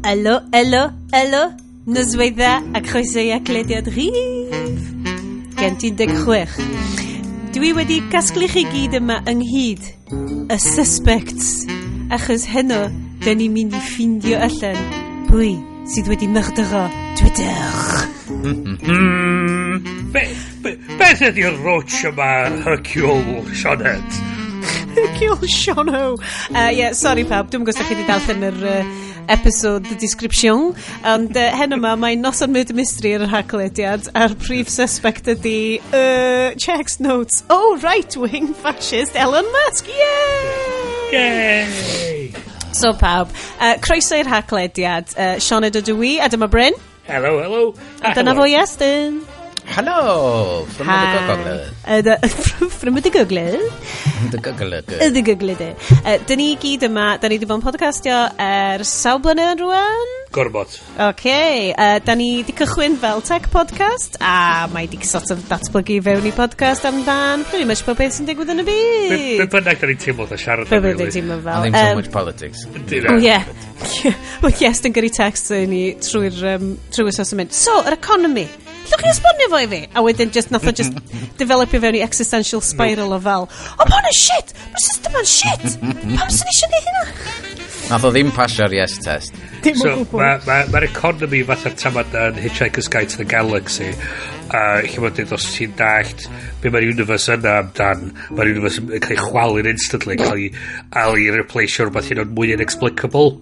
Elo, nosweitha a croeso I aglediad rhif gen 16. Dwi wedi casglu chi gyd yma ynghyd y suspects, achos heno dyn ni'n mynd I ffindio allan pwy sydd wedi myrdero Twitter. Beth ydy'r roach yma Hercule Sioned? Hercule Siono. Sorry pawb, dwi'n gwybod chi wedi darllen yr episode, the description, ond heno yma mae Noson Murder Mystery yr haglediad a'r prif suspect ydy checks notes right-wing fascist Elon Musk. Yay! So pawb, croeso i'r haglediad, Sioned ydw I, a dyma Bryn. Hello. A dyna fo Iestyn. Hello, from the Google. The Google. Dyn ni gyd yma, dyn ni wedi bod yn podcastio sawl blynedd rwan? Gormod. Dyn ni wedi cychwyn fel tech podcast, a mae wedi sort of datblygu fewn I podcast amdan pretty much pob beth sy'n digwydd yn y byd. Be bynnag dyn ni'n teimlo o siarad am, really. And then so much politics. Well, yes, dyn gyrru text ni trwy'r assessment. So, yr economy. Llwch chi esbonio fo I fi? A wedyn nath o developio fewn I existential spiral o fel, ma hwnna'n shit! Mae'r system yn shit! Pam sy'n eisiau ni hynna? Nath o ddim pasio'r yes test. So, mae'r economy fatha'r tamad yn Hitchhiker's Guide to the Galaxy. Lle bod os ti'n dallt be mae'r universe yna amdan, mae'r universe yn cael ei chwalu'n instantly, cael ei replaceio rhywbeth hyn o'n mwy inexplicable.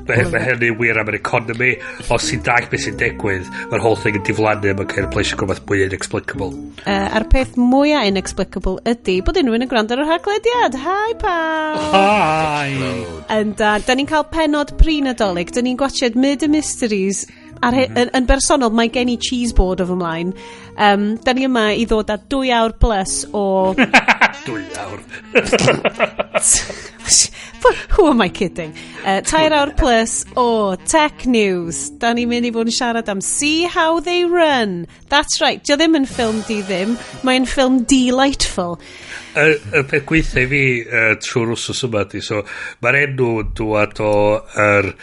Mae hynny wir am yr economy. Os ti'n dallt beth sy'n digwydd, mae'r whole thing yn diflannu, mae'n cael ei replaceio rhywbeth mwy inexplicable. A'r peth mwyaf inexplicable ydy bod unrhyw yn y gwrando ar yr haglediad. Hi pawb! Hi! And da ni'n cael penod pre-nadolig, da ni'n gwachod Murder Mysteries yn bersonol, mae gen I cheese board o fy mlaen. Da ni yma I ddod â 2 awr plus o 2 awr who am I kidding? 2 awr plus o tech news. Da ni'n mynd I fod yn siarad am See How They Run. That's right, dio ddim yn ffilm di ddim, mae'n ffilm delightful. Y peth gweithio I fi trwy'r wsos yma di, so mae'r enw dwad o'r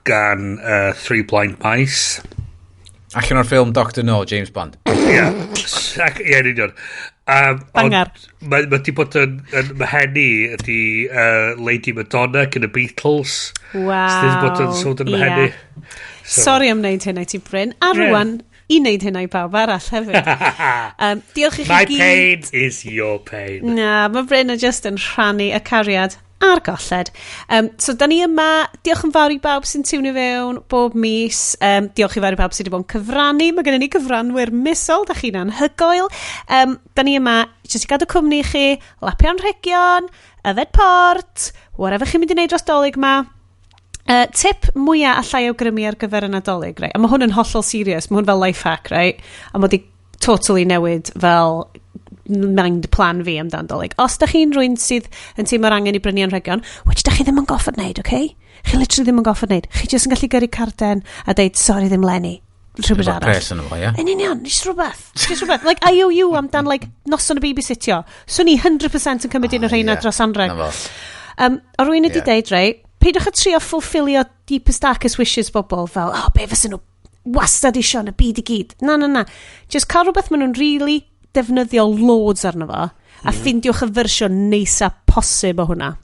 gan Three Blind Mice. Allan o'r ffilm Dr No, James Bond. Ie, union. Bangar. Mae di bod yn mhenni ydi Lady Madonna gyda Beatles. Wow. Sydd wedi bod yn sôn yn mhenni. Sorry am wneud hynna ti Bryn. A rwan, I wneud hynna I bawb arall hefyd. Diolch I chi My pain is your pain. Na, mae Bryn yn just yn rhannu y cariad a'r golled. So, da ni yma, diolch yn fawr I bawb sy'n tiwnio fewn bob mis. Diolch I fawr I bawb sy'n wedi bod yn cyfrannu. Mae gennym ni cyfranwyr misol, da chi'n anhygoel. Da ni yma, jyst I gadw cwmni I chi, lapio anrhegion, yfed port, whatever chi'n mynd I wneud dros dolyg ma. Tip mwyaf allai awgrymu ar gyfer y nadolig, right? A mae hwn yn hollol serious, mae hwn fel life hack, right? A mae di totally newid fel mind plan fi amdan dolyg. Os da chi'n rwy'n sydd yn teimlo'r angen I brynu anrhegion, which da chi ddim yn goffod wneud, okay? Chi literally ddim yn goffod wneud. Chi jyst yn gallu gyrru carden a deud, sorry ddim Lenny. Rhywbeth arall. Pres yn efo, ie? Yn union, just rhywbeth. Like IOU amdan, like, noson y babysitio. So ni 100% yn cymryd un o'r rheina dros anrheg. A rwy'n wedi deud, right, peidwch a trio fulfillio deepest darkest wishes bobl fel, be fysa nhw wastad isio yn y byd I gyd. Na. Just cael rhywbeth maen nhw'n really defnyddio loads arno fo, a ffindiwch y fersiwn neisa posib o hwnna.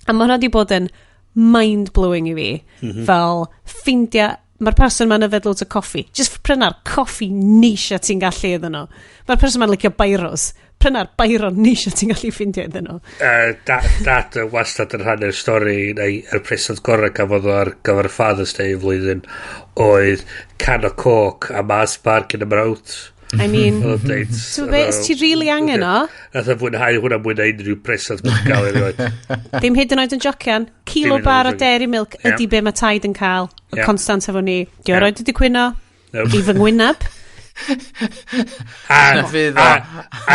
A mae hwnna wedi bod yn mind-blowing I fi, fel ffindio, mae'r person ma'n yfed loads o coffi, just pryna'r coffi neisa ti'n gallu iddyn nhw. Mae'r person ma'n licio bairos, pryna'r bairon neisa ti'n gallu ffindio iddyn nhw. Dad wastad yn rhannu'r stori, neu yr presant gorau gafodd o ar gyfer Father's Day flwyddyn, oedd can o coc a Mars Bar yn y mrawt. I mean, so beth ti really angen o? Nath o fwynhau hwnna mwy na unrhyw presant mae'n cael erioed. Ddim hyd yn oed yn jocian. Kilo bar o dairy milk ydy be mae taid yn cael. Y constant efo ni. Di o roed ydi cwyno? I fy ngwynab? A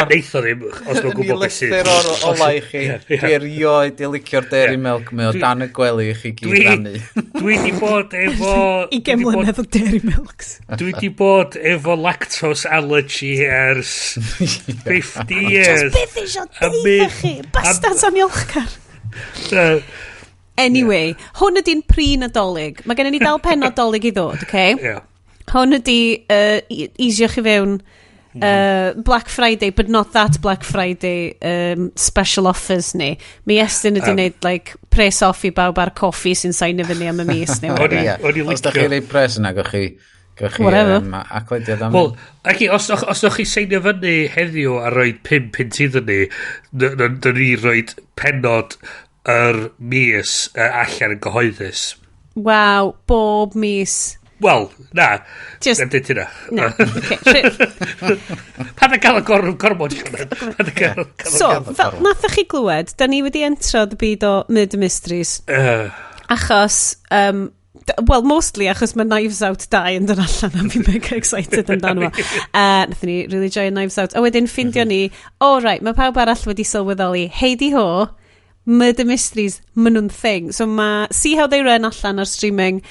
neitho ddim, os mae'n gwybod beth sydd. Mi lythyr o'r olau I chi. Dwi erioed I licio'r dairy milk. Mae o dan y gwely I chi gyd rannu. Dwi di bod efo... I gemlynedd o dairy milks. Dwi di bod efo lactose allergy ers 50 years. Just beth eisiau deitha chi. Bastard am iolchgar. Anyway, hwn ydy'n pre-Nadolig. Mae gennym ni dal pen Nadolig i ddod, okay? Yeah. Hwn ydy easiwch i fewn Black Friday, but not that Black Friday special offers ni. Mi Estyn ydy wneud like pres off i bawb ar coffi sy'n sain i fyny am y mis. Os da chi reid pres yna, gwych chi aclediad am... Wel, os o'ch chi seinio fyny heddiw a rhoi 5 pint iddyn ni, dyn ni rhoi penod yr mis allan yn gyhoeddus. Waw, bob mis. Wel, na. Just... Ddim dweud hynna. Na, okay. Pan yn cael y gormod Sioned. So, fel nathoch chi glywed, da ni wedi entrodd y byd o Murder Mysteries. Achos... well, mostly achos mae Knives Out 2 yn dod allan a fi'n mega excited amdano fo. Nathon ni really joio Knives Out. A wedyn ffindio ni, right, mae pawb arall wedi sylweddoli, heidi ho, Murder Mysteries, maen nhw'n thing. So See How They Run allan ar streaming,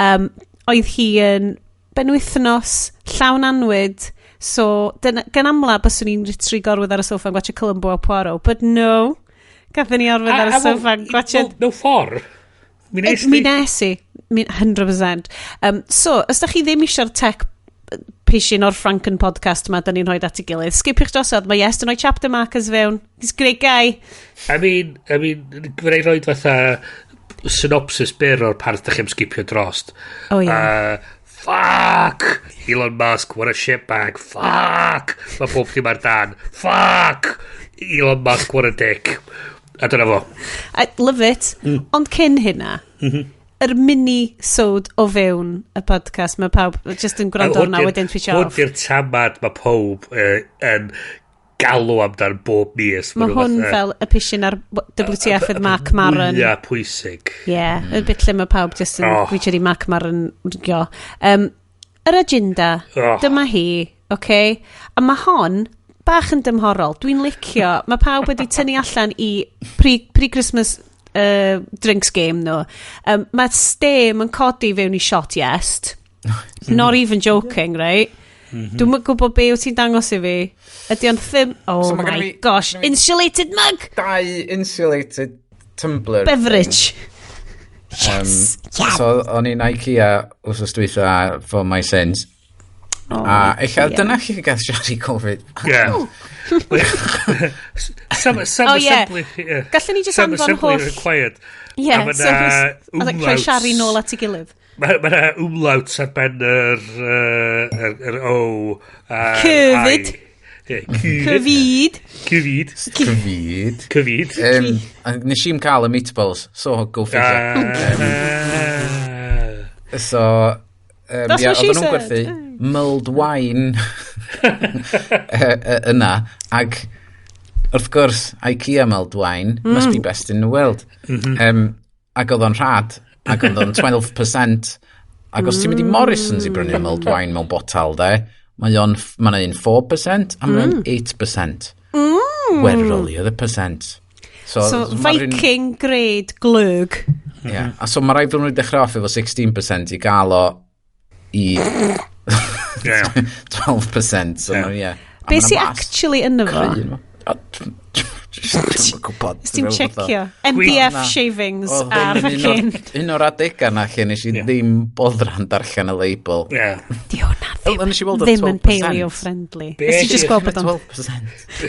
oedd hi yn benwythnos, llawn anwyd, so gan amla byswn ni'n ritri gorwydd ar y sofa yn gwachio Columbo a Poirot, but no, gathen ni orwydd ar y sofa yn gwachio... No ffordd. Mi nes i. 100%. So, os da chi ddim eisiau'r tech pishing o'r Franken podcast ma, da ni'n rhoi at ei gilydd. Skipiwch drosodd, mae Yes yn rhoi chapter markers fewn. He's a great guy. I mean, gwneud rhoi fatha synopsis byr o'r part da chi'n skipio drost. Oh, yeah. Fuck! Elon Musk, what a shitbag. Fuck! Mae pob ddim ar dan. Fuck! Elon Musk, what a dick. A dyna fo. I love it. Ond cyn hynna, yr mini-sode o fewn y podcast, mae pawb just yn gwrando arna wedyn twitch off. Hwn di'r tamad mae pob yn galw amdan bob mis. Mae hwn fel y pishin ar WTF with Mark Maron. Ia, pwysig. Ie, y bit lle mae pawb just yn gwytio di Mark Maron. Yr agenda, dyma hi, okay? A mae hon bach yn dymhorol. Dwi'n licio, mae pawb wedi tynnu allan i pre-Christmas drinks game no. Mae stem yn codi fewn i shot Yes. Not even joking, right? Dwi'n gwybod be wyt ti'n dangos i fi. Ydy o'n ddim... Oh so my gosh. Insulated mug! 2 insulated tumbler. Beverage. Yes. So, o'n i'n IKEA wrth dweitha for my sins. Eich dyna chi gael siarad Covid. Yeah. Some assembly. Gallwn ni just anfon holl... required. Yeah, so a creu siarad nôl at ei gilydd. Mae'na umlauts ar ben yr O. Cyfyd. Cyfyd. Nes i'n cael y meatballs, so go figure. So, that's what she said. Gwerthu mulled wine yna, ag wrth gwrs, IKEA mulled wine must be best in the world. Ag oedd o'n rhad, ag oedd o'n 12%, ag os ti'n mynd i Morrison's i brynu mulled wine mewn botal, mae'n un 4%, a mae'n 8%. Weroli oedd y percent. So Viking grade glög. Yeah. A so mae rhaid fod nhw'n dechrau off efo 16% i gael o i 12%. So, yeah. Be sy'n actually yn efo? Ysdim checio. MDF shavings a fucking... Un o'r adega na lle nes i ddim boddran darllen y label. Di hwnna ddim yn paleo-friendly. Nes ti just gweld bod o'n... 12%.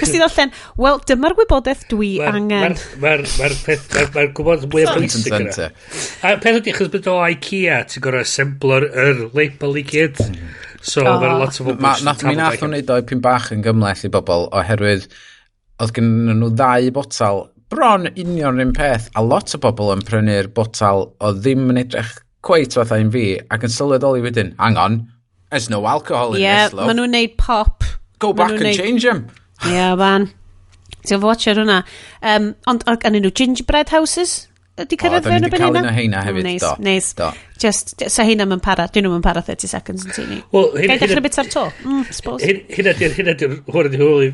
Nes ti ddarllen, wel, dyma'r wybodaeth dwi angen. Mae'r gwybod mwy o bwysig yna. A peth ydy, chos bod o IKEA, ti'n gorau assembler yr label i gyd. So, mae'r lot o bobl... Nath mi nath o'n neud o'i pyn bach yn gymleth i bobl, oherwydd oedd gen nhw 2 botal, bron union un peth, a lot o bobl yn prynu'r botal o ddim yn edrych cweit fatha un fi, ac yn sylweddoli wedyn, hang on, there's no alcohol in this, love. Ie, maen nhw'n neud pop. Go back and change them. Ie, ban. Ti'n watcher hwnna. Ond gan nhw gingerbread houses? Ydy cyrraedd fewn o ben hynna? Da ni wedi cael un o heina hefyd, Neis. Just, so heina mae'n para, dyn nhw'n para 30 seconds yn tini. Gael dechrau bit ar to, suppose. Hynna hwn ydi hwyl i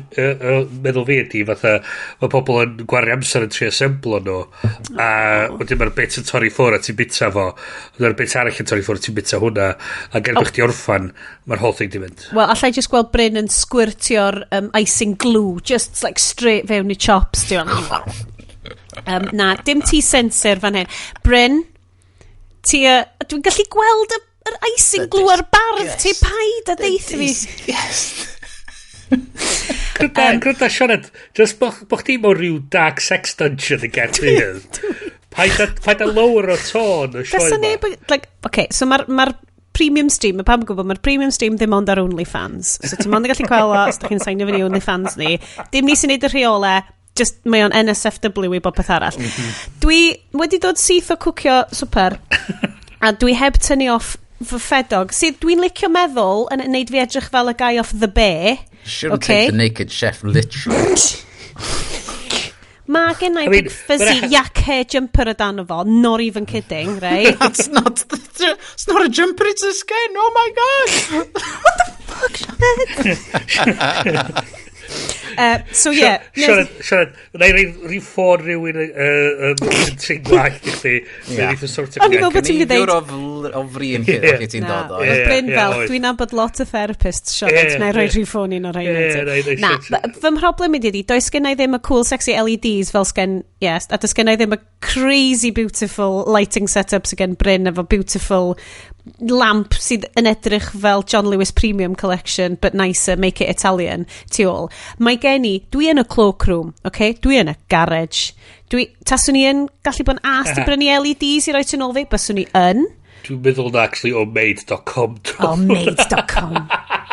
meddwl fi ydi, fatha, mae pobl yn gwario amser yn tri assemblo nhw, a wedyn mae'r bit yn torri ffwr a ti'n bita fo, mae'r bit arall yn torri ffwr a ti'n bita hwnna, a gerbych ti orffan, mae'r whole thing di mynd. Wel, allai just gweld Bryn yn squirtio'r icing glue, just like straight fewn i chops, Na, dim ti sensor fan hyn. Bryn, dwi'n gallu gweld yr icing glw ar barf ti, paid a deith fi. Yes. Gwrdd Sioned, just bo chdi mewn rhyw dark sex dungeon y Gaerdydd. Paid a lower o tôn y sioe ma. Okay, so mae'r premium stream, mae pam yn gwybod, mae'r premium stream ddim ond ar OnlyFans. So ti'n mond yn gallu cael o, os da chi'n signio fyny OnlyFans ni. Dim ni sy'n neud y rheolau, just mae o'n NSFW i bob peth arall. Dwi wedi dod syth o cwcio swper, a dwi heb tynnu off fy ffedog. Sydd dwi'n licio meddwl yn neud fi edrych fel y guy off The Bear. Shouldn't take the naked chef literally. Mae gen I big fuzzy yak hair jumper o dan o fo, not even kidding, right? It's not a jumper, it's a skin, oh my god! What the fuck, so yeah. Siarad, na i rhyw ffôn rhywun yn trin gwaith i chdi. O'n i fel bod ti'n Neidiwr o frin chi ti'n dod o. Bryn fel, dwi'n nabod lot o therapists, Siarad, na i roi rhyw ffôn un o'r rhaid. Na, fy mhroblem ydi, does gen i ddim y cool sexy LEDs fel sgen, yes, a does gen i ddim y crazy beautiful lighting setup sydd gen Bryn efo beautiful lamp sydd yn edrych fel John Lewis Premium Collection but nicer, make it Italian tu ôl. Mae gen i, dwi yn y cloakroom, okay? Dwi yn y garage. Taswn i yn gallu bod yn asked i brynu LEDs i roi tu ôl fi, byswn i yn. Dwi'n meddwl na actually o made.com. Made.com.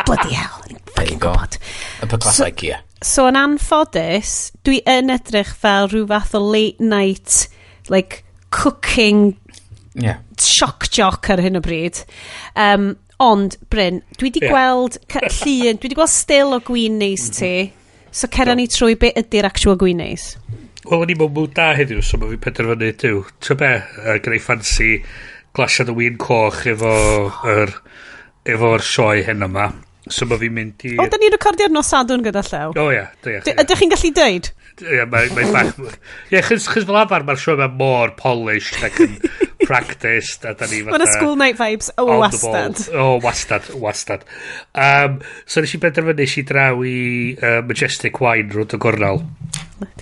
Bloody hell. There you go. Upper class IKEA. So yn anffodus, dwi yn edrych fel rhyw fath o late night like cooking shock jock ar hyn o bryd. Ond, Bryn, dwi di gweld llun, dwi di gweld still o gwyn neis ti, so cera ni trwy beth ydy'r actual gwyn neis. Wel, o'n i mewn mwyn da heddiw, so mae fi penderfynu diw. Ti'n be, gyda'i ffansi glasiad o wyn coch efo'r sioe hyn yma. So mae fi'n mynd i... da ni'n recordio'r nos Sadwrn gyda llaw? O ia. Ydych chi'n gallu dweud? Ie, mae'n bach... Ie, chys fel afar, mae'r sioe mae'n mor polished ac yn practiced, a da ni fatha... Mae'n school night vibes, wastad. Wastad. So nes i benderfynu i draw i Majestic Wine rwyd o gornal.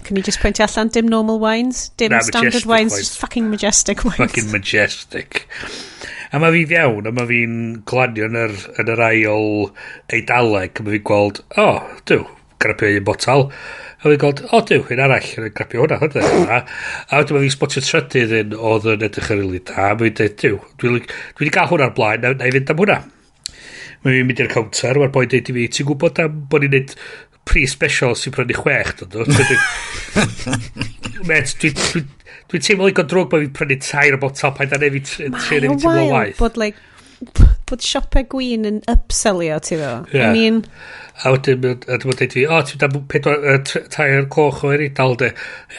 Can you just point allan, dim normal wines? Dim standard wines, just fucking Majestic wines. Fucking Majestic. A mae fi fiewn, a mae fi'n glanio yn yr ail eidaleg, a mae fi'n gweld, grapio un botal. A fi'n gweld, un arall, grapio hwnna, hwnna. A wedyn mae fi'n spotio trydydd un oedd yn edrych yn rili da. A mae fi'n dweud, dwi wedi cael hwnna'r blaen, na i fynd am hwnna. Mae fi'n mynd i'r counter, mae'r boi dweud i fi, ti'n gwybod am bod ni'n neud pre-special sy'n prynu 6, Met, dwi'n teimlo i god drwg bod fi'n prynu 3 o botal paid a nefyd 3 nefyd teimlo waith. Bod siopau gwyn yn upsellio, ti fo. I mean... A wedyn, dwi'n dweud fi, ti'n da 3 coch o Eidal, de.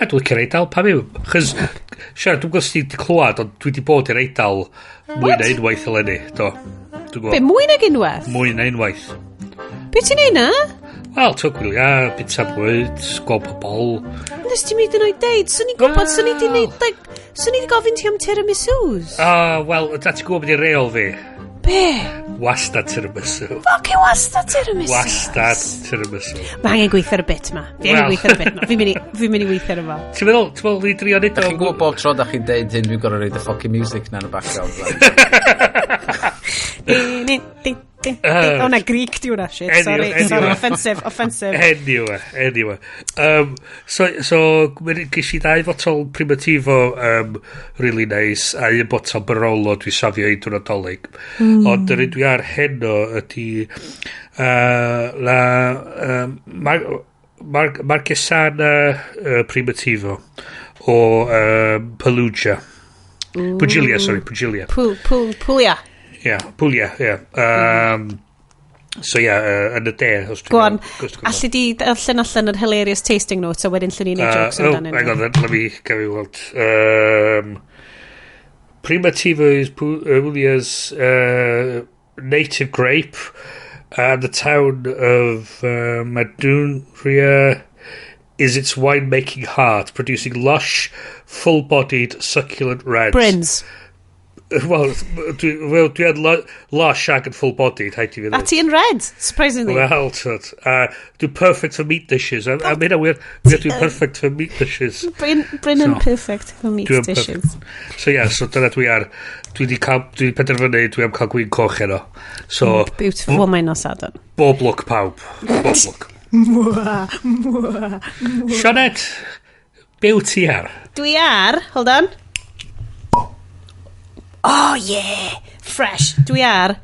Dwi'n licio Eidal, pa miw. Chys, siarad, dwi'n gwybod os ti'n clywed, ond dwi wedi bod i'r Eidal mwy na unwaith eleni, do. Be, mwy na unwaith? Mwy na unwaith. Be ti'n ei na? Wel, ti'n gwylio, bita bwyd, gweld pobol. Nes ti'n mynd yn oed deud, swn i'n gwybod, swn i di neud, swn i di gofyn ti am tiramisus. Wel, da ti'n gwybod beth i'n reol fi. Be? Wastad tiramisu. Fucking wastad tiramisu. Wastad tiramisu. Mae angen gweithio ar y bit ma. Fi mynd i weithio ar y fo. Ti'n meddwl, ni drio nid o... Da chi'n gwybod bob tro da chi'n deud hyn, dwi'n gorau reid y fucking music na yn y background. Na Greek di hwnna, shit. Sorry, offensive. Anyway. So, ges i 2 botol Primitivo really nice, a 1 botol Barolo dwi'n safio i dwi'n adolyg. Ond yr un dwi ar heno ydy Marquesana Primitivo o Pelugia. Pugilia. Puglia. So yn y de. Gwan, allu di allan yr hilarious tasting notes a wedyn llun i neud jokes amdanyn. Hang on, let me go weld. Primitivo is Puglia's native grape, and the town of Maduria is its winemaking heart, producing lush, full-bodied, succulent reds. Brins. Wel, dwi yn lush ac yn full bodied, haid i fi A ti yn red, surprisingly. Wel, dwi'n perfect for meat dishes. A mynd a wir, dwi'n perfect for meat dishes. Bryn yn perfect for meat dishes. So so dyna dwi ar. Dwi wedi penderfynu, dwi am cael gwyn coch heno. So, Beautiful. Wel, mae'n nos adon. bob look pawb. Bob look. Sioned, beauty ar. Dwi ar, hold on. Oh, yeah. Fresh. Dwi ar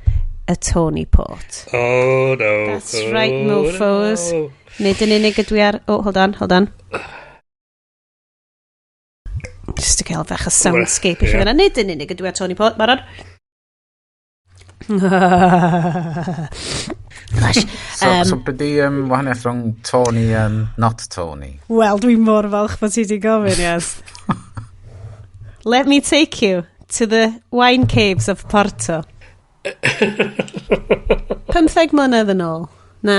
y Tony Port. Oh, no. That's right, mofos. Nid yn unig ydw i ar... Oh, hold on. Just to cael fach a soundscape i chi fyna. Nid yn unig ydw i ar Tony Port. Barod? Gosh. So beth di wahaniaeth rhwng Tony and not Tony? Wel, dwi'n mor falch bod ti wedi gofyn, yes. Let me take you to the wine caves of Porto. 15 mlynedd yn ôl. Na?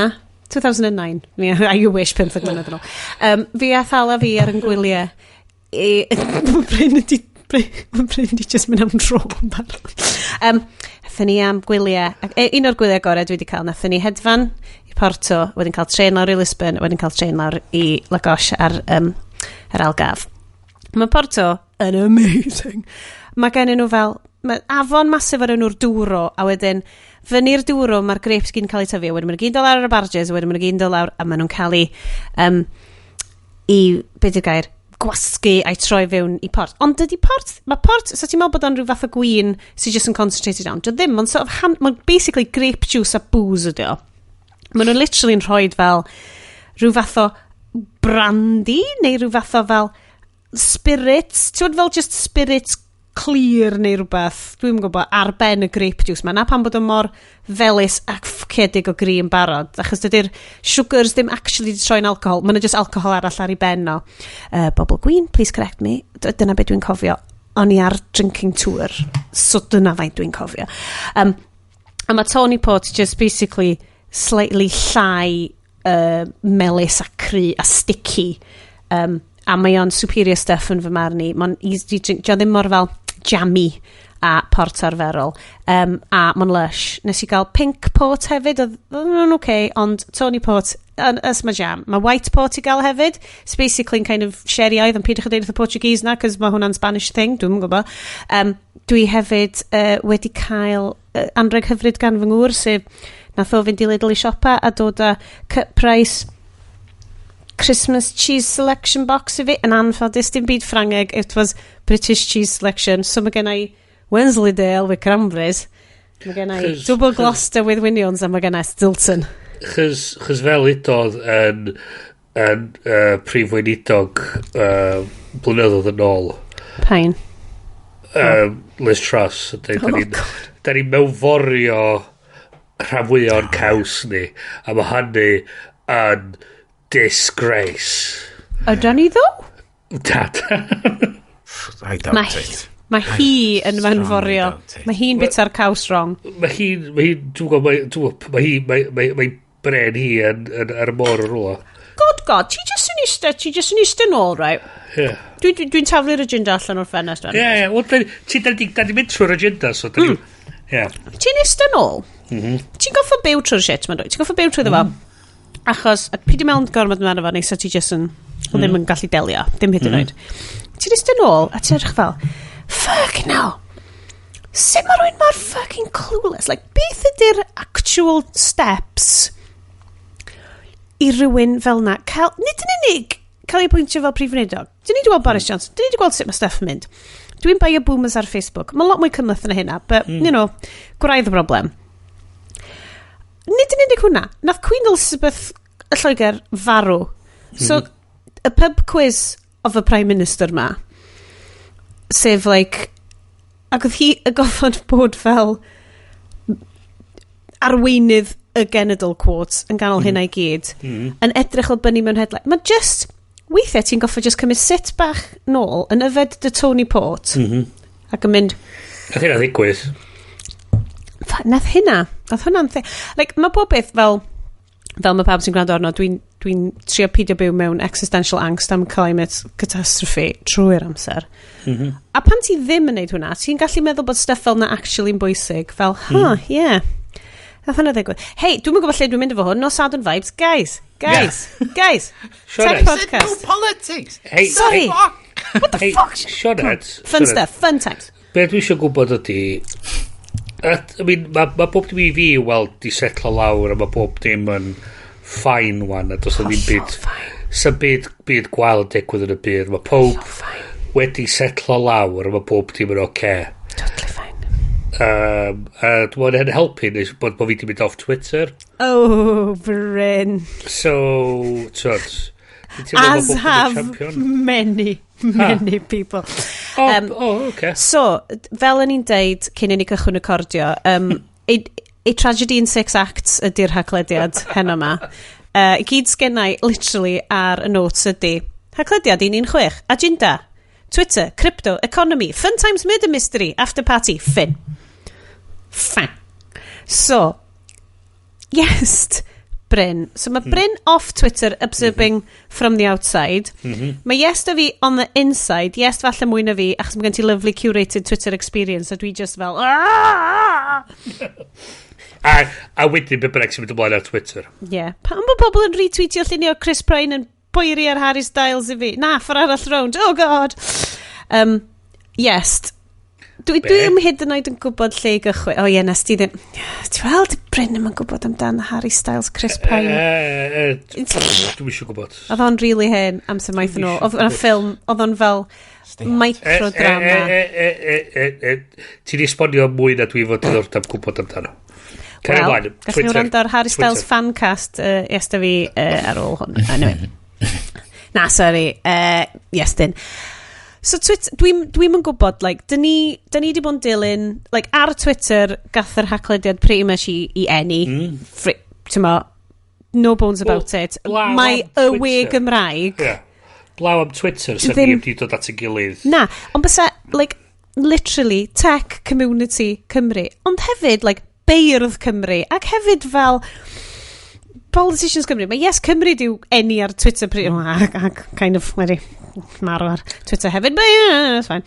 2009. I wish 15 mlynedd yn ôl. Fi a thala fi ar yn gwyliau. Mae'n bryn i just mynd am dro yn barod. Nathon ni am gwyliau. Un o'r gwyliau gorau dwi wedi cael. Nathon ni hedfan i Porto, wedyn cael tren lawr i Lisbon, wedyn cael tren lawr i Lagos ar Algarve. Mae Porto yn amazing. Mae gen nhw fel... Mae afon masif ar enw'r Douro, a wedyn fyny'r Douro mae'r grapes gyn cael eu tyfu, wedyn mae'n gyn dod lawr ar y barges, wedyn mae'n gyn dod lawr, a maen nhw'n cael i beth yw'r gair, gwasgu a'i troi fewn i port. Ond dydy port, mae port, so ti'n meddwl bod o'n rhyw fath o gwyn sy'n just yn concentrated on. Dio ddim, mae'n sort of, mae'n basically grape juice a booze ydi o. Maen nhw'n literally'n rhoi fel rhyw fath o brandy, neu rhyw fath o fel spirits, ti'n fel just spirits clear neu rhywbeth, dwi'n gwybod, ar ben y grape juice ma. Na pan bod o mor felus ac ffcedig o gri yn barod, achos dydy'r sugars ddim actually di troi'n alcohol, mae'n just alcohol arall ar ei ben o. Bobl Gwyn, please correct me, dyna beth dwi'n cofio. O'n i ar drinking tour, so dyna faint dwi'n cofio. A mae Tony Port just basically slightly llai melus a cry a sticky. A mae o'n superior stuff yn fy marn i. Mae'n easy drink, jo ddim mor fel jammy a port arferol. A mae'n lush. Nes i gael pink port hefyd, oedd yn okay, ond Tony Port, ys mae jam. Mae white port i gael hefyd. It's basically kind of sherryaidd, ond pidwch o deud y Portuguese na, cos mae hwnna'n Spanish thing, dwi'n gwybod. Dwi hefyd wedi cael anreg hyfryd gan fy ngŵr, sef nath o fynd i Lidl i siopa a dod a cut price Christmas cheese selection box i fi, yn anffodus, dim byd Ffrangeg, it was British cheese selection, so mae gen i Wensleydale with cranberries, mae gen i double Gloucester with Winions, a mae gen i Stilton. Chys fel idodd yn prif weinidog blynyddoedd yn ôl. Pain. Liz Truss. Da ni'n mewnforio rhan fwy o'n caws ni, a mae hynny yn disgrace. Ydyn ni ddo? Dad. I doubt it. Mae hi yn fanforio. Mae hi'n bita'r caws wrong. Mae hi'n bren hi ar y môr yn rhywle. God, ti just yn eistedd nôl, right? Yeah. Dwi'n taflu'r agenda allan o'r ffenest. Ie, da ni mynd trwy'r agenda, so da ni... Ti'n eistedd nôl? Ti'n goffa byw trwy'r shit, mae'n dweud? Ti'n goffa byw trwy ddefo? Achos, pidi mewn gormod yn arfer, neis o ti just yn ddim yn gallu delio, dim hyd yn oed. Ti'n eistedd nôl, a ti'n edrych fel, fuck no, sut mae rwy'n mor fucking clueless? Like, beth ydy'r actual steps i rywun fel na? Nid yn unig cael ei pwyntio fel prif weinidog. Dyn ni wedi gweld Boris Johnson, dyn ni wedi gweld sut mae stuff yn mynd. Dwi'n buy a boomers ar Facebook. Mae lot mwy cymlaeth yna hynna, but, you know, gwraidd y broblem. Nid yn unig hwnna. Nath Queen Elizabeth y Lloegr farw. So, y pub quiz of y Prime Minister ma, sef, like, ac oedd hi y goffod bod fel arweinydd y genedl quotes yn ganol hynna i gyd, yn edrych o bynnu mewn headline. Mae just, weithiau ti'n goffod just cymryd sit bach nôl yn yfed dy Tony Port ac yn mynd... Nath hynna ddigwydd. Nath hwnna'n like, mae bob beth fel mae pawb sy'n gwrando arno, dwi'n dwi'n trio peidio byw mewn existential angst am climate catastrophe trwy'r amser. A pan ti ddim yn neud hwnna, ti'n gallu meddwl bod stuff fel na actually'n bwysig, fel, yeah. Nath hwnna ddigwydd. Hei, dwi'n gwybod lle dwi'n mynd efo hwn, no Southern Vibes. Guys. Tech podcast. No politics. Hey, Sorry. What the fuck? Sioned. Fun stuff, fun times. Be dwi eisiau gwybod ydy... Mae bob dim i fi weld di setlo lawr a mae bob dim yn ffain wan a dos o ddim byd sy'n byd gwael digwydd yn y byd mae pob wedi setlo lawr a mae bob dim yn oce Totally fine. a dwi'n yn helpu bod fi di mynd off Twitter Bryn. so As have many people. Okay. So, fel yn i'n deud cyn i ni cychwyn recordio, a tragedy in 6 acts ydy'r haglediad heno yma. I gyd sgennau literally ar y notes ydy haglediad 116, agenda, Twitter, crypto, economy, fun times, murder mystery, after party, fin. So, yes, Bryn. So mae Bryn off Twitter observing from the outside. Mae yes da fi on the inside. Yes falle mwy na fi achos mae gen ti lovely curated Twitter experience a dwi just fel a wedyn be bynnag sy'n mynd ymlaen ar Twitter. Yeah. Pan mae pobl yn retweetio llunio Chris Pine yn poeri ar Harry Styles i fi. Na, ffor arall round. Oh god. Yes. Dwi am hyd yn oed yn gwybod lle i gychwyn. O ie, nes ti ddim... Ti weld Bryn yn gwybod amdan Harry Styles, Chris Pine? Dwi'n eisiau gwybod. Oedd o'n really hen amser maith yn ôl. Oedd o'n ffilm, oedd o'n fel microdrama. Ti'n esbonio mwy na dwi fod yn ordam gwybod amdano. Wel, gallwn nhw rand o'r Harry Styles fancast yes da fi ar ôl hwn. Anyway. Na, sorry. Yes, dyn. So dwi'n yn gwybod, like, dyn ni di bod yn dilyn, like, ar Twitter gath yr haglediad pretty much i enni. No bones about it. Mae y we Gymraeg. Yeah. Blaw am Twitter, sy'n ni wedi dod at y gilydd. Na, ond bysa, like, literally, tech community Cymru. Ond hefyd, like, beirdd Cymru. Ac hefyd fel politicians Cymru. Mae yes, Cymru diw enni ar Twitter ac kind of wedi marw ar Twitter hefyd, but yeah, that's fine.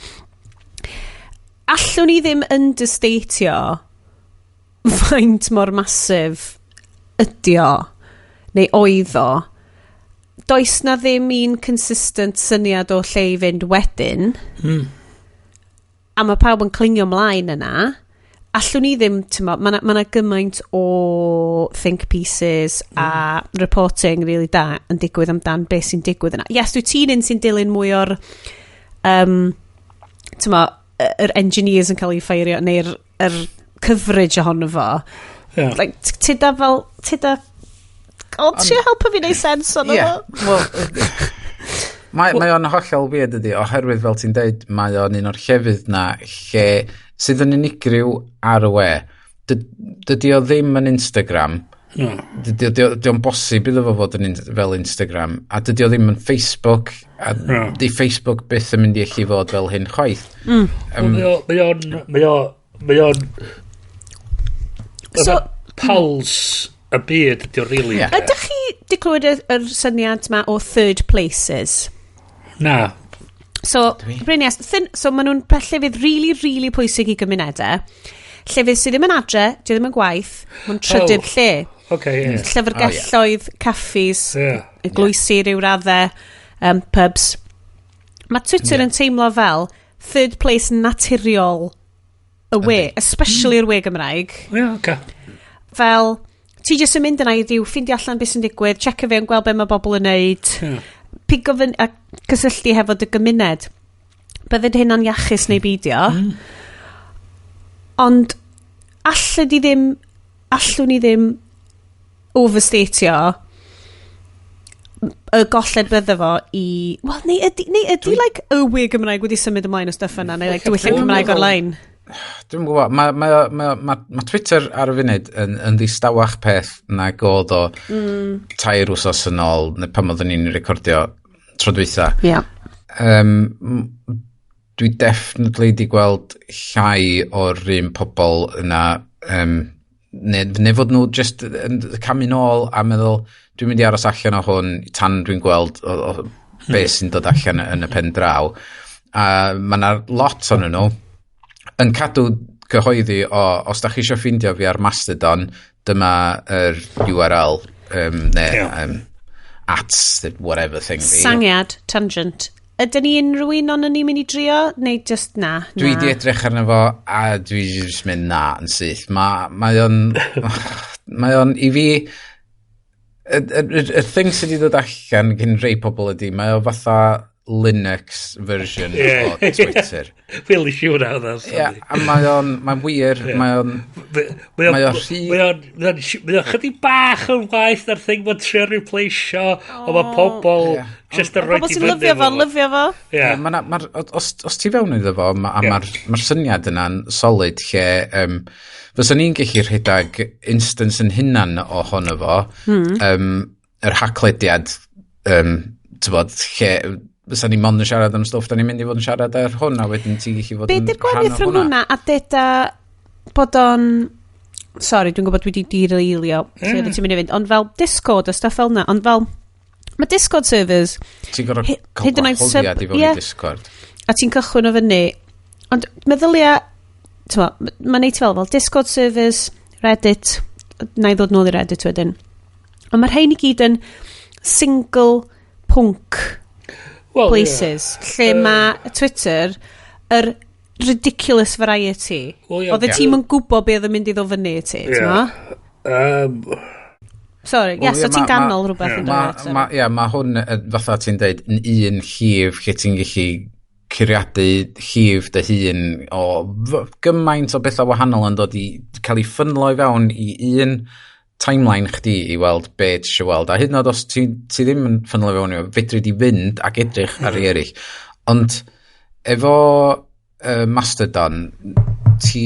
Allwn ni ddim understatio faint mor masif ydi o, neu oedd o. Does na ddim un consistent syniad o lle i fynd wedyn, a mae pawb yn clingio mlaen yna. Allwn ni ddim, mae yna gymaint o think pieces a reporting really da yn digwydd amdan beth sy'n digwydd yna. Yes, dwi ti'n un sy'n dilyn mwy o'r yr engineers yn cael ei ffeirio neu'r coverage ohono fo. Yeah. Like, tyda ti'n helpu fi neud sens o'n fo? Mae o'n hollol weird ydi, oherwydd fel ti'n deud, mae o'n un o'r llefydd na lle sydd yn unigryw ar y we. Dydy o ddim yn Instagram. Dydy o'n bosib iddo fo fod yn fel Instagram. A dydy o ddim yn Facebook. A di Facebook byth yn mynd i allu fod fel hyn chwaith. Mae o'n... Pals y byd ydy o really. Ydych chi di clywed yr syniad ma o third places? Na. So, Bryn, so maen nhw'n llefydd really pwysig i gymunedau. Llefydd sydd ddim yn adre, dy ddim yn gwaith, mae'n trydydd lle. Llyfrgelloedd, caffis, glwysi ryw raddau, pubs. Mae Twitter yn teimlo fel third place naturiol y we, especially yr we Gymraeg. Fel, ti jyst yn mynd yna i ddiw, ffindio allan beth sy'n digwydd, checio fe yn gweld be mae bobl yn neud, pigo fy a cysylltu hefo dy gymuned. Bydded hynna'n iachus neu beidio. Ond allwn ni ddim overstatio y golled bydde fo i... Wel, neu ydy like, y we Gymraeg wedi symud ymlaen o stuff yna, neu like, diwylliant Cymraeg online? Dwi'n gwybod, mae Twitter ar y funud yn ddistawach peth na god o 2 wsos yn ôl, neu pan oedden ni'n recordio tro dwytha. Dwi definitely di gweld llai o'r un pobl yna neu fod nhw just yn camu nôl a meddwl, dwi'n mynd i aros allan o hwn tan dwi'n gweld o beth sy'n dod allan yn y pen draw. A mae yna lot o'n nhw yn cadw cyhoeddi os da chi eisiau ffindio fi ar Mastodon, dyma yr URL at whatever thing fi. Sangiad, tangent. Ydyn ni unrhyw un ond ni'n mynd i drio? Neu just na? Dwi di edrych arno fo a dwi jyst mynd na yn syth. Mae o'n i fi y thing sydd wedi dod allan gen rei pobl ydi, mae o fatha Linux version o Twitter. Really siŵr o hwnna. A mae'n wir, mae'n chydig bach yn waith na'r thing mae'n trio replaceio, o mae pobl just yn rhoi pobl sy'n lyfio fo. Os ti fewn iddo fo, mae'r syniad yna'n solid lle fysa ni'n gallu rhedeg instance yn hunan ohono fo, yr haclediad, lle fysa ni mond yn siarad am stwff da ni'n mynd i fod yn siarad ar hwn a wedyn ti gallu fod yn rhan o hwnna. Be di'r gwahaniaeth rhwng hwnna a deda bod o'n sori, dwi'n gwybod wedi direilio lle ydych ti'n mynd i fynd, ond fel Discord a stuff fel yna, ond fel mae Discord servers ti'n gorfod cael gwahoddiad i fod i Discord a ti'n cychwyn o fyny, ond meddylia mae'n neud fel Discord servers, Reddit, na i ddod nôl i Reddit wedyn, ond mae'r rhain i gyd yn single punk places, lle mae Twitter yr ridiculous variety. Oedd y tîm yn gwybod be oedd yn mynd i ddod fyny ti, sorry, so ti'n ganol rhywbeth yn dod. Mae hwn, fatha ti'n dweud, yn un llif lle ti'n gallu curiadu llif dy hun o gymaint o bethau wahanol yn dod i cael ei ffynlo i fewn i un timeline chdi i weld be ti eisiau weld. A hyd yn oed os ti ddim yn ffynlo fewn i fedri di fynd ac edrych ar ei eraill. Ond efo Mastodon, ti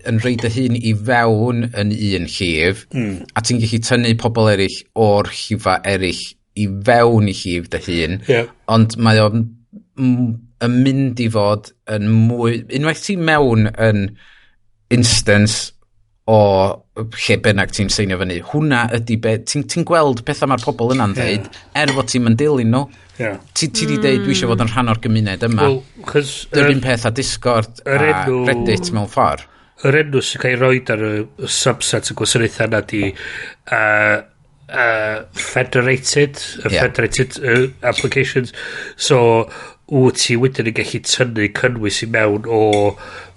yn rhaid dy hun i fewn yn un llif, a ti'n gallu tynnu pobl eraill o'r llifa eraill i fewn i llif dy hun. Ond mae o'n mynd i fod yn mwy... Unwaith ti mewn yn instance o lle bynnag ti'n seinio fyny, hwnna ydy ti'n gweld bethau mae'r pobl yna'n dweud fod ti'n mynd dilyn nhw. Ti di dweud dwi eisiau fod yn rhan o'r gymuned yma. Dy'r un peth a Discord a Reddit mewn ffordd. Yr enw sy'n cael ei roed ar y subset y gwasanaethau yna di federated applications. So wyt ti wedyn yn gallu tynnu cynnwys i mewn o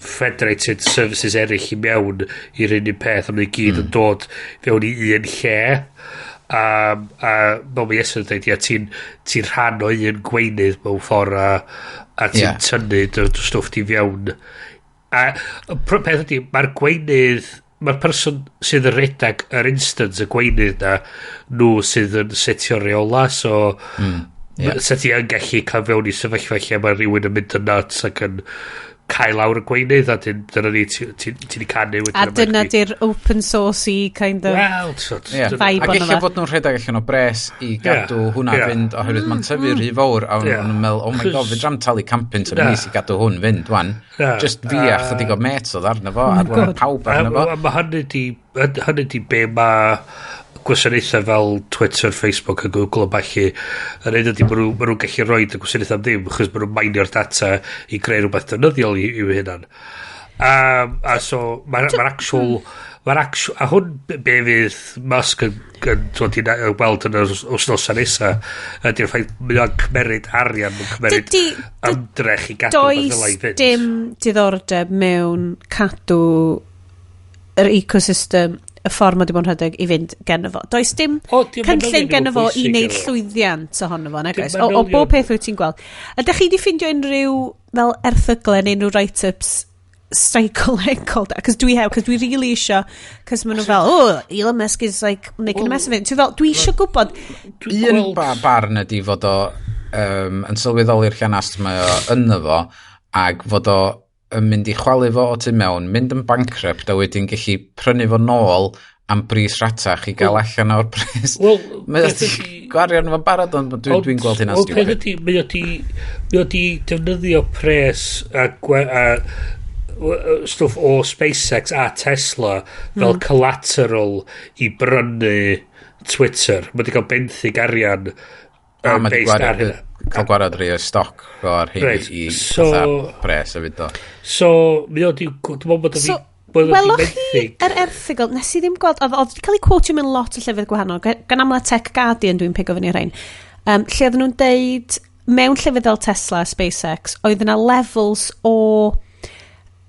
federated services eraill i mewn i'r un peth, a mae'n gyd yn dod fewn i un lle. A fel mae Iesu'n dweud, ti'n rhan o un gweinydd mewn ffordd a ti'n tynnu dy stwff ti fewn. A peth ydy, mae'r gweinydd, mae'r person sydd yn redag yr instance y gweinydd na, nhw sydd yn setio reola, so so ti yn gallu cael fewn i sefyllfa lle mae rhywun yn mynd yn nuts ac yn cael lawr y gweinydd, a dyna ni ti'n i canu. A dyna di'r open source-y kind of vibe o'n yma. A gallu fod nhw'n rhedeg allan o bres i gadw hwnna fynd, oherwydd mae'n tyfu rhy fawr, a nhw'n meddwl, oh my god, fe dram talu campynt yn mis i gadw hwn fynd, wan. Just fi a chydig o met oedd arno fo, a dwi'n pawb arno fo. Mae hynny di be mae gwasanaethau fel Twitter, Facebook a Google a balli yn ei ydy maen nhw'n gallu rhoi y gwasanaethau am ddim achos maen nhw'n mainio'r data i greu rhywbeth dynyddiol i'w hynna'n. A so mae'r actual a hwn be fydd Musk yn weld yn yr wsnosa nesa ydy'r ffaith mae'n cymeryd arian, mae'n cymeryd ymdrech i gadw does dim diddordeb mewn cadw yr ecosystem y ffordd mae wedi bod yn rhedeg i fynd gennym fo. Does dim cynllun gennym fo i wneud llwyddiant ohono fo, nag oes? O bob peth wyt ti'n gweld. Ydych chi wedi ffindio unrhyw fel erthyglau neu unrhyw write-ups psychological? Cos dwi really eisiau, cos maen nhw fel, Elon Musk is like making a mess of it. Dwi eisiau gwybod. Un barn ydi fod o yn sylweddoli'r llanast mae o ynddo fo, ac fod o yn mynd i chwalu fo o tu mewn, mynd yn bankrupt a wedyn gallu prynu fo nôl am bris ratach i gael allan o'r pres. Mae o gwario fo'n barod, ond dwi'n gweld hynna'n stupid. Mae o di defnyddio pres a stwff o SpaceX a Tesla fel collateral i brynu Twitter. Mae wedi cael benthyg arian Mae wedi based ar hynna. cael gwared rhi o stoc o'r hyn Reit, i so- fatha'r pres y fyd o. So, mi oedd dwi'n meddwl bod o So, fi welwch chi yr erthigol, nes i ddim gweld, oedd wedi cael ei quotio mewn lot o llefydd gwahanol, gan amla Tech Guardian dwi'n pigo fyny rhain, lle oedden nhw'n deud, mewn llefydd fel Tesla, SpaceX, oedd yna levels o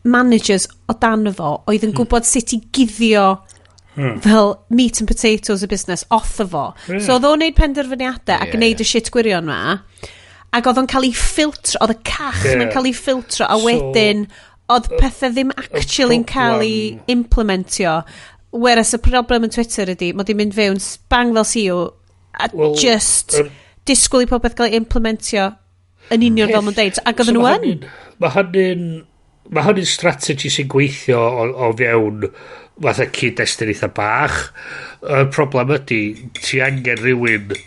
managers o dan fo, oedd yn gwybod sut i guddio fel meat and potatoes y busnes off o fo. So oedd o'n neud penderfyniadau ac yn neud y shit gwirion ma, ac oedd o'n cael ei ffiltro, oedd y cach yn cael ei ffiltro, a wedyn oedd pethau ddim actually'n cael ei implementio. Whereas y problem yn Twitter ydy, mae di mynd fewn bang fel CEO a disgwyl i popeth gael ei implementio yn union fel mae'n deud. Ac oedd nhw yn. Mae hynny'n strategi sy'n gweithio o fewn fatha cyd-destun eitha bach. Y problem ydy, ti angen rhywun,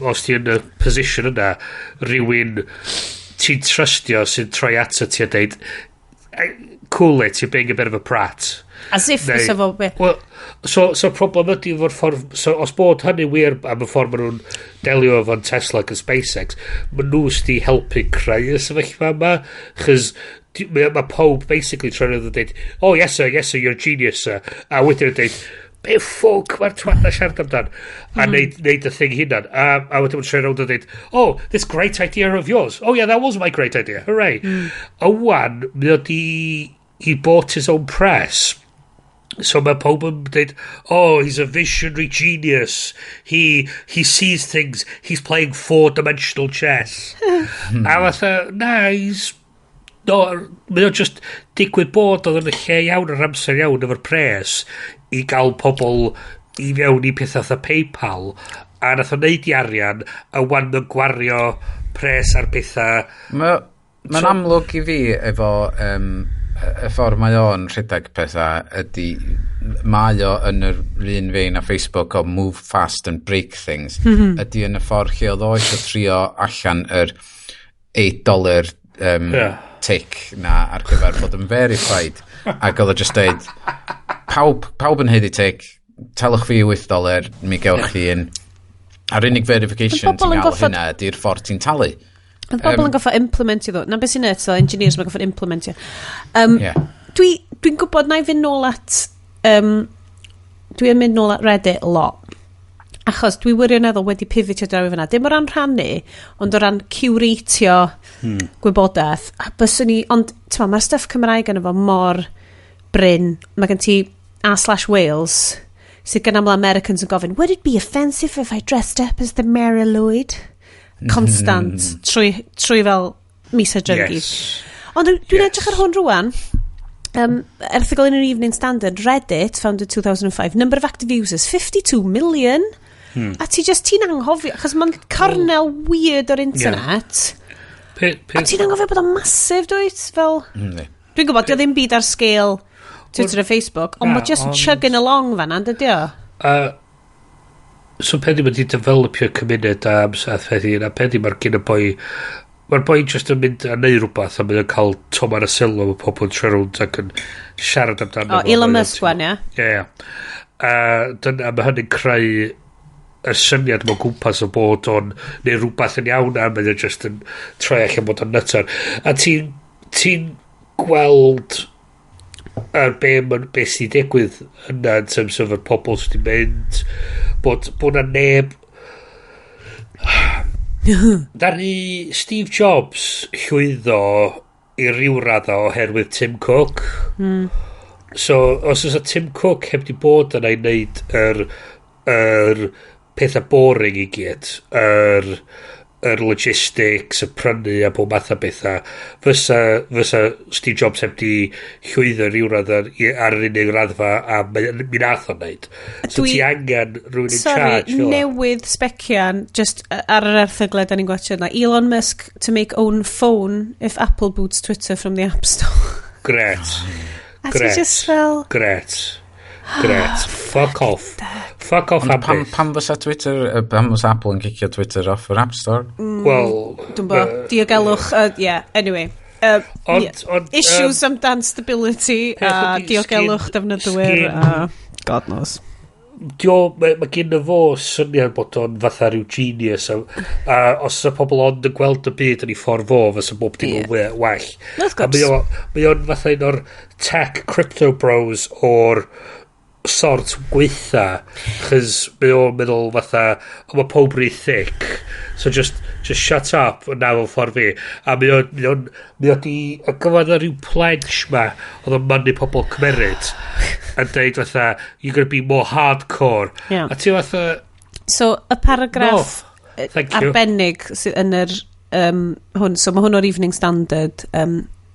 os ti yn y position yna, rhywun ti'n trystio sy'n troi ato ti a deud, cool it, you're being a bit of a prat. As if fysa fo be. Well, so problem ydy fo'r ffordd, so os bod hynny wir am y ffordd maen nhw'n delio efo'n Tesla ac yn SpaceX, maen nhw sydd helpu creu y sefyllfa yma, chys mae pob basically trwy'n dweud, oh yes sir, you're a genius sir, a wedyn yn dweud, be ffwc mae'r twat na siarad amdan, a neud y thing hynna, a wedyn yn trwy'n rownd yn dweud, oh, this great idea of yours, oh yeah, that was my great idea, hooray. A wan, mi oedd he bought his own press. So mae pob yn dweud, oh, he's a visionary genius. He sees things. He's playing 4-dimensional chess. A fatha, he's... No, mae o'n just digwydd bod oedd yn y lle iawn yr amser iawn efo'r pres i gael pobl i fewn i pethau fatha PayPal, a nath o'n neud i arian, a wan yn gwario pres ar pethau... Mae'n amlwg i fi efo... y ffordd mae o'n rhedeg pethau ydy mae o yn yr un fein a Facebook o move fast and break things ydy yn y ffordd lle oedd oes o trio allan yr $8 tick na ar gyfer bod yn verified ac oedd o just dweud pawb yn heiddi tick telwch fi $8 mi gewch chi un a'r unig verification ti'n gael hynna ydy'r ffordd ti'n talu. Oedd bobl yn goffa implementio ddo. Na beth sy'n net, so engineers mae'n goffa implementio. Dwi'n gwybod na i fynd nôl at... dwi'n mynd nôl at Reddit a lot. Achos dwi wirioneddol wedi pivotio draw i fyna. Dim o ran rhannu, ond o ran curateio gwybodaeth. A byswn ni... Ond, mae'r stuff Cymraeg yn efo mor bryn. Mae gen ti A/Wales, sydd gan aml Americans yn gofyn, would it be offensive if I dressed up as the Mary Lloyd? Constant trwy fel Misa Junkie. Ond dwi'n edrych ar hwn rwan. Erthigol in an Evening Standard, Reddit, founded 2005. Number of active users, 52 million. A ti'n anghofio, achos mae'n cornel weird o'r internet. A ti'n anghofio bod o'n masif, dweud? Fel... Dwi'n gwybod, dio ddim byd ar scale Twitter a Facebook, ond mae just chugging along fan'na, dydy o? So Penny wedi developio cymuned a amsath feddi a Penny mae'r gyn y boi mae'r boi just yn mynd a neu rhywbeth a mae'n cael tom ar y sylw o pobl yn trerwnd ac yn siarad amdano Elon Musk wan, ia? Ie. A mae hynny'n creu y syniad mewn gwmpas o bod o'n neu rhywbeth yn iawn a mae'n just yn troi allan bod o'n nutter a ti'n gweld be sy'n digwydd yna yn terms of y pobl sy'n mynd bod na neb Dari Steve Jobs llwyddo i ryw radda oherwydd Tim Cook so os oes Tim Cook heb di bod yna i wneud yr pethau boring i gyd yr logistics, y prynu a bob math o bethau fysa Steve Jobs heb di llwyddo ryw radd ar yr unig raddfa a mi nath o'n neud. So ti angen rhywun in charge. Sorry, newydd specian, just ar yr erthyglau da ni'n gwachio yna. Elon Musk to make own phone if Apple boots Twitter from the App Store. Great. A ti just fel... Great. Fuck off Apple. Pam fysa Twitter, pam fysa Apple yn cicio Twitter off yr App Store? Wel... Dwi'n bo, diogelwch, yeah, anyway. Issues amdan stability a diogelwch defnyddwyr a God knows. Mae gen y fo syniad bod o'n fatha rhyw genius a os y pobl ond yn gweld y byd yn ei ffordd fo fysa bob dim yn well. A mae o'n fatha un o'r tech crypto bros o'r sort gweitha chys mae o'n meddwl fatha mae pob rhy thick so just shut up na fo'n ffordd fi a mae o'n di a gyfan rhyw pledge ma oedd o'n mannu pobl cymeryd yn dweud fatha you're gonna be more hardcore a ti fatha so y paragraff arbennig sydd yn yr hwn so mae hwn o'r Evening Standard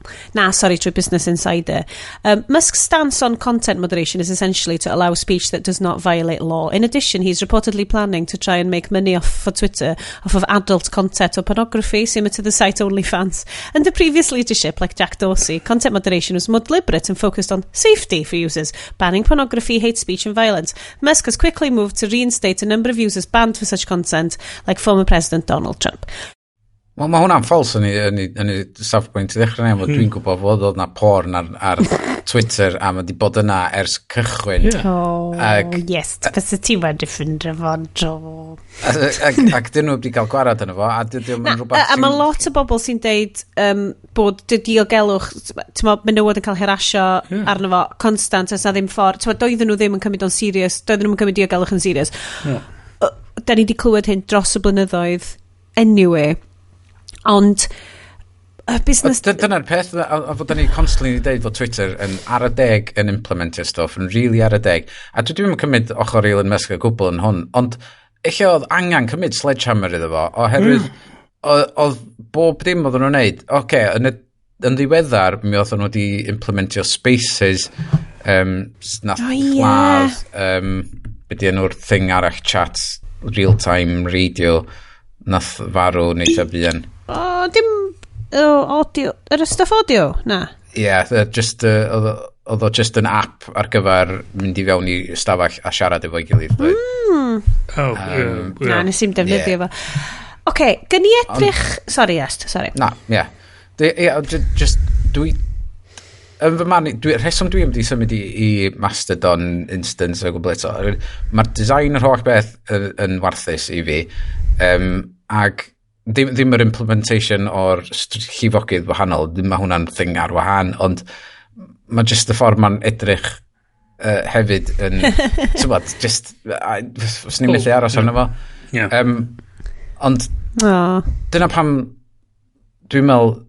trwy Business Insider. Musk's stance on content moderation is essentially to allow speech that does not violate law. In addition, he's reportedly planning to try and make money off of Twitter off of adult content or pornography, similar to the site OnlyFans. Under previous leadership, like Jack Dorsey, content moderation was more deliberate and focused on safety for users, banning pornography, hate speech and violence. Musk has quickly moved to reinstate a number of users banned for such content, like former President Donald Trump. Wel, mae hwnna'n ffals yn ei safbwynt i ddechrau neu, dwi'n gwybod fod oedd na porn ar Twitter a mae di bod yna ers cychwyn. Yes, fysa ti wedi ffeindio fo'n dro. Ac dyn nhw wedi cael gwarad yna fo, a dydyn nhw'n rhywbeth... A mae lot o bobl sy'n deud bod dy diogelwch, menywod yn cael herasio arno fo, constant, os na ddim ffordd, doedden nhw ddim yn cymryd o'n serious, doedden nhw'n cymryd diogelwch yn serious. Da ni wedi clywed hyn dros y blynyddoedd, anyway. Ond busnes... Dyna'r peth, a fod ni constantly dweud fod Twitter yn ar y deg yn implementio stuff, yn really ar y deg. A dwi'n cymryd ochr Elon Musk y gwbl yn hwn, ond eich oedd angen cymryd sledgehammer iddo fo, oherwydd oedd bob dim oedd nhw'n wneud. Yn ddiweddar, mi oedd nhw wedi implementio spaces, nath lladd, byddi enw'r thing arall chat, real-time radio, nath farw neitha buan. Dim audio, yr stuff audio, na? Oedd o just yn app ar gyfer mynd i fewn i stafell a siarad efo'i gilydd. Na, nes i'n defnyddio fo. Oce, gyn i edrych... Sorry. Na, just dwi... Rheswm dwi'n mynd i symud i Mastodon instance o gwbl eto. Mae'r design yr holl beth yn warthus i fi. Ac ddim yr implementation o'r llifogydd wahanol, ddim mae hwnna'n thing ar wahan, ond mae just y ffordd mae'n edrych hefyd yn, just, os ni'n methu aros arno fo. Ond dyna pam dwi'n meddwl,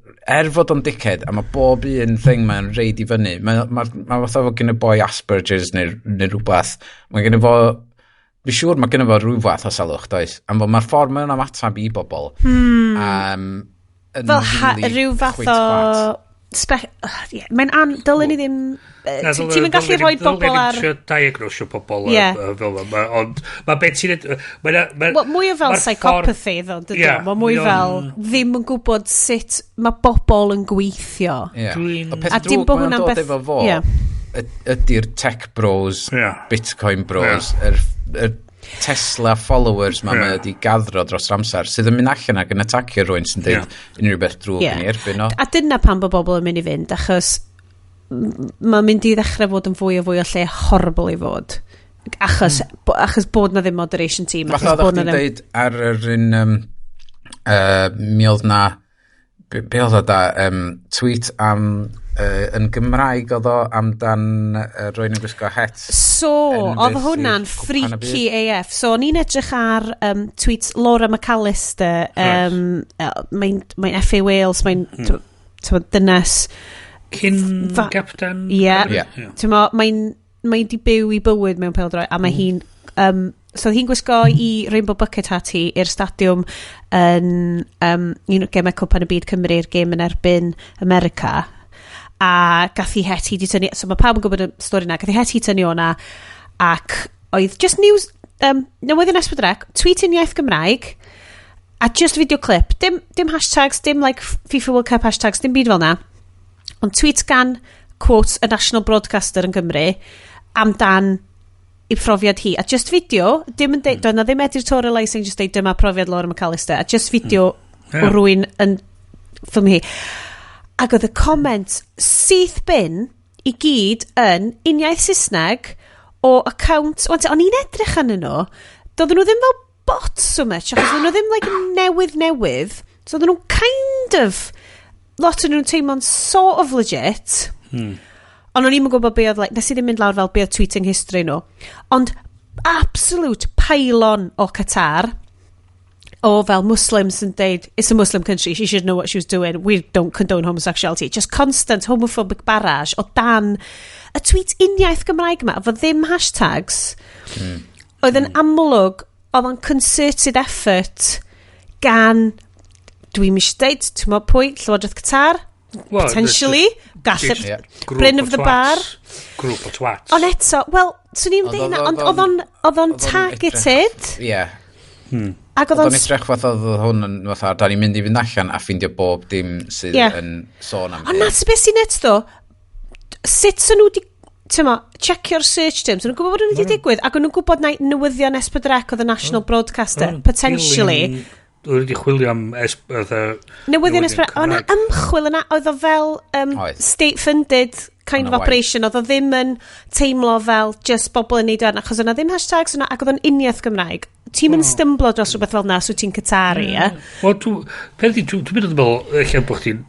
fod o'n dickhead, a mae bob un thing mae'n reid i fyny, mae fatha fod gen y boi Asperger's neu rhywbeth, mae gen y fo... Fi siŵr mae gen i fo rhyw fath o salwch, does? Am fod mae'r ffordd mae'n ymatab i bobl. Fel rhyw fath o... Mae'n dylen ni ddim... Ti'n mynd gallu rhoi bobl ar... Dylen ni diagnosio bobl fel yma, ond mae beth sy'n... Mwy o fel psychopathy, ddo, dydw. Mae mwy fel ddim yn gwybod sut mae bobl yn gweithio. A dim bod hwnna'n beth... efo fo, ydy'r tech bros, Bitcoin bros, y Tesla followers mae wedi gathro dros amser sydd yn mynd allan ac yn atacio rhywun sy'n dweud unrhyw beth drwg yn ei erbyn o. A dyna pan bod bobl yn mynd i fynd achos mae'n mynd i ddechrau fod yn fwy o lle horrible i fod achos bod na ddim moderation team. Fath oedd chi'n dweud ar yr un mi oedd na be oedd o da tweet am yn Gymraeg oedd o amdan rwy'n yn gwisgo het. So, oedd hwnna'n freaky AF. So, ni'n edrych ar tweets Laura McAllister, mae'n FA Wales, mae'n dynes... Cyn captain? Mae'n di byw i bywyd mewn peldroi, a mae hi'n... So, hi'n gwisgo i Rainbow Bucket Hat hi i'r stadiwm yn gemau Cwpan y Byd Cymru'r gêm yn erbyn America. A gath hi het hi di tynnu, so mae pawb yn gwybod y stori na, gath hi het hi tynnu o'na, ac oedd just news, newyddion S4C, tweet yn iaith Gymraeg, a just video clip, dim hashtags, dim like FIFA World Cup hashtags, dim byd fel na, ond tweet gan, quote, a national broadcaster yn Gymru, amdan i profiad hi, a just video, dim yn deud, doedd na ddim editorialising, just deud dyma profiad Laura McAllister, a just video o rwy'n yn ffilm hi. Ac oedd y comment syth bin i gyd yn uniaith Saesneg o account... O'n i'n edrych arnyn nhw, doedden nhw ddim fel bots so much, achos doedden nhw ddim like, newydd. So doedden nhw'n kind of... Lot o'n nhw'n teimlo'n sort of legit. Ond o'n i'n gwybod be oedd... Like, nes i ddim mynd lawr fel be oedd tweeting history nhw. Ond absolute pylon o Qatar... O fel Muslims yn deud, it's a Muslim country, she should know what she was doing, we don't condone homosexuality. Just constant homophobic barrage o dan y tweet uniaith Gymraeg yma, efo ddim hashtags. Oedd yn amlwg, oedd yn concerted effort gan, dwi'n mis deud, ti'n meddwl pwy, Llywodraeth Qatar? Potentially, gallu, Bryn of the Bar. Grŵp o twats. Ond eto, wel, swn i'n dweud hynna, ond oedd o'n targeted. Ie. Ac oedd o'n edrych fath oedd hwn yn fatha, da ni'n mynd i fynd allan a ffindio bob dim sydd yn sôn am. Ond nath beth sy'n eto, sut sy'n nhw wedi, checkio'r search terms, nhw'n gwybod bod nhw wedi digwydd, ac nhw'n gwybod na newyddion S4C oedd y National Broadcaster, potentially. Oedd wedi chwilio am newyddion S4C, oedd yna ymchwil yna, oedd o fel state-funded kind of operation, oedd o ddim yn teimlo fel just bobl yn neud o'n, achos o'na ddim hashtags yna, ac oedd o'n uniaith Gymraeg. Ti'n mynd stymblo dros rhywbeth fel na, so ti'n Qatari, ie? Wel, dwi'n mynd yn meddwl, eich bod chdi'n...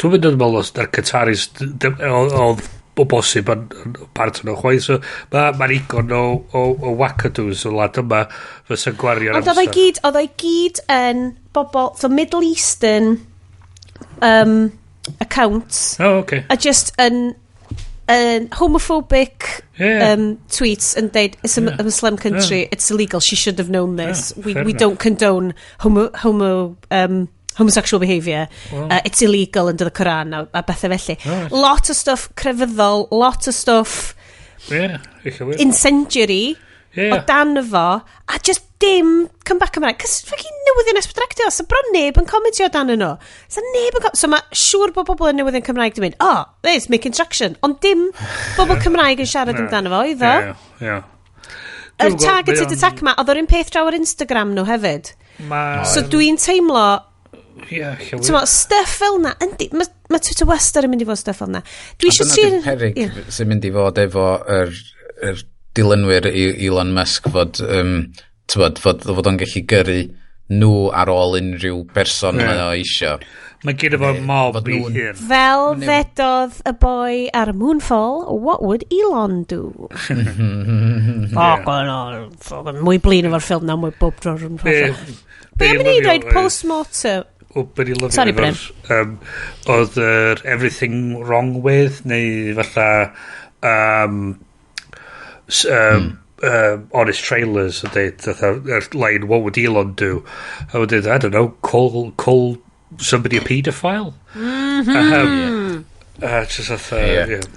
Dwi'n mynd yn meddwl os da'r Qataris oedd o bosib yn part o'n chwaith, so mae'n igon o wacadoos o lad yma fysa'n gwario amser. Ond oedd o'i gyd yn bobl, so Middle Eastern accounts, a just yn homophobic tweets and deud, it's a Muslim country, it's illegal, she should have known this, we don't condone homosexual behaviour, it's illegal under the Quran a bethau felly. Lot of stuff crefyddol, lot of stuff incendiary o dan fo, a just dim comeback Cymraeg, cos ffocin newyddion esbydrectio, so bron neb yn comentio dan yno. So mae siŵr bod bobl yn newyddion Cymraeg di mynd, there's making traction, ond dim bobl Cymraeg yn siarad amdano fo, iddo. Yr targeted attack ma, oedd o'r un peth draw ar Instagram nhw hefyd. So dwi'n teimlo, stuff fel na, mae Twitter wastad yn mynd i fod stuff fel na. Dwi eisiau trin... A dyna di peryg sy'n mynd i fod efo yr dilynwyr Elon Musk fod fod o'n gallu gyrru nhw ar ôl unrhyw person mae o eisiau. Mae gyda fo mob i hyn. Fel ddedodd y boi ar Moonfall, what would Elon do? Mwy blin efo'r ffilm na, mwy bob dro'r rhywun. Be am ni dweud post-mortem? Sorry, Bryn. Oedd Everything Wrong With, neu fatha honest trailers a dweud line, what would Elon do? I would do, I don't know, call somebody a paedophile.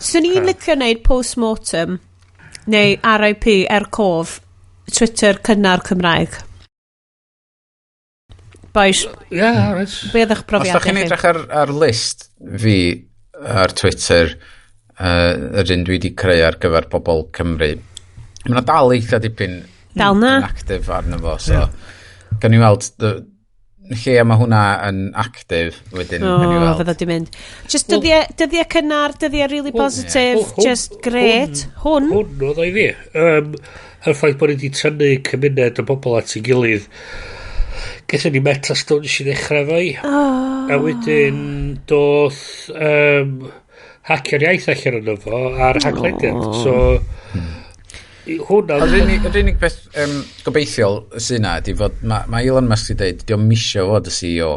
So ni'n licio wneud post-mortem neu RIP cof Twitter cynnar Cymraeg. Boys, be oedd eich profiad? Os da chi'n edrych ar list fi ar Twitter, yr un dwi wedi creu ar gyfer bobl Cymru, mae'n dal eitha dipyn yn actif arno fo, so gan i weld lle mae hwnna yn actif wedyn fydda di mynd just dyddiau cynnar, dyddiau really positive, just great. Hwn oedd o'i fi yr ffaith bod ni wedi tynnu cymuned o bobl at ei gilydd, gethon ni Metastone i ddechrau fo a wedyn doth hacio'r iaith allan yno fo ar haglediad, so hwnna... Yr unig beth gobeithiol sy'n na, di fod mae Elon Musk wedi dweud, di o'n misio fod y CEO.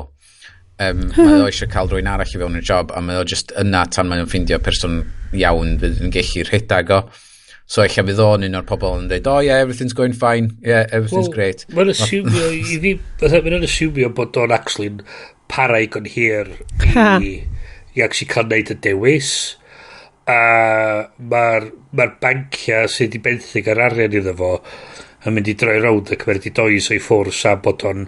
Mae o eisiau cael rwy'n arall i fewn y job, a mae o just yna tan mae o'n ffindio person iawn fydd yn gallu rhedag o. So eich fydd o'n un o'r pobol yn dweud, everything's going fine, everything's great. Mae'n asumio, mae'n asumio bod o'n actually para i gon hir i actually cael neud y dewis. Mae'r bancia sydd wedi benthyg ar arian iddo fo yn mynd i droi rownd ac mae'n wedi dois o'i ffwrs a bod o'n...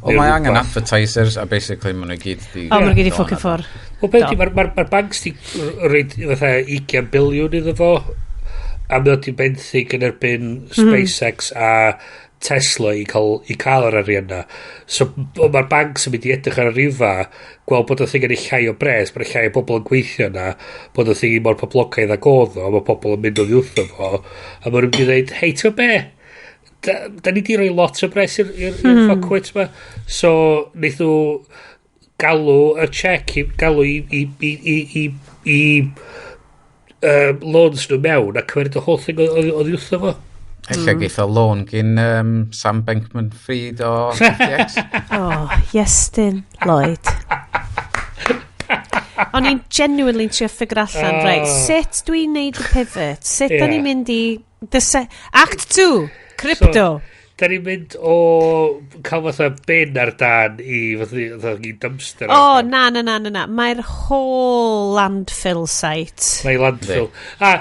mae angen advertisers a basically mae'n gyd di... mae'n gyd i ffwc i ffwr. Mae'r banks di reid fatha 20 biliwn iddo fo, a mae wedi benthyg yn erbyn SpaceX a Tesla i cael yr arian na. So mae'r banks yn mynd i edrych ar y rifa, gweld bod y thing yn ei llai o bres, bod y llai o bobl yn gweithio na, bod y thing mor poblogaidd ag oedd o, mae pobl yn mynd o ddiwrth o fo, a maen nhw'n mynd i ddweud, hei, ti'n be? Da ni di roi lot o bres i'r ffocwit ma. So, wnaeth nhw galw y check, galw i loans nhw mewn a cymeryd y whole thing o ddiwrth o fo. Ella geith o loan gyn Sam Bankman-Fried o FTX. Iestyn Lloyd. O'n i'n genuinely trio ffigur allan, right, sut dwi'n neud y pivot? Sut da ni'n mynd i... Act 2, crypto. Da ni'n mynd o cael fatha ben ar dan i fatha dumpster. Na. Mae'r whole landfill site. Mae'n landfill. A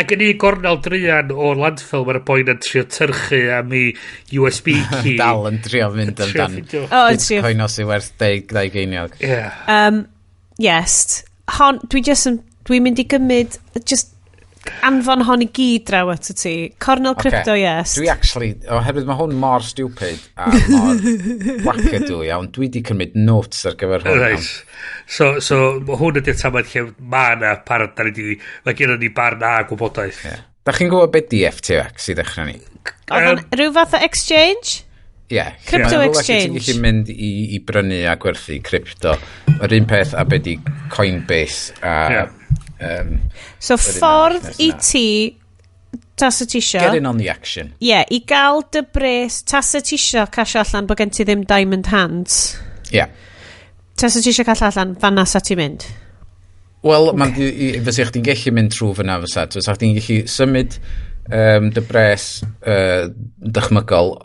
gen i gornel drian o'r landfill, mae'r boi'n yn trio tyrchu am i USB key. Dal yn trio mynd amdan. Bitcoin os i werth 10 geiniog. Yes. Dwi'n mynd i gymryd just anfon hon i gyd draw at y ti. Cornel crypto, yes. Dwi actually, oherwydd mae hwn mor stupid a mor wackadoo iawn, dwi di cymryd notes ar gyfer hwn. Right. So hwn ydy'r tamad lle mae yna parod, mae gen ni barn a gwybodaeth. Da chi'n gwybod beth di FTX i ddechrau ni? Rhyw fath o exchange? Crypto exchange. Ti'n gallu mynd i brynu a gwerthu crypto. Yr un peth a beth di Coinbase a... so ffordd i ti tas y tisio get in on the action i gael dy bres tas y tisio casio allan bod gen ti ddim diamond hands tas y tisio casio allan fanna sa ti mynd wel fysa chdi'n gallu mynd trwy fyna fysa chdi'n gallu symud dy bres dychmygol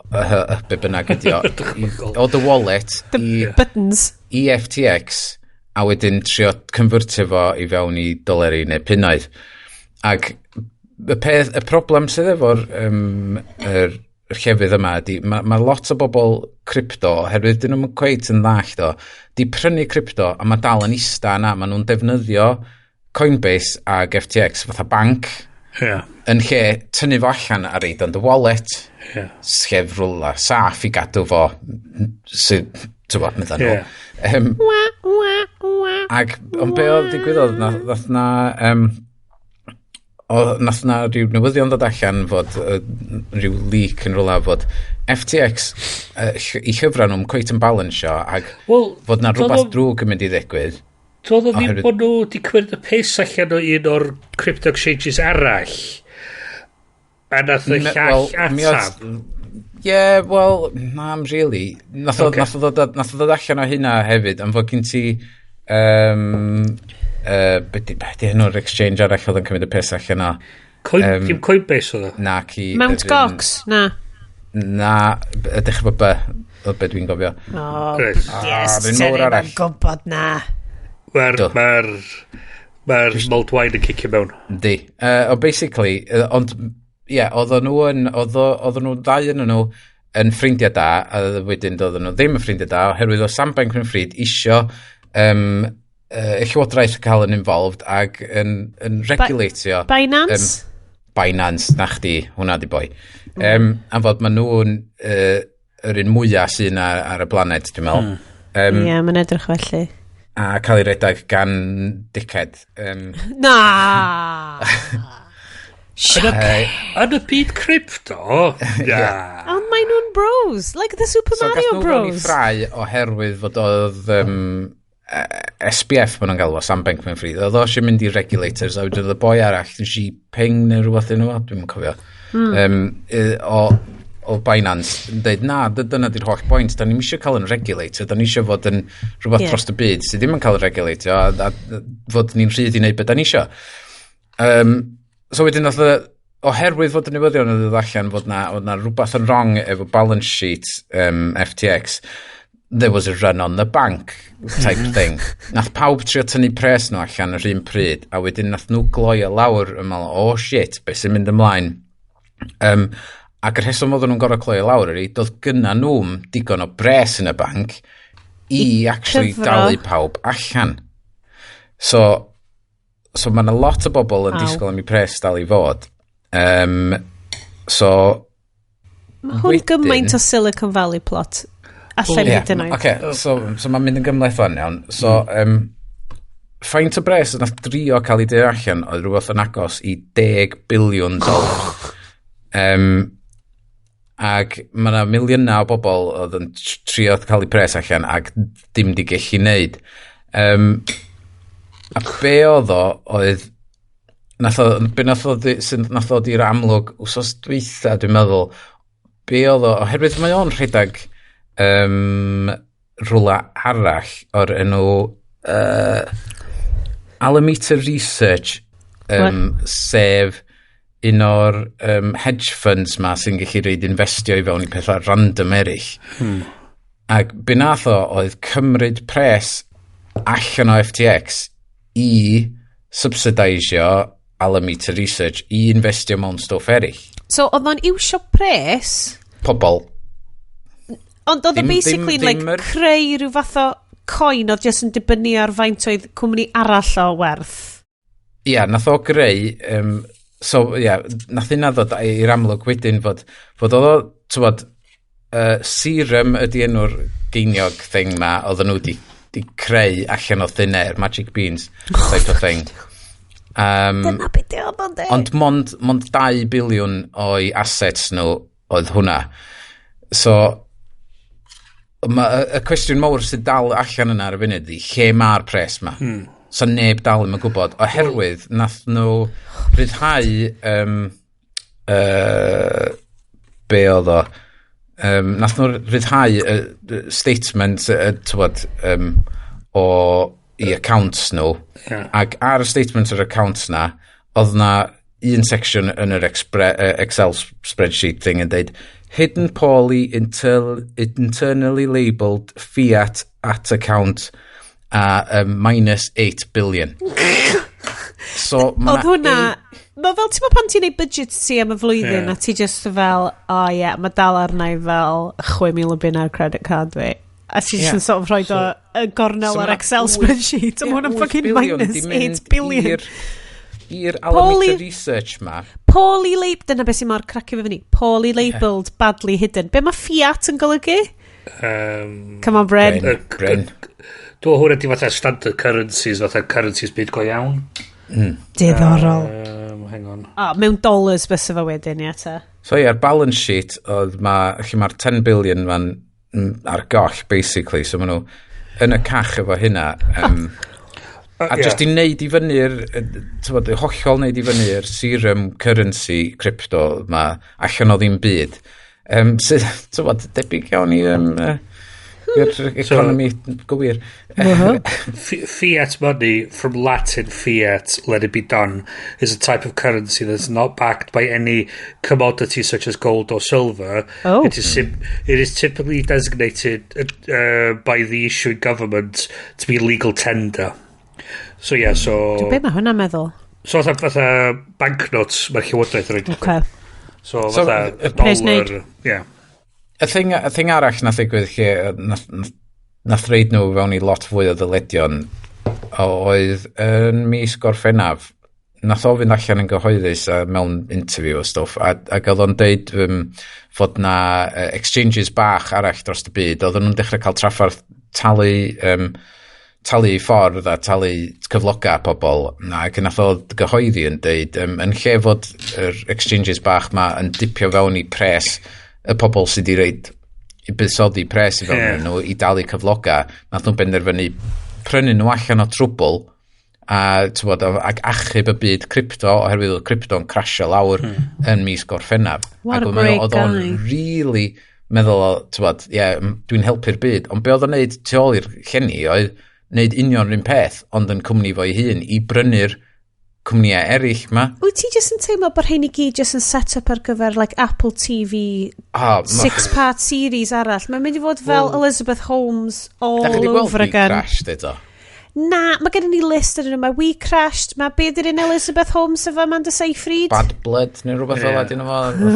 be bynnag ydi o dy wallet buttons i FTX a wedyn trio convertio fo i fewn i doleri neu punnoedd. Ac y problem sydd efo'r llefydd yma ydi, mae lot o bobl crypto, herwydd dyn nhw'n cweith yn ddallt o, di prynu crypto a mae dal yn ista yna, mae nhw'n defnyddio Coinbase ag FTX fatha banc, yn lle tynnu fo allan ar reid ond y wallet, sef rwla saff i gadw fo, sydd, ti'n bod, medda nhw. Ac ond be oedd digwyddodd nath na rhyw newyddion ddod allan fod rhyw leak yn rwla fod FTX i chyfran nhw'n cweit yn balansio ac fod na rhywbeth drwg yn mynd i ddigwydd. Doedd o ddim bod nhw wedi cymryd y pes allan o un o'r crypto exchanges arall a nath y llall atab. Na'n really. Nath o ddod allan o hynna hefyd, am fod gen ti beth hyn o'r exchange arall oedd yn cymryd y pes allan o. Dim Coinbase oedd o? Na, Mount Gox, na. Na, ydych bod be dwi'n gofio. Yes, ti'n yn gwybod na. Mae'r mulled wine yn cicio mewn. Di. Basically, ond oedden nhw ddau yn nhw yn ffrindiau da, a wedyn oedden nhw ddim yn ffrindiau da, oherwydd o Sam Bankman-Fried isio y llywodraeth cael yn involved ag yn regulatio... Binance? Binance, na chdi, hwnna di boi. Am fod maen nhw'n yr un mwyaf sy'n ar y blaned, dwi'n meddwl. Mae'n edrych felly. A cael ei redag gan diced. Na! Yn y byd crypto? Ond maen nhw'n bros, like the Super Mario Bros. So gath nhw'n ffrau oherwydd fod oedd SBF maen nhw'n galw o, Sam Bankman-Fried. Oedd o eisiau mynd i regulators, a wedyn y boi arall, Xi Ping neu rhywbeth yn nhw, dwi'n cofio. O Binance, yn dweud, na, dyna di'r holl bwynt, da ni'n eisiau cael yn regulator, da ni'n eisiau fod yn rhywbeth dros y byd, sydd ddim yn cael yn regulator, a fod ni'n rhyd i wneud beth da ni'n eisiau. So wedyn, oherwydd fod y newyddion yn dod allan fod na rhywbeth yn wrong efo balance sheet FTX, there was a run on the bank type thing. Nath pawb trio tynnu pres nhw allan yr un pryd, a wedyn nath nhw gloi a lawr yn meddwl, shit, beth sy'n mynd ymlaen. Ac yr heswm oedden nhw'n gorau cloi lawr yr doedd gynna nhw'n digon o bres yn y banc i actually dalu pawb allan. So mae yna lot o bobl yn disgwyl am i pres dal i fod. So Mae hwn gymaint o Silicon Valley plot. Allan hyd yn oed. So mae'n mynd yn gymlaeth fan iawn. So, faint o bres yna drio cael ei dweud allan oedd rhywbeth yn agos i $10 biliwn. Ac mae yna miliynau o bobl oedd yn trio cael ei pres allan ac dim di gallu wneud. A be oedd o oedd nath o di'r amlwg wsos dweitha dwi'n meddwl be oedd o oherwydd mae o'n rhedeg rhywle arall o'r enw Alameda Research sef un o'r hedge funds ma sy'n gallu reid investio i fewn i pethau random eraill. Ac be nath o oedd cymryd pres allan o FTX i subsidisio Alameda Research i investio mewn stwff eraill. So oedd o'n iwsio pres? Pobl. Ond oedd o basically creu rhyw fath o coin oedd jyst yn dibynnu ar faint oedd cwmni arall o werth. Ia, nath o greu nath hynna ddod i'r amlwg wedyn fod oedd o, tywod, Serum ydi enw'r geiniog thing ma oedd nhw di creu allan o thin air, Magic Beans type of thing. Dyna beth o bod e. Ond mond 2 biliwn o'i assets nhw oedd hwnna. So, y cwestiwn mawr sydd dal allan yna ar y funud di, lle mae'r pres ma? So neb dal yn gwybod, oherwydd nath nhw ryddhau be oedd o nath nhw ryddhau statement o i accounts nhw ac ar y statement o'r accounts na oedd na un section yn yr Excel spreadsheet thing yn dweud hidden poorly internally labelled fiat at account minus 8 billion. So, oedd hwnna mae fel ti'n pan ti'n neud budget ti am y flwyddyn a ti just fel mae dal arna i fel 6,000 o bunna credit card fi a ti just yn sort of rhoid o gornel ar Excel spreadsheet a hwnna'n fucking minus 8 billion i'r Alameda Research ma poorly labelled dyna beth sy'n mor cracio fe fyny poorly labelled badly hidden be mae fiat yn golygu? Come on Bryn dwi'n hwnna di fatha standard currencies fatha currencies byd go iawn diddorol hang on mewn dollars bys efo wedyn ta so ar balance sheet oedd mae'r 10 billion ma'n ar goll basically so maen nhw yn y cach efo hynna a just i wneud i fyny'r hollol wneud i fyny'r serum currency crypto ma allan o ddim byd sydd debyg iawn i economy gywir. Fiat money, from Latin fiat, let it be done, is a type of currency that's not backed by any commodity such as gold or silver. It is typically designated by the issuing government to be legal tender. So yeah, so... Be mae hwnna'n meddwl? So fatha banknotes mae'r llywodraeth yn rhaid. Okay. So fatha dollar... Yeah. Y thing arall nath ddigwydd lle nath reid nhw fewn i lot fwy o ddyledion oedd yn mis Gorffennaf nath o fynd allan yn gyhoeddus mewn interview o stwff ac oedd o'n deud fod na exchanges bach arall dros y byd oedd nhw'n dechrau cael traffarth talu ffordd a talu cyfloga pobl ac nath o gyhoeddi yn deud yn lle fod yr exchanges bach ma yn dipio fewn i pres y pobl sydd wedi reid i buddsoddi pres i fewn nhw i dalu cyfloga nath nhw'n benderfynu prynu nhw allan o trwbl ac achub y byd crypto oherwydd oedd crypto'n crasio lawr yn mis Gorffennaf what a great guy o'n really meddwl dwi'n helpu'r byd ond be oedd o'n neud tu ôl i'r llenni oedd neud union rhywun peth ond yn cwmni fo'i hun i brynu'r cwmnïau eraill ma. Wyt ti jyst yn teimlo bod rhain i gyd jyst yn set up ar gyfer like Apple TV 6-part series arall. Mae'n mynd i fod fel Elizabeth Holmes all over again. Crashed eto? Na, mae gen i ni list yn yma. Mae We Crashed. Mae beth ydyn Elizabeth Holmes efo Amanda Seyfried? Bad Blood neu rhywbeth fel ydyn nhw.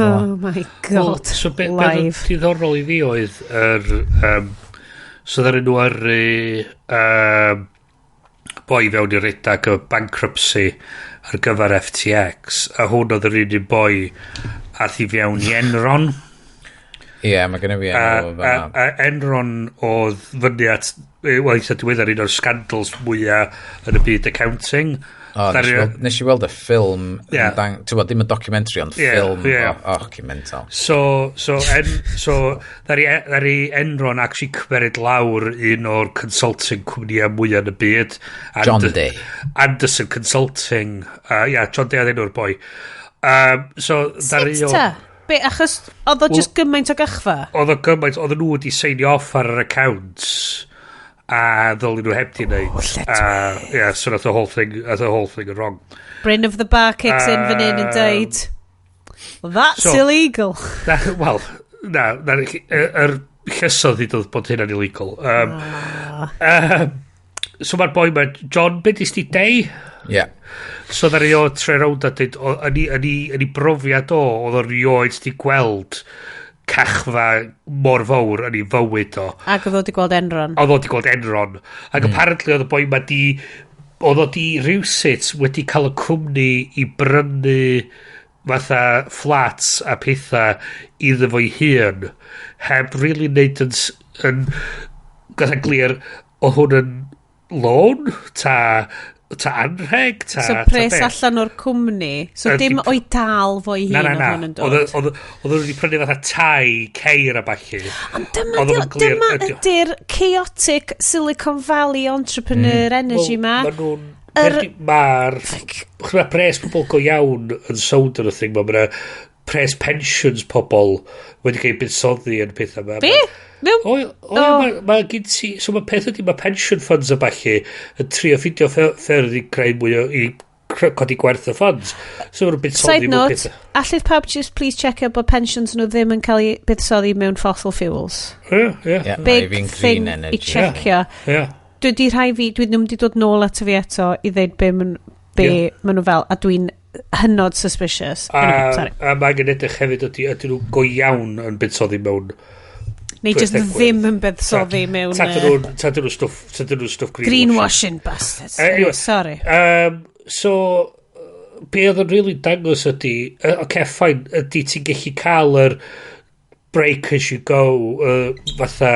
Oh my god. So beth diddorol i fi oedd so ddaren nhw ar boi fewn i'r redag o bankruptcy ar gyfer FTX a hwn oedd yr un boi ath i fewn i Enron Ie, mae gen i fi enw fan. A Enron oedd fyny at, wel, eitha diweddar un o'r scandals mwyaf yn y byd accounting. Nes i weld y ffilm, ti'n bod, ddim y documentary, ond ffilm, mental. So, ddari Enron actually cymeryd lawr un o'r consulting cwmnïau mwyaf yn y byd. John Day. Anderson Consulting. John Day oedd enw'r boi. Sut ta? Be, achos oedd o just gymaint o gachfa? Oedd o gymaint, oedd nhw wedi seinio off ar yr accounts. A ddolyn nhw heb ti wneud. So that's the whole thing wrong. Bryn of the bar kicks in fan hyn yn dweud, well, that's illegal. Wel, yr llysodd i ddod bod hynna'n illegal. So mae'r boi ma, John, beth ys ti Day? Yeah. So ddari o tre rownd a dweud, yn ei brofiad oedd o rioed ti gweld cachfa mor fawr yn ei fywyd o. Ac oedd o wedi gweld Enron. Oedd o wedi gweld Enron. Ac apparently oedd y boi ma oedd o di rhywsut wedi cael y cwmni i brynu fatha flats a pethau iddo fo'i hun heb really neud yn gatha glir o hwn yn loan ta anrheg ta so pres allan o'r cwmni so dim o'i dal fo'i hun o hwn yn dod oedd nhw wedi prynu fatha tai ceir a bachu ond dyma ydy'r chaotic Silicon Valley entrepreneur energy ma mae'r pres pobl go iawn yn sownd yn y thing mae'r pres pensions pobl wedi cael buddsoddi yn pethau ma be? Mae gen ti so mae peth ydy mae pension funds a bachu yn trio ffidio ffyrdd i creu mwy i codi gwerth o funds so mae'r buddsoddi side note allydd pawb just please check out bod pensions nhw ddim yn cael ei buddsoddi mewn fossil fuels big thing i checio dwi ddim wedi dod nôl at fi eto i ddeud be maen nhw fel a dwi'n hynod suspicious a mae gen edrych hefyd ydyn nhw go iawn yn buddsoddi mewn neu just ddim yn buddsoddi mewn tadyn nhw stwff greenwashing bastards sorry so be oedd yn really dangos ydy fine ydy ti'n gallu cael yr break as you go fatha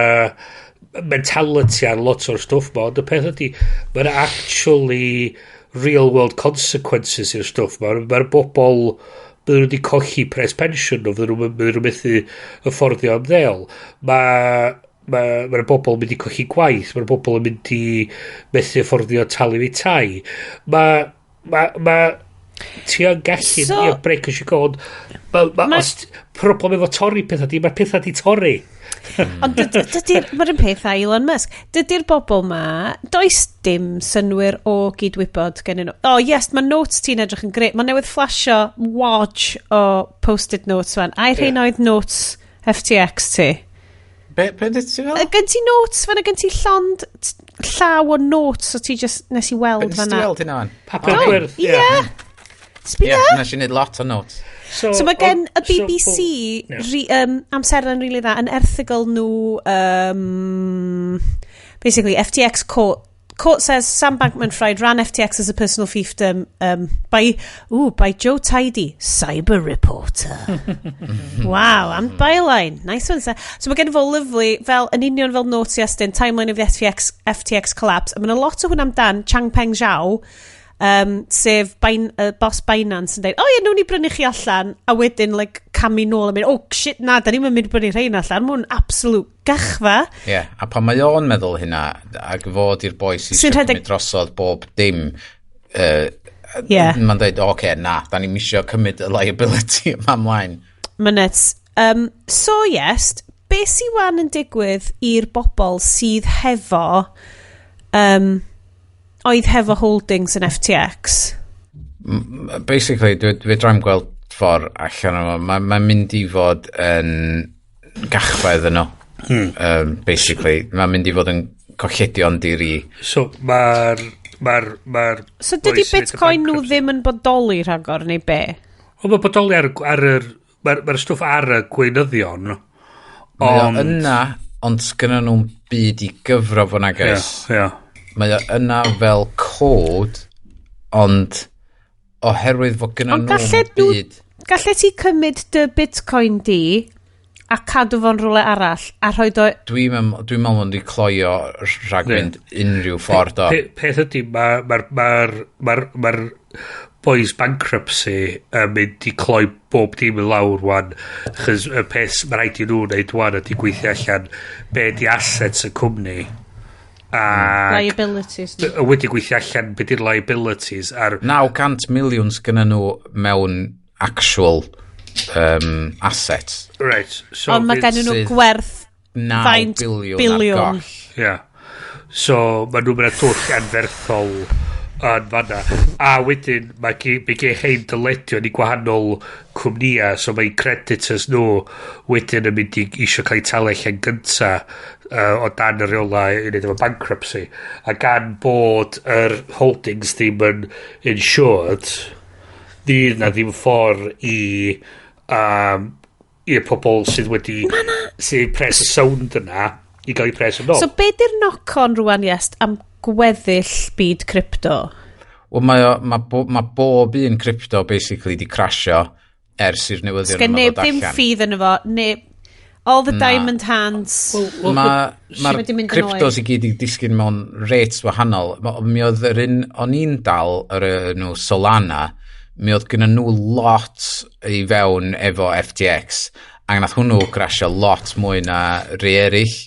mentality ar lot o'r stwff ma ond y peth ydy mae'n actually real world consequences i'r stwff mae'r bobl bydden nhw wedi colli pres pension bydden nhw methu fforddio am ddel mae'r bobl mynd i colli gwaith mae'r bobl yn mynd i methu fforddio talu fi tai ti yn gallu break as you go ond problem efo torri pethau di mae'r pethau di torri ond mae'r un peth a Elon Musk dydy'r bobl ma does dim synwyr o gydwybod gen nhw yes mae notes ti'n edrych yn greu mae newydd flasho watch o post-it notes fan a'i rhain oedd notes FTX ti be dyd ti fel? Gen ti notes fan gen ti llond llaw o notes o ti just nes i weld fan na nes ti weld hynna papur gwyrdd nes i wneud lot o notes so mae gen y BBC amserlen rili dda yn erthygl nhw basically FTX court says Sam Bankman-Fried ran FTX as a personal fiefdom by Joe Tidy cyber reporter wow and byline nice one so mae gen fo lyflu fel yn union fel notes i astyn timeline of the FTX collapse a mae'n a lot o hwn amdan Changpeng Zhao sef boss Binance yn dweud nhw'n i brynu chi allan a wedyn camu nôl a mynd shit na da ni'n mynd i brynu rhain allan mae'n absolute gachfa a pan mae o'n meddwl hynna ac fod i'r boi sy'n cymryd drosodd bob dim mae'n dweud na da ni'n misio cymryd y liability yma mlaen mae'n nuts so yes be sy'n wan yn digwydd i'r bobl sydd hefo oedd hefo holdings yn FTX? Basically, dwi dra'n gweld ffordd allan o mae'n mynd i fod yn gachfedd yno. Basically, mae'n mynd i fod yn collidion diri. So, mae'r so, dydy Bitcoin nhw ddim yn bodoli rhagor neu be? Mae'n bodoli mae'r stwff ar y gweinyddion. Mae yna, ond sgynna nhw'n byd i gyfro fo'n agos. Mae yna fel cod ond oherwydd fod gyda nhw'n byd gallet ti cymryd dy Bitcoin di a cadw fo'n rhywle arall, a rhoi do... Dwi'n meddwl mod i cloio rhag mynd unrhyw ffordd o. Peth ydy, mae'r boys bankruptcy yn mynd i cloi bob dim yn lawr wan, chys y peth mae rhaid i nhw wneud wan ydy gweithio allan be di assets y cwmni. Liabilities. Wedi gweithio allan be di'r liabilities. 900 million gyda nhw mewn actual assets. Right. So ond mae gen nhw gwerth 9 biliwn. Yeah. So mae nhw'n mynd a twll anferthol yn fanna. A wedyn mae gen hein dyledio i gwahanol cwmnia, so mae creditors nhw wedyn yn mynd i eisiau cael eu talu allan gynta o dan y reolau i wneud efo bankruptcy. A gan bod yr holdings ddim yn insured, fydd na ddim ffordd i'r pobl sydd wedi sydd pres y sound yna i gael ei pres yn ôl. So be di'r knock-on rwan, Iest, am gweddill byd crypto? Wel, mae bob un crypto basically di crasio ers i'r newyddion yma ddod allan. Ddim ffydd yn efo, all the diamond hands. Mae'r cryptos i gyd i disgyn mewn rates wahanol. Mi oedd yr un, o'n i'n dal yr nhw Solana, mi oedd gyda nhw lot i fewn efo FTX, a nath hwnnw crasio lot mwy na rei eraill.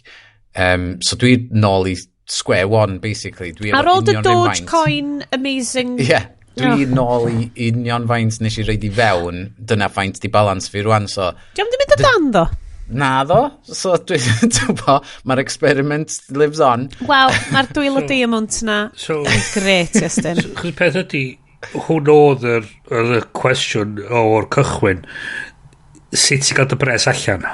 So dwi nôl i square one, basically. Ar ôl dy Dogecoin amazing... Yeah, dwi nôl i union faint nes i reid i fewn, dyna faint di balans fi rwan, so... Diolch ddim mynd o dan, ddo? Na, ddo. So, mae'r experiment lives on. Wel, mae'r dwylo diamond na yn gret, Iestyn. Chos peth ydy, hwn oedd y cwestiwn o'r cychwyn, sut ti'n gael dy bres allan?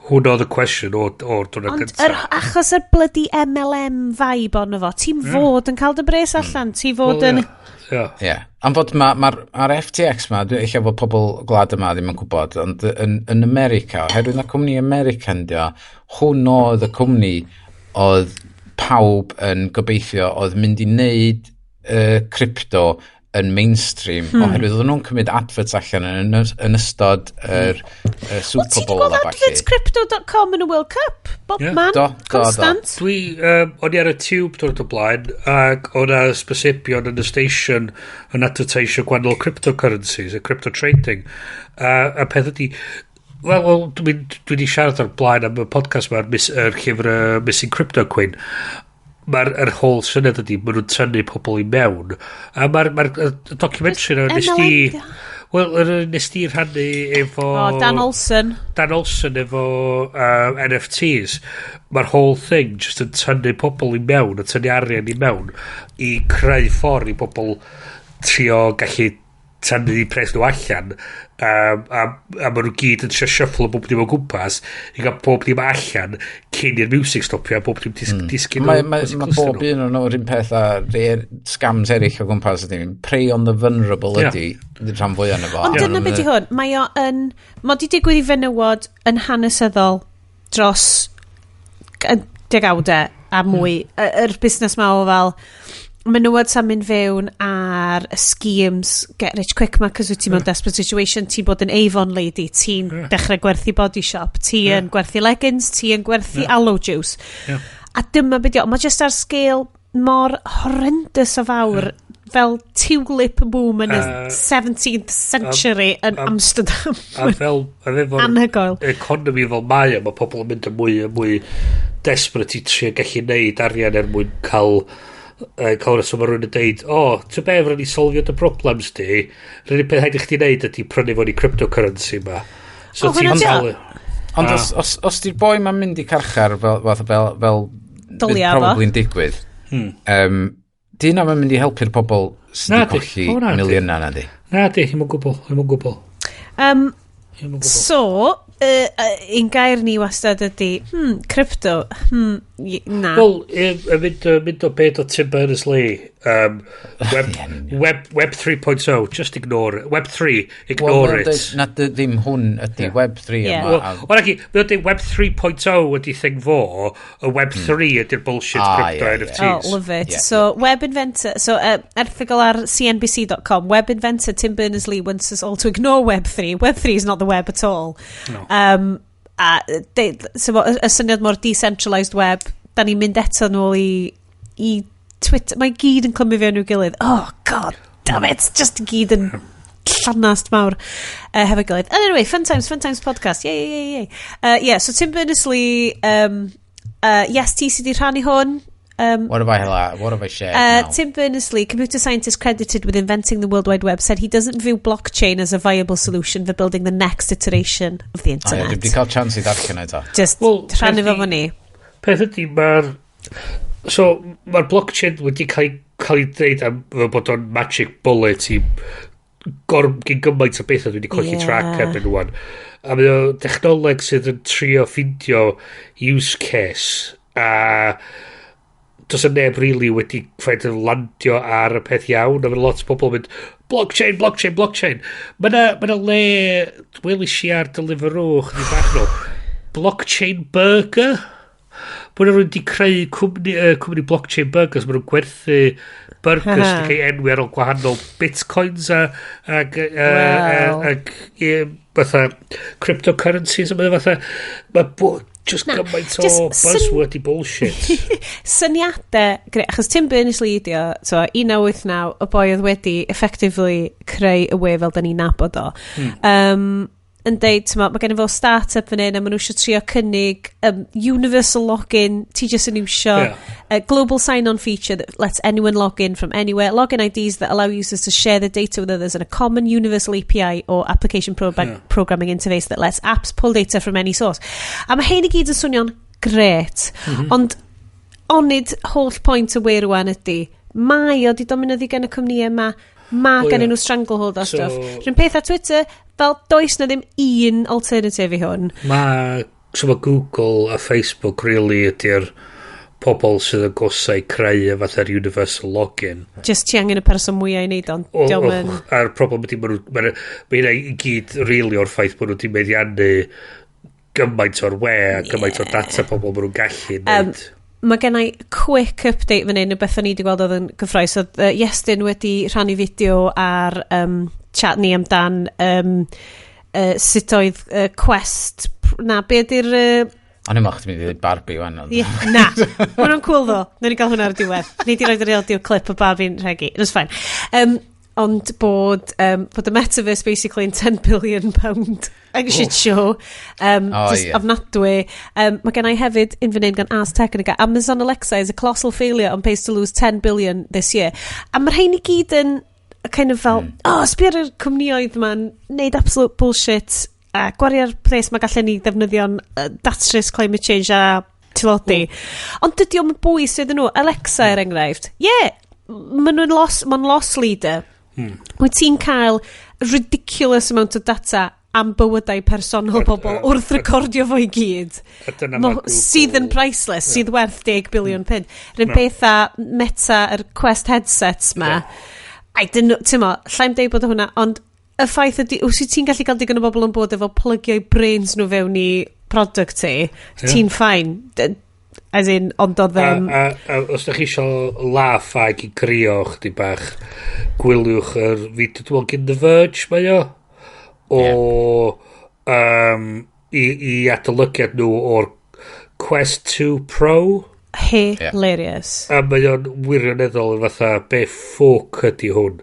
Hwn oedd y cwestiwn o'r dwrnod gyntaf. Achos yr bloody MLM vibe ond efo, ti'n fod yn cael dy bres allan, ti'n fod yn... Ie. Am fod mae'r FTX ma, eich fod pobl gwlad yma ddim yn gwybod, ond yn America, oherwydd na cwmni American dio, hwn oedd y cwmni oedd pawb yn gobeithio oedd mynd i wneud crypto yn mainstream, oherwydd oedd nhw'n cymryd adverts allan yn ystod yr Super Bowl a falle. Wel, ti di gweld advertscrypto.com yn y World Cup? Bob man, constant. O'n i ar y tube dwrnod o blaen, ac o'n a sbesibion yn y station yn advertisio gwahanol cryptocurrencies, y crypto trading. A peth ydi, wel, dwi wedi siarad o'r blaen am y podcast ma'r llyfr Missing Crypto Queen. Mae'r whole syniad ydi, maen nhw'n tynnu pobl i mewn. A mae'r documentary yna nes di... Wel, nes di rhannu efo... Dan Olsen. Dan Olsen efo NFTs. Mae'r whole thing just yn tynnu pobl i mewn, yn tynnu arian i mewn, i creu ffordd i pobl trio gallu tynnu i pres nhw allan. A maen nhw gyd yn shuffle bob dim o gwmpas i gael bob dim allan cyn i'r music stopio a bob dim disgyn Mae bob un o'n o'r un peth a scams eraill o gwmpas ydy. Prey on the vulnerable ydy rhan fwy yn efo. Ond dyna beth i hwn, mae o yn... Mae di digwydd i fenywod yn hanesyddol dros degawdau a mwy. Yr busnes ma o fel... menywod sa'n mynd fewn ar schemes get rich quick ma, cos wyt ti mewn desperate situation, ti'n bod yn Avon lady, ti'n dechrau gwerthu body shop, ti'n gwerthu leggings, ti'n gwerthu aloe juice. A dyma beth mae just ar scale mor horrendous o fawr, fel tulip boom yn y 17th century yn Amsterdam. A fel anhygoel. Economy fel mae, mae pobl yn mynd yn mwy desperate i trio gallu neud arian mwyn cael reswm ar rhywun yn deud, ti'n be, fydd ni solfio dy problems di, rydyn peth haid i chdi neud ydy prynu fo'n i cryptocurrency ma. So ti'n cael... Ond os di'r boi ma'n mynd i carchar fel probably'n digwydd, di yna ma'n mynd i helpu'r pobl sydd wedi colli miliynau na di? Na di, hi'n gwybod. So, un gair ni wastad ydy, crypto, na. Wel, mynd o beth o Tim Berners-Lee, Web 3.0, just ignore it. Web 3, ignore it. Na ddim hwn ydy Web 3 yma. Wel, ac i, mae Web 3.0 wedi thing fo, y Web 3 ydy'r bullshit crypto NFTs. Oh, love it. So, Web Inventor, erthygl ar cnbc.com, Web Inventor Tim Berners-Lee wants us all to ignore Web 3. Web 3 is not the web at all. No. Y syniad mor decentralised web, da ni'n mynd eto nôl i Twitter, mae gyd yn clymu fewn i'w gilydd. Oh, god damn it, just gyd yn llanast mawr hefo gilydd. Anyway, Fun Times podcast, yay. So Tim Berners-Lee, yes, ti sydd wedi rhannu hwn. What have I shared now? Tim Berners-Lee, computer scientist credited with inventing the World Wide Web, said he doesn't view blockchain as a viable solution for building the next iteration of the internet. Dwi wedi cael chance i ddarllen eto. Just rhannu fo fo ni. Peth ydy, mae'r blockchain wedi cael ei dweud am bod o'n magic bullet i gyn gymaint o beth wedi colli track erbyn nhw'n. A mae o dechnoleg sydd yn trio ffindio use case a does y neb really wedi ffeid yn landio ar y peth iawn a mae lot o bobl yn mynd blockchain mae yna le welis i ar Deliveroo chdi bach nhw blockchain burger bod nhw wedi creu cwmni blockchain burgers mae nhw'n gwerthu burgers yn cael enwi ar ôl gwahanol bitcoins ag fatha cryptocurrencies a mae just gymaint o buzzwordy bullshit. Syniadau, achos Tim Berners-Lee ydi o, 1989, y boi oedd wedi effectively creu y we fel da ni'n nabod o. Yn deud, mae gen i fel start-up fan hyn, a maen nhw eisiau trio cynnig universal login, ti just yn iwsio a global sign-on feature that lets anyone log in from anywhere, login IDs that allow users to share their data with others, and a common universal API or application programming interface that lets apps pull data from any source. A mae hyn i gyd yn swnio'n gret, ond onid holl pwynt y we rwan ydy, mae o di dominyddi gan y cwmnïau yma, mae gen nhw stranglehold o stuff. Rwy'n peth ar Twitter, fel does na ddim un alternative i hwn. Mae Google a Facebook really ydy'r pobl sydd yn gosau creu fatha'r universal login. Just ti angen y person mwyaf i wneud ond. A'r problem ydy, mae hynna i gyd really o'r ffaith bod nhw wedi meddiannu gymaint o'r we a gymaint o'r data pobl maen nhw'n gallu wneud. Mae gen i quick update fan hyn, y beth o'n i wedi gweld oedd yn gyffroes. Oedd Iestyn wedi rhannu fideo ar chat ni amdan sut oedd Quest, be ydy'r... O'n i'n moch ti'n mynd i ddweud Barbie wan. Na, mae nhw'n cool ddo. Nw'n i gael hwnna ar y diwedd. Ni di roed yr audio clip o Barbie'n rhegi. It was fine. Ond bod y metaverse basically in £10 billion shit show ofnadwy. Mae gen I hefyd un fan hyn gan Ars Technica. Amazon Alexa is a colossal failure on pace to lose 10 billion this year. A mae'r rhain i gyd yn kind of fel sbio'r yr cwmnioedd ma'n neud absolute bullshit a gwario'r pres mae gallen ni ddefnyddio'n datrys climate change a tilodi. Ond dydy o'n bwys iddyn nhw. Alexa er enghraifft. Ma'n loss leader. Wyt ti'n cael ridiculous amount o data am bywydau personol pobl wrth recordio fo i gyd. Sydd yn priceless, sydd werth 10 billion pund. Rwy'n peth a Meta, yr Quest headsets ma. Ti'n mo, llai'n deud bod hwnna, ond y ffaith ydy, wyt ti'n gallu cael digon o bobl yn bod efo plygio'u brains nhw fewn i product ti'n ffain. As in, ond oedd os da chi eisiau laugh ag i grio chdi bach, gwyliwch yr fideo, dwi'n meddwl, The Verge mae o i adolygiad nhw o'r Quest 2 Pro. Hilarious. A mae o'n wirioneddol fatha be ffwc ydy hwn.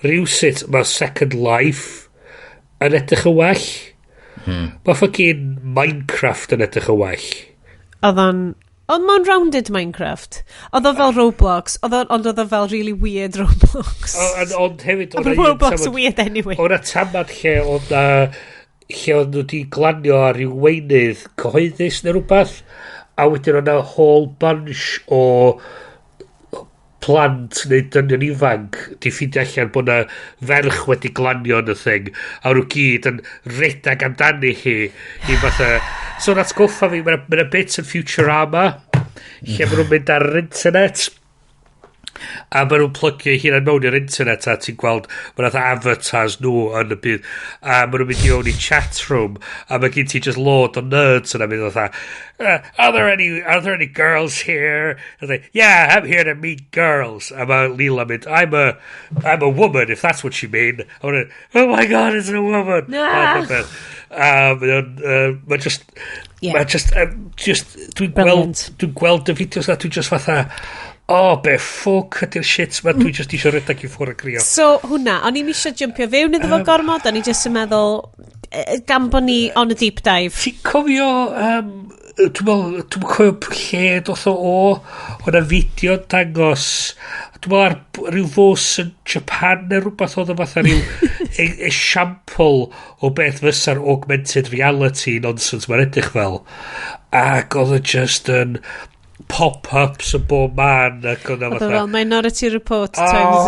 Rywsut mae Second Life yn edrych yn well. Mae ffocin Minecraft yn edrych yn well. Oedd mae'n rounded Minecraft. Oedd o fel Roblox, ond oedd o fel really weird Roblox. Ond hefyd... Ond Roblox yn weird anyway. O'na tamad lle oedd nhw wedi glanio ar ryw weinydd cyhoeddus neu rhywbeth, a wedyn o'na whole bunch o plant neu dynion ifanc di ffindio allan bod na ferch wedi glanio yn y thing, a nhw gyd yn redag amdani hi i fatha... So nath goffa fi, mae'n bit yn Futurama lle maen nhw'n mynd ar yr internet A maen nhw'n plygio hyn mewn i'r internet a ti'n gweld maen nhw'n avatars nhw yn y byd a maen nhw'n mynd i mewn i chat room a mae gen ti just load o nerds yna mynd fatha are there any girls here? And they, yeah, I'm here to meet girls. A mae Leela mynd I'm a woman if that's what you mean. A maen oh my god, it's a woman. Mae just dwi'n gweld y fideos na dwi'n just fatha be ffwc ydy'r shit ma dwi just eisiau redag i ffwrdd y grio. So hwnna, o'n i'n eisiau jumpio fewn iddo fo gormod, o'n i just yn meddwl gan bod ni on a deep dive. Ti'n cofio dwi'n cofio lle doth o'na fideo dangos dwi'n meddwl ar rhyw fos yn Japan neu rhywbeth oedd o fatha rhyw esiampl o beth fysa'r augmented reality nonsense mae'n edrych fel ac oedd o just yn pop-ups y bob man ac oedd o fatha fel Minority Report times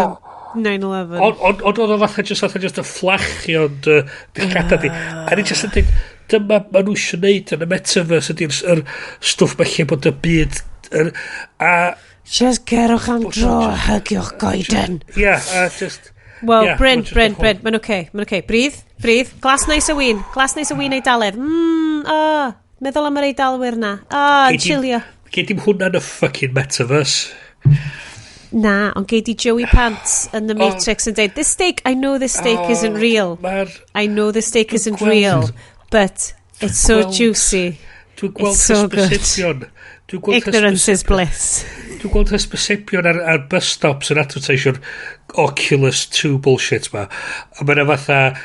9/11 ond oedd o fatha just y fflachion dillgada di a ni just yn dweud dyma ma nhw eisiau neud yn y metaverse ydy'r stwff mae lle bod y byd a just gerwch am dro hygiwch goeden just well Bryn mae'n oce breathe glas neis o win Eidaledd meddwl am yr Eidalwyr na chilio gei dim hwnna yn y fucking metaverse. Na, ond gei di Joey Pants yn The Matrix yn dweud, this steak, I know this steak isn't real. I know this steak isn't real, but it's so juicy. It's so good. Ignorance is bliss. Dwi'n gweld hysbysebion ar bus stops yn advertisio'r Oculus 2 bullshit ma. A mae'n fatha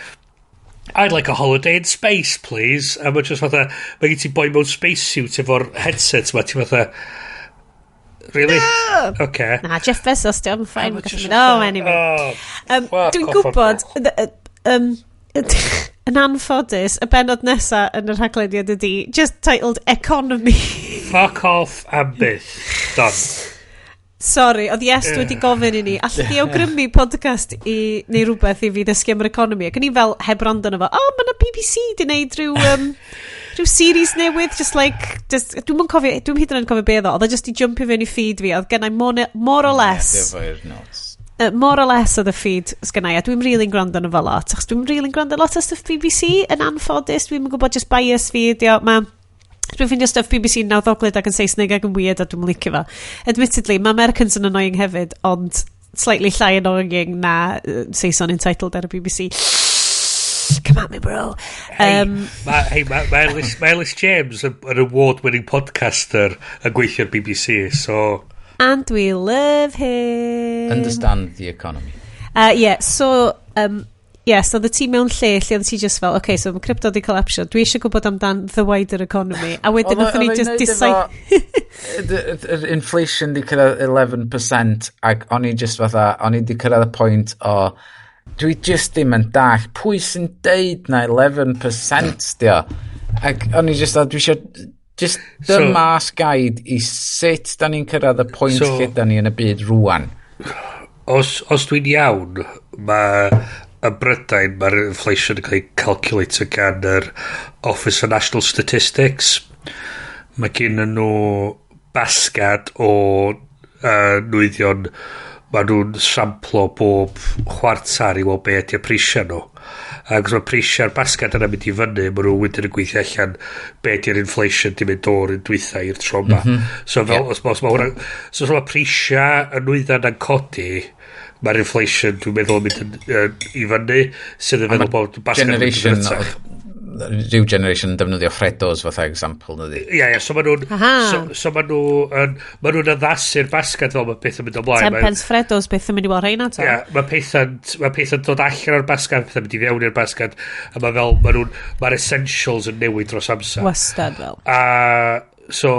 I'd like a holiday in space, please. A mae'n just fatha, mae gen ti boi mewn spacesuit efo'r headset ma, ti fatha, really? Okay. Na, Jeff Bezos, diolch yn ffain. Anyway. Dwi'n gwybod, yn anffodus, y benod nesa yn y rhaglediad ydi, just titled Economy. Fuck off am byth. Done. Sorry, oedd Iest wedi gofyn i ni allu di awgrymu podcast neu rhywbeth i fi ddysgu am yr economi ac yn i fel heb rond yn efo mae'na BBC di wneud rhyw series newydd dwi'n hyd yn oed cofio beth oedd just i jumpio fewn i feed fi oedd gennau more or less more or less oedd y feed sgennau a dwi'n really'n gwrando yn efo lot achos dwi'n really'n gwrando lot o stuff BBC yn anffodus dwi'n gwybod just bias fi dwi'n ffeindio stuff BBC yn nawddoglyd ac yn Saesneg ac yn weird a dwi'n licio fe. Admittedly, mae Americans yn annoying hefyd, ond slightly llai annoying na Saeson entitled ar y BBC. Come at me, bro. Mae Ellis James, an award-winning podcaster, yn gweithio'r BBC, so... And we love him. Understand the economy. So the ti mewn lle oedd ti just fel, okay, so mae crypto di collapsio, dwi eisiau gwybod amdan the wider economy, a wedyn oedd ni just decide... Yr inflation di cyrraedd 11%, ac o'n i just fatha, o'n i di cyrraedd y pwynt o, dwi just ddim yn dall, pwy sy'n deud na 11% dio? Ac o'n i just, dwi eisiau, just dymas gaid i sut da ni'n cyrraedd y pwynt lle da ni yn y byd rwan. Os dwi'n iawn, y Brydain, mae'r inflation yn cael ei calculator gan yr Office of National Statistics. Mae gen nhw basgad o nwyddion, mae nhw'n samplo bob chwartar i weld be ydy prisiau nhw. Ac os mae prisiau'r basgad yna mynd i fyny, mae nhw wedyn yn gweithio allan be ydy'r inflation di mynd o'r un dwytha i'r tro yma. So os mae prisiau yn nwyddan yn codi, mae'r inflation, dwi'n meddwl, mynd i fyny, sydd yn meddwl bod basgad yn mynd yn rhyw generation yn defnyddio Freddos fatha example na di. So ma nhw'n addasu'r basgad fel mae peth yn mynd ymlaen. 10 pence Freddos beth yn mynd i weld rhain ato. Mae peth yn dod allan o'r basgad, peth yn mynd i fewn i'r basgad, a mae'r essentials yn newid dros amser. Wastad fel. So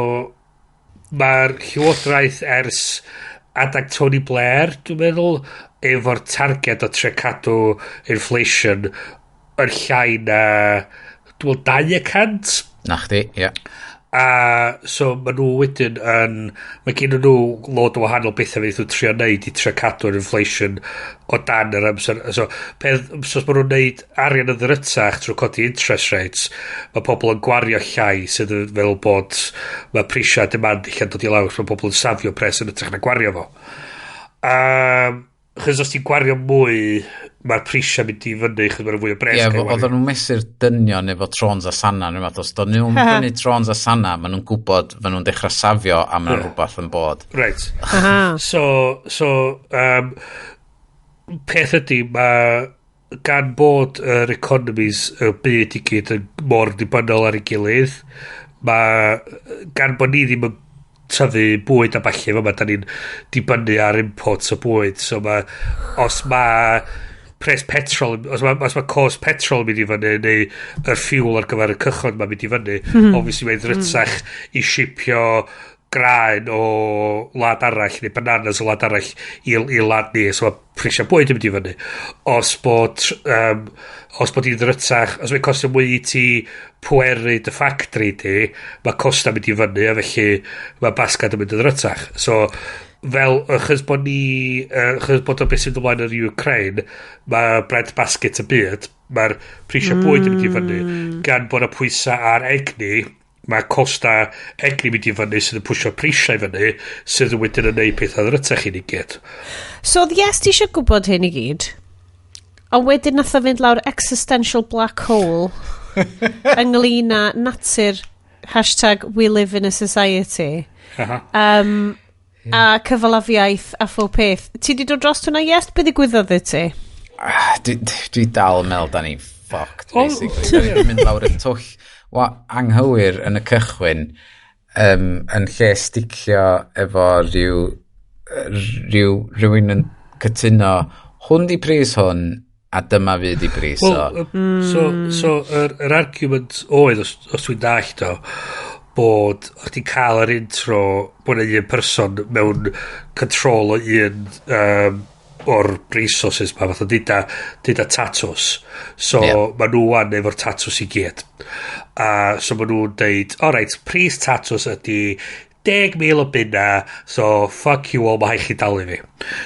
mae'r llywodraeth ers adag Tony Blair, dwi'n meddwl, efo'r targed o tre cadw inflation yn llai na 200. Na chdi, ie. So maen nhw wedyn mae gen nhw lot o wahanol bethau fydd nhw'n trio neud i trio cadw'r inflation o dan yr amser. So os maen nhw'n neud arian yn ddrytach trwy codi interest rates, mae pobl yn gwario llai sydd yn fel bod mae prisiau demand allan dod i lawr, mae pobl yn safio pres yn ytrach na gwario fo. Chos os ti'n gwario mwy, mae'r prisiau mynd i fyny, chos mae'n fwy o bres. Ie, oedden nhw'n mesur dynion efo trons a sana, neu fath, os do'n nhw'n fyny trons a sana, maen nhw'n gwybod, maen nhw'n dechrau safio a maen rhywbeth yn bod. Right. Peth ydy, mae gan bod yr economies y byd i gyd yn mor dibynnol ar ei gilydd, mae gan bod ni ddim yn tyfu bwyd a falle fyma, da ni'n dibynnu ar imports o bwyd, so os mae pres petrol, os mae cost petrol yn mynd i fyny, neu yr ffiwl ar gyfer y cychod mae'n mynd i fyny, obviously mae'n ddrytach i shipio graen o wlad arall, neu bananas o wlad arall i wlad ni, so mae prisiau bwyd yn mynd i fyny. Os bod i'n ddrytach, os mae'n costio mwy i ti pweru dy factory di, mae costau mynd i fyny, a felly mae basgad yn mynd yn ddrytach. So, fel, achos bod o beth sy'n ymlaen yn Ukraine, mae bread basket y byd, mae'r prisiau bwyd yn mynd i fyny, gan bod y pwysau ar egni, mae costa egni mynd i fyny sydd yn pwysio prisiau fyny, sydd yn wedyn yn neud pethau ddrytach i ni gyd. So, yes, ti eisiau gwybod hyn i gyd, ond wedyn nath o fynd lawr existential black hole ynglyn â natur #we live in a society a cyfalafiaeth a phob peth. Ti di dod dros hwnna, yes? Be ddigwyddodd i ti? Dwi dal mel da ni fucked, basically. Dwi'n mynd lawr y twll anghywir yn y cychwyn yn lle sticio efo rhywun yn cytuno hwn di pris hwn a dyma fydd i bris o. So yr argument oedd, os dwi'n dallt o, bod chdi'n cael yr intro bod yna un person mewn control o un o'r resources ma, fath o dita tatws. So ma nhw wan efo'r tatws i gyd. So ma nhw'n deud, alright, pris tatws ydi 10,000 o bunna, so fuck you all, mae haich chi dalu fi.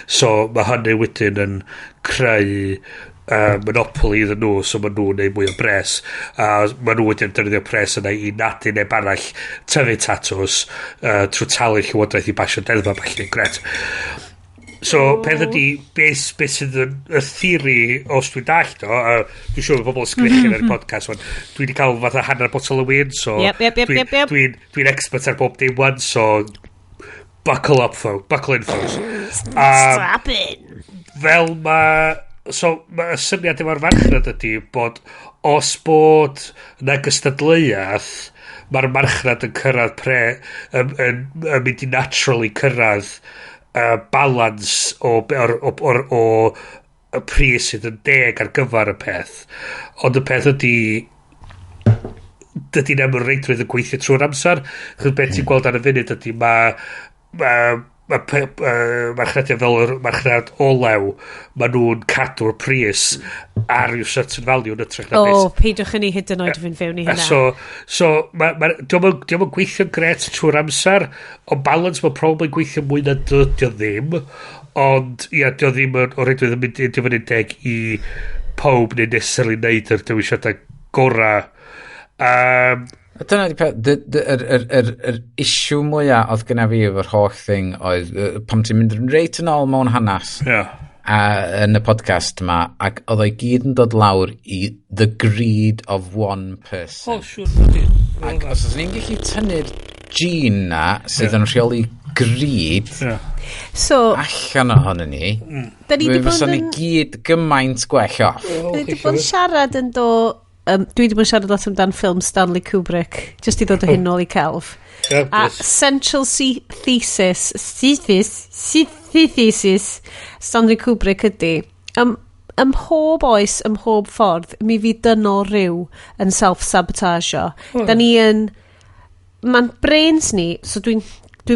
So mae hynny wedyn yn creu monopoly iddyn nhw, so mae nhw'n neud mwy o bres. Mae nhw wedyn defnyddio pres yna i nadu neb arall tyfu tatws trwy talu llywodraeth i basio deddfa bach yn gret. So, peth ydi, beth sydd yn y theori, os dwi'n dallt o, dwi'n siŵr bod pobl sgrichyn ar y podcast, dwi wedi cael fatha hanner botol o wyn, so dwi'n expert ar bob dim one, so buckle in, folks. Strap in. Fel y syniad efo'r farchnad ydi bod os bod na gystadleuaeth, mae'r marchnad yn cyrraedd yn mynd i naturally cyrraedd balance o y pris sydd yn deg ar gyfer y peth. Ond y peth ydy dydy'n am yr reidrwydd yn gweithio trwy'r amser. Chos beth ti'n gweld ar y funud ydy marchnadiau fel yr marchnad olew, maen nhw'n cadw'r pris ar yw certain value yn ytrach na beth. Peidwch yn ei hyd yn oed fynd fewn i hynna. So diolch yn gweithio'n gret trwy'r amser, ond balance mae'n probably gweithio mwy na dydio ddim, ond dio ddim o reidrwydd yn mynd i fynd deg i pob neu necessarily neud yr dewisiadau gorau. Dyna di peth, yr issue mwyaf oedd gyna fi efo'r holl thing oedd pam ti'n mynd reit yn ôl mewn hanas yn y podcast yma, ac oedd o'i gyd yn dod lawr i the greed of one person. Ac os oes ni'n gallu tynnu'r gene na sydd yn rheoli greed allan ohonyn ni, fe fysa ni gyd gymaint gwell off. Dwi wedi bod yn siarad yn dwi wedi bod yn siarad lot amdan ffilm Stanley Kubrick, just i ddod o hyn ôl i celf. A central thesis Stanley Kubrick ydy, mhob oes, mhob ffordd, mi fi dynol rhyw yn self-sabotage. Da ni yn... Mae'n brains ni, so dwi'n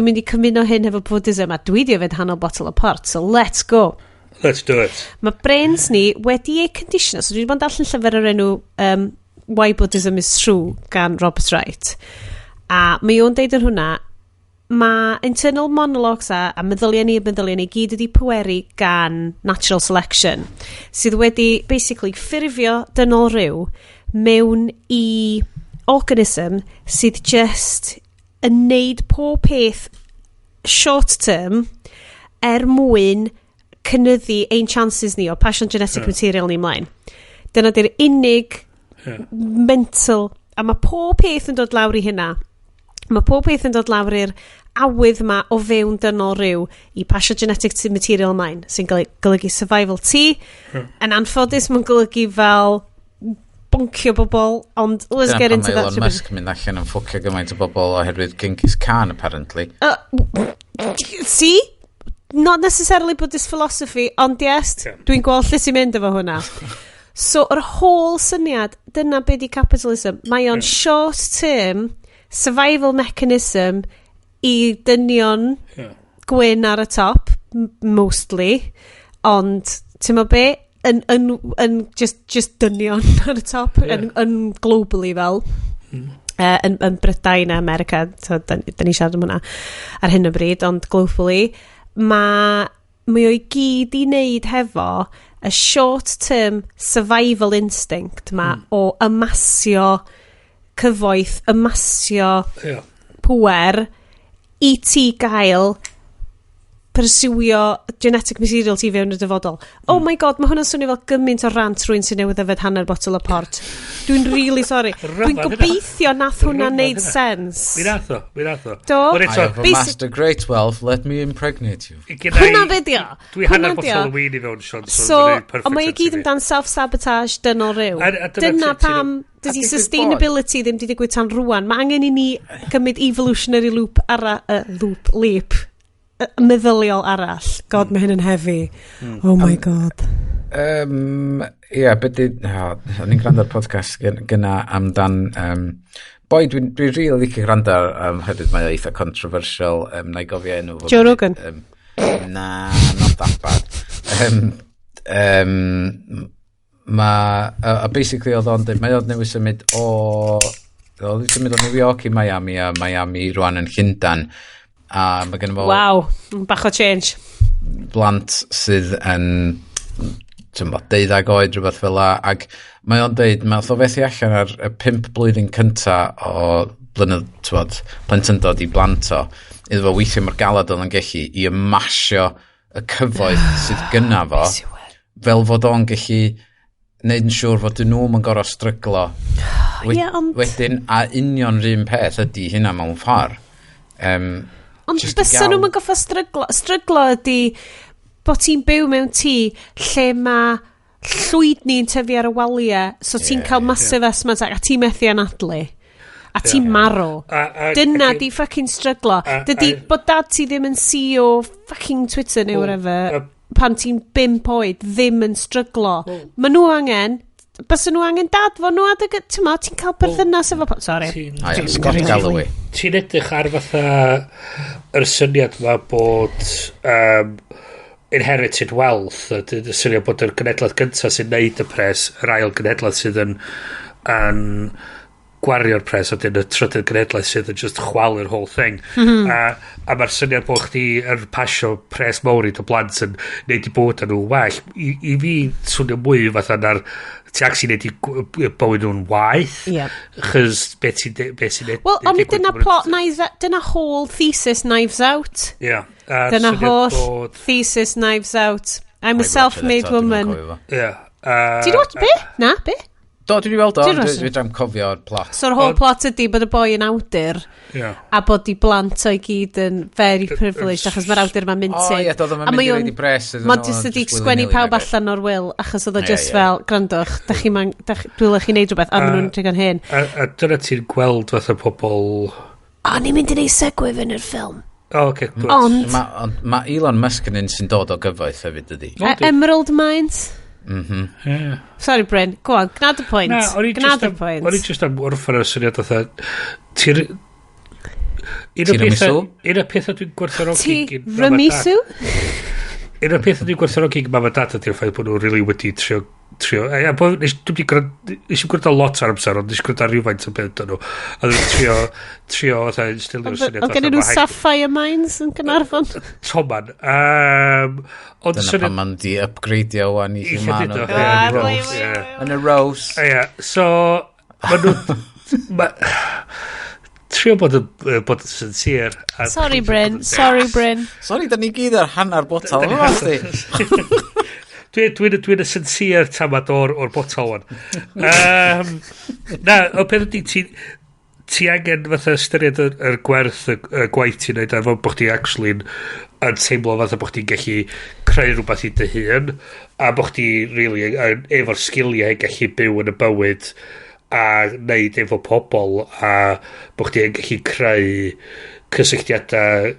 mynd i cymuno hyn efo Buddhism, a dwi di yfed hanner bottle apart, so let's go. Let's do it. Mae brains ni wedi ei conditiono, so dwi wedi bod yn darllen llyfr o'r enw Why Buddhism is True gan Robert Wright. A mae o'n deud yn hwnna, mae internal monologues a meddyliau ni gyd wedi pweru gan natural selection, sydd wedi basically ffurfio dynol rhyw mewn i organism sydd just yn neud pob peth short term mwyn cynyddu ein chances ni o passion genetic material ni mlaen. Dyna di'r unig mental, a mae pob peth yn dod lawr i hynna. Mae pob peth yn dod lawr i'r awydd yma o fewn dynol rhyw i passion genetic material mlaen, sy'n golygu survival T, yn anffodus mae'n golygu fel boncio bobl, ond let's get into that. Dyna pan mae Elon Musk mynd allan yn ffwcio gymaint o bobl oherwydd Genghis Khan, apparently. See? Not necessarily Buddhist philosophy, ond yes, dwi'n gweld lle sy'n mynd efo hwnna. So, yr whole syniad, dyna be di capitalism. Mae o'n short-term survival mechanism i dynion gwyn ar y top, mostly, ond, ti'n ma be, yn just dynion ar y top, yn globally fel, yn Brydain a America, so, da ni siarad am hwnna ar hyn o bryd, ond globally, mae o'i gyd i wneud hefo y short-term survival instinct ma o ymasio cyfoeth, ymasio pwer i ti gael pursuio genetic material ti fewn y dyfodol. Oh my god, mae hwnna'n swnio fel gymaint o rant rwy'n sy'n newydd yfed hanner botol o port. Dwi'n really sorry. Dwi'n gobeithio nath hwnna'n neud sense. Mi nath o. Do? I have amassed a great wealth, let me impregnate you. Hwnna fedio. Dwi hanner botol o win i fewn, Sean. So, ond mae i gyd amdan self-sabotage dynol rhyw. Dyna pam dydy sustainability ddim di digwydd tan rwan. Mae angen i ni gymryd evolutionary leap meddyliol arall. God, mae hyn yn heavy. Oh my god. Beth o'n i'n gwrando ar podcast gyna amdan boi, dwi'n rili licio gwrando ar hefyd mae eitha controversial, na i gofio enw. Joe Rogan? Na, not that bad. Basically oedd o'n dweud, mae oedd newid symud o New York i Miami, a Miami rwan yn Llundain. A mae gen i fo... Wow, bach o change. Blant sydd yn 12 oed, rhywbeth fel la, ac mae o'n dweud, mae oedd o fethu allan ar y 5 blwyddyn cynta o plentyndod i blant o, iddo fo weithio mor galad o'n gallu i ymasio y cyfoeth sydd gyna fo, fel fod o'n gallu neud yn siŵr fod dyn nhw'n gorau stryglo. Wedyn, a union rhywun peth ydy hynna mewn ffordd. Ond bysa nhw'n mynd goffa stryglo. Stryglo ydy bod ti'n byw mewn tŷ lle mae llwydni'n tyfu ar y waliau, so ti'n cael massive asthmatic, a ti'n methu anadlu. A ti'n marw. Dyna di fucking stryglo. Dydy bod dad ti ddim yn CEO fucking Twitter neu whatever, pan ti'n 5 oed, ddim yn stryglo. Mae nhw angen... Bysa nhw angen dad fo nhw adeg, ti'n cael perthynas efo... Sorry. Scott Galloway. Ti'n edrych ar fatha yr syniad ma bod inherited wealth, y syniad bod yr genedlaeth gyntaf sy'n neud y pres, yr ail genedlaeth sydd yn gwario'r pres, a dyn y trydydd genedlaeth sydd yn just chwalu'r whole thing. A mae'r syniad bod chdi yn pasio pres mawr i dy blant yn neud i bod yn nhw well. I fi swnio mwy fatha na'r ti ac sy'n neud i bywyd nhw'n waith. Chys beth sy'n neud... Wel, ond dyna plot, dyna whole thesis Knives Out. Dyna whole thesis Knives Out. I'm a self-made woman. Ti'n watch be? Na, be? Do, dwi wedi weld o, dwi ddim cofio'r plot. So'r whole plot ydy bod y boi yn awdur, a bod i blant o'i gyd yn very privileged, achos mae'r awdur yma'n mintig. Doedd o'n mynd i reid i bres. Mae jyst ydi sgwennu pawb allan o'r wil, achos oedd o just fel, grandwch, dwi'n chi neud rhywbeth, a maen nhw'n trigo'n hyn. A dyna ti'n gweld fatha pobl... O, ni'n mynd i neud segwyf yn yr ffilm. Okay, ond... Mae Elon Musk yn un sy'n dod o gyfoeth hefyd ydi. Emerald Mines? Sorry, Bryn, go on, gnad y pwynt. O'n i just am wrffer y syniad oedd un o pethau dwi'n gwerthorogi Tiramisu? Un o pethau dwi'n gwerthorogi mam a dad ydy'r ffaith bod nhw'n really wedi trio nes i gwrdd lot ar amser, ond nes i gwrdd ar rhywfaint o beth nhw, a dwi'n trio stilio'r syniad. O gen nhw Sapphire Mines yn Caernarfon? Toman. Dyna pan ma'n di upgradeio wan i Shimano yn y Rose. So, ma nhw... trio bod yn sincere. Sorry, Bryn. Sorry, da ni gyd ar hanner botol. Dwi'n y sincere tamad o'r botol wan. Na, o peth ydy ti angen fatha ystyried yr gwerth y gwaith ti'n neud a fod bod chdi actually yn teimlo fatha bod chdi'n gallu creu rhywbeth i dy hun a bod chdi really efo'r sgiliau gallu byw yn y bywyd a neud efo pobl a bod chdi'n gallu creu cysylltiadau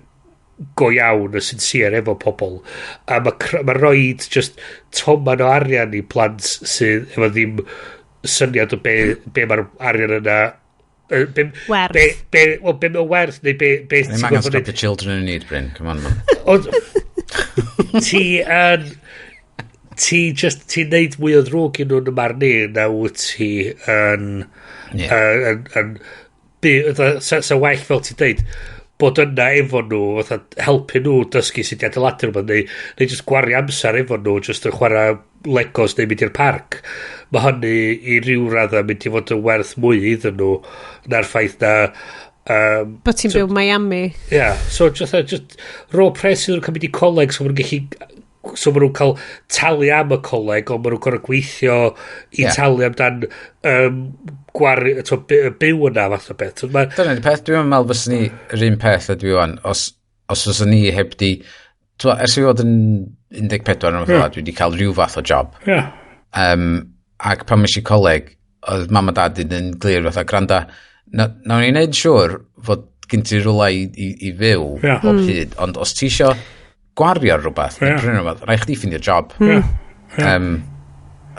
go iawn y sincere efo pobl a mae roed just toman o arian i plant sydd efo ddim syniad o be mae'r arian yna werth. Be mae'n werth neu be ti'n gwybod stop the children in need, Bryn, come on man. Ti'n neud mwy o ddrwg i nhw'n y marn ni na wyt ti yn sa well fel ti'n deud bod yna efo nhw fatha helpu nhw dysgu sut i adeiladu rhywbeth neu just gwario amser efo nhw just yn chwarae Legos neu mynd i'r parc mae hynny i ryw radda mynd i fod yn werth mwy iddyn nhw na'r ffaith na bod ti'n byw Miami so just ro pres sydd nhw'n cael mynd i coleg so maen nhw'n cael talu am y coleg ond maen nhw'n gorau gweithio i talu amdan byw yna fath o beth dyna'r peth dwi'n meddwl fysyn ni yr un peth ydw i wan os fysyn ni heb di ers i fod yn 14 dwi wedi cael rhyw fath o job ac pan mes i coleg oedd mam a dad yn glir fatha granda nawr ni'n neud siwr fod gen ti rwla i fyw bob hyd ond os ti isio gwario rhywbeth rhaid chdi ffindio'r job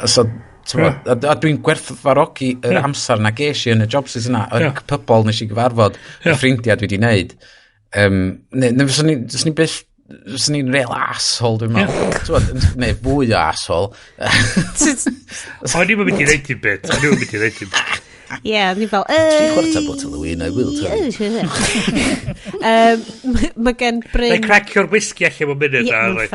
so a dwi'n gwerthfarogi yr amser na ges i yn y jobsys yna y pobl nes i gyfarfod y ffrindiau dwi wedi neud fyswn ni'n real asshole dwi'n meddwl neu fwy o asshole o'n i'n mynd i neud i'n bit ni fel 3/4 bottle o win I will tell you mae gen Bryn neu cracio'r whisky allan o'n munud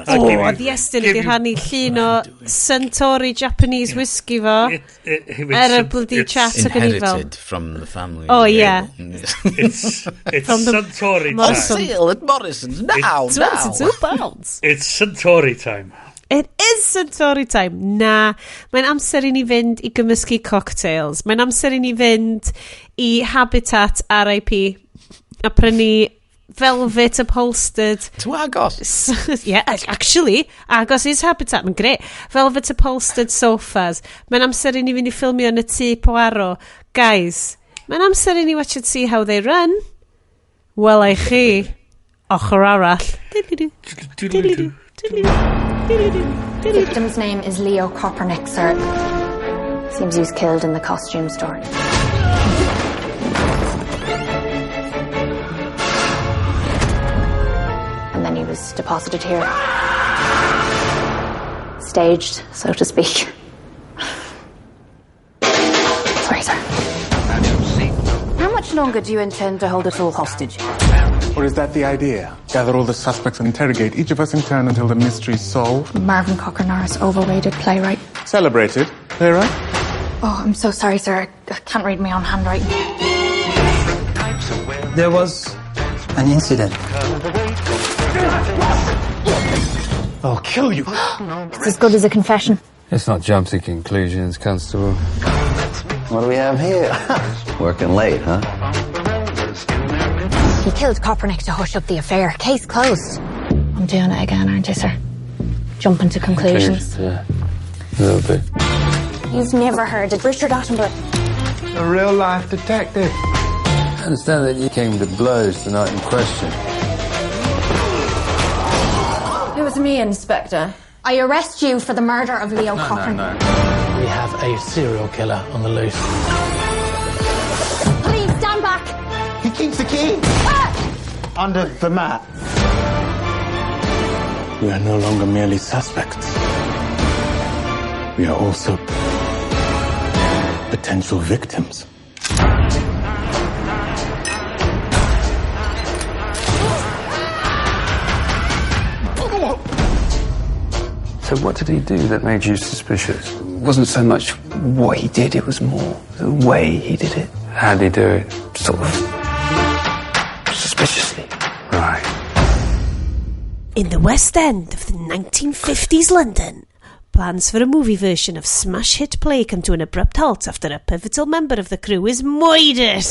oedd Iestyn wedi rhannu llun o Suntory Japanese whisky fo y bloody chat o gynnu fel inherited from the family it's Suntory time sale at Morrison's now £22 it's Suntory time. It is Suntory time. Na, mae'n amser i ni fynd i gymysgu cocktails. Mae'n amser i ni fynd i Habitat RIP a prynu velvet upholstered. To agos. Yeah, actually, agos is Habitat. Mae'n greu. Velvet upholstered sofas. Mae'n amser i ni fynd i ffilmio yn y tŷ Poirot. Guys, mae'n amser i ni watch and see how they run. Wel, ai chi, ochr arall. The victim's name is Leo Kopernik, sir. Seems he was killed in the costume store. And then he was deposited here. Staged, so to speak. Sorry, sir. How much longer do you intend to hold us all hostage? Or is that the idea? Gather all the suspects and interrogate each of us in turn until the mystery's solved? Marvin Cocker Norris, overrated playwright. Celebrated playwright? Oh, I'm so sorry, sir. I can't read my own handwriting. There was an incident. I'll kill you. It's as good as a confession. Let's not jump to conclusions, Constable. What do we have here? Working late, huh? He killed Kopernik to hush up the affair. Case closed. I'm doing it again, aren't you, sir? Jumping to conclusions. Yeah, a little bit. You've never heard of Richard Attenborough. A real-life detective. I understand that you came to blows the night in question. It was me, Inspector. I arrest you for the murder of Leo Kopernik. No. We have a serial killer on the loose. Please, stand back. He keeps the key. Under the mat. We are no longer merely suspects. We are also potential victims. So what did he do that made you suspicious? It wasn't so much what he did, it was more the way he did it. How did he do it? Sort of suspiciously. Right. In the West End of the 1950s London, plans for a movie version of smash hit play come to an abrupt halt after a pivotal member of the crew is murdered.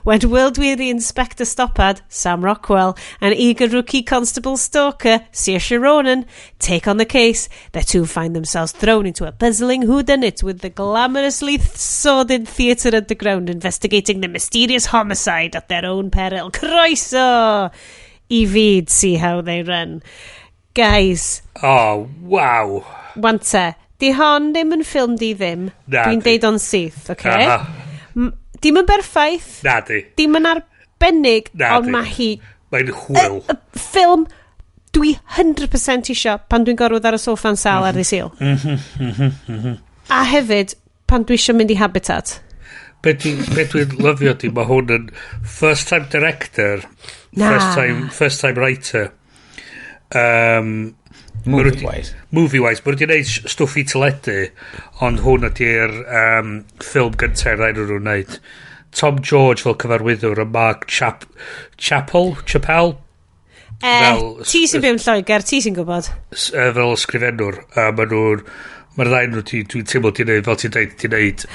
When world-weary Inspector Stoppard, Sam Rockwell, and eager rookie constable stalker, Saoirse Ronan, take on the case, the two find themselves thrown into a puzzling whodunit with the glamorously sordid theatre underground investigating the mysterious homicide at their own peril. Croeso! I fyd, see how they run. Guys. Oh, wow. Wante, di hon ddim yn ffilm di ddim. Dwi'n deud o'n syth, okay? Dim yn berffaith. Na di. Dim yn arbennig, ond mae hi... Mae'n hwyl. Ffilm dwi 100% isio pan dwi'n gorwyd ar y sofa'n sal ar ddisil. A hefyd, pan dwi isio mynd i Habitat. Be dwi'n lyfio di, mae hwn yn first time director, first time writer. Movie-wise. Movie-wise. Mae wedi gwneud stwff i teledu, ond hwn ydy'r ffilm gyntaf rhaid nhw'n wneud. Tom George fel cyfarwyddwr, a Mark Chappell? Ti sy'n byw yn Lloegr, ti sy'n gwybod. Fel ysgrifennwr. Mae'r ddau nhw dwi'n teimlo ti'n neud, fel ti'n dweud, ti'n neud.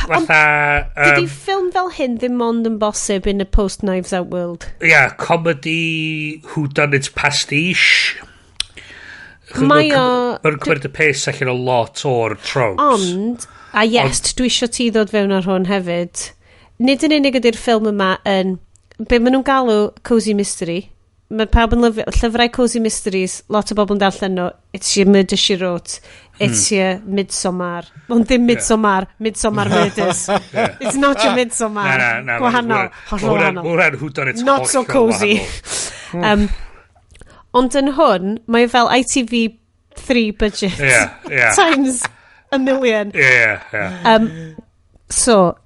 Dydy ffilm fel hyn ddim ond yn bosib in a post-Knives Out world. Yeah, comedy, whodunit pastiche. Mae'n cymryd y pes allan o lot o'r tropes. Ond, dwi isio ti ddod fewn ar hwn hefyd. Nid yn unig ydy'r ffilm yma yn... Be maen nhw'n galw Cozy Mystery. Mae pawb yn lyfio... Llyfrau Cozy Mysteries, lot o bobl yn darllen nhw. It's your murder she wrote. It's your Midsommar. Ond ddim Midsommar. Midsommar Murders. It's not your Midsommar. Gwahanol. Hollol wahanol. Not so cozy. Ond yn hwn, mae fel ITV3 budget. Times a million. So,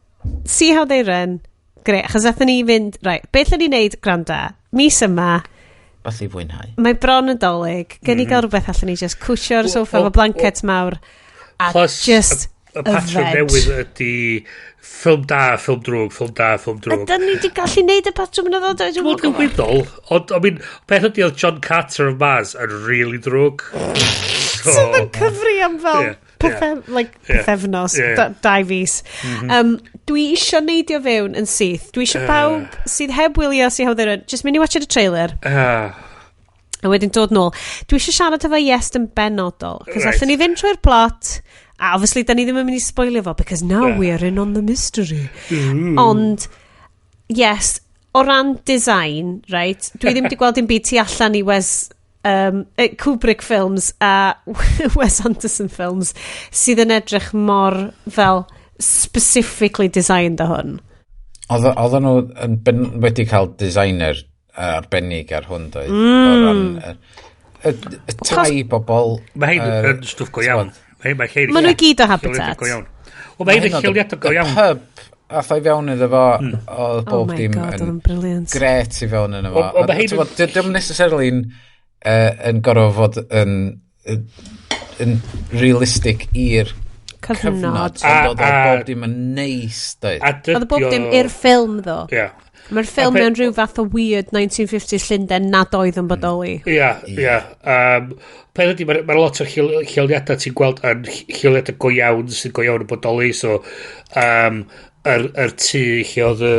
see how they run. Greit, achos athyn ni fynd... Right, beth lle ni wneud, granda? Mis yma... Bath i fwynhau. Mae bron yn dolyg. Gen i gael rhywbeth allan ni just cwsio ar y soffa efo blanket mawr. A just y patrwm newydd ydy ffilm da, ffilm drwg, ffilm da, ffilm drwg. Ydyn ni wedi gallu neud y patrwm yn ddod? Dwi'n gwyddol, ond beth ydy oedd John Carter of Mars yn really drwg. Sydd yn cyfri am fel pethefnos, 2 fis. Dwi isio neidio fewn yn syth. Dwi isio pawb sydd heb wylio sydd hawdd erin. Just mynd i watch y trailer. A wedyn dod nôl. Dwi isio siarad efo Iest yn benodol. Cos allan ni fynd trwy'r plot. A obviously, da ni ddim yn mynd i spoilio fo. Because now we are in on the mystery. Ond, yes, o ran design, right? Dwi ddim wedi gweld dim byd tu allan i Kubrick films a Wes Anderson films sydd yn edrych mor fel specifically designed o hwn. Oedden nhw wedi cael designer arbennig ar hwn, doedd? O ran y tai bobl... Mae hyn yn stwff go iawn. Mae nhw gyd o Habitat. O, mae hyn yn lleoliadau go iawn. Y pub, a thai fewn iddo fo, o bob dim yn gret i fewn iddo fo. Dwi'n necessarily yn gorau fod yn realistic i'r cyfnod. Ond oedd bob dim yn neis, doedd. Oedd bob dim i'r ffilm, ddo. Mae'r ffilm mewn rhyw fath o weird 1950s Llundain nad oedd yn bodoli. Peth ydy, mae lot o lleoliadau ti'n gweld yn lleoliadau go iawn sy'n go iawn yn bodoli, so yr tŷ lle oedd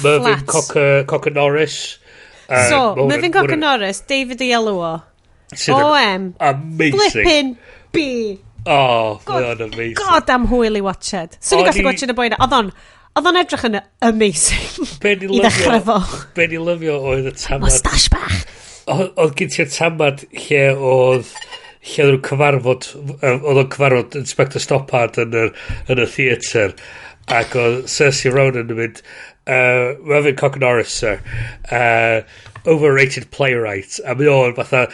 Mervyn Cocker Norris. So, Mervyn Cocker Norris, David Oyelowo. OM. Amazing. Flippin' B. Oh, mae'n amazing. God am hwyl i watched. So ni gallu watched y boi na. Oedd o'n edrych yn amazing. I ddechrau fo. Be ni lyfio oedd y tamad... Mustache bach. Oedd gen ti'r tamad lle oedd nhw'n cyfarfod... Oedd o'n cyfarfod Inspector Stoppard yn y theatr. Ac oedd Saoirse Ronan yn mynd... Mervyn Cocker Norris, sir. Overrated playwright. A mi o'n fatha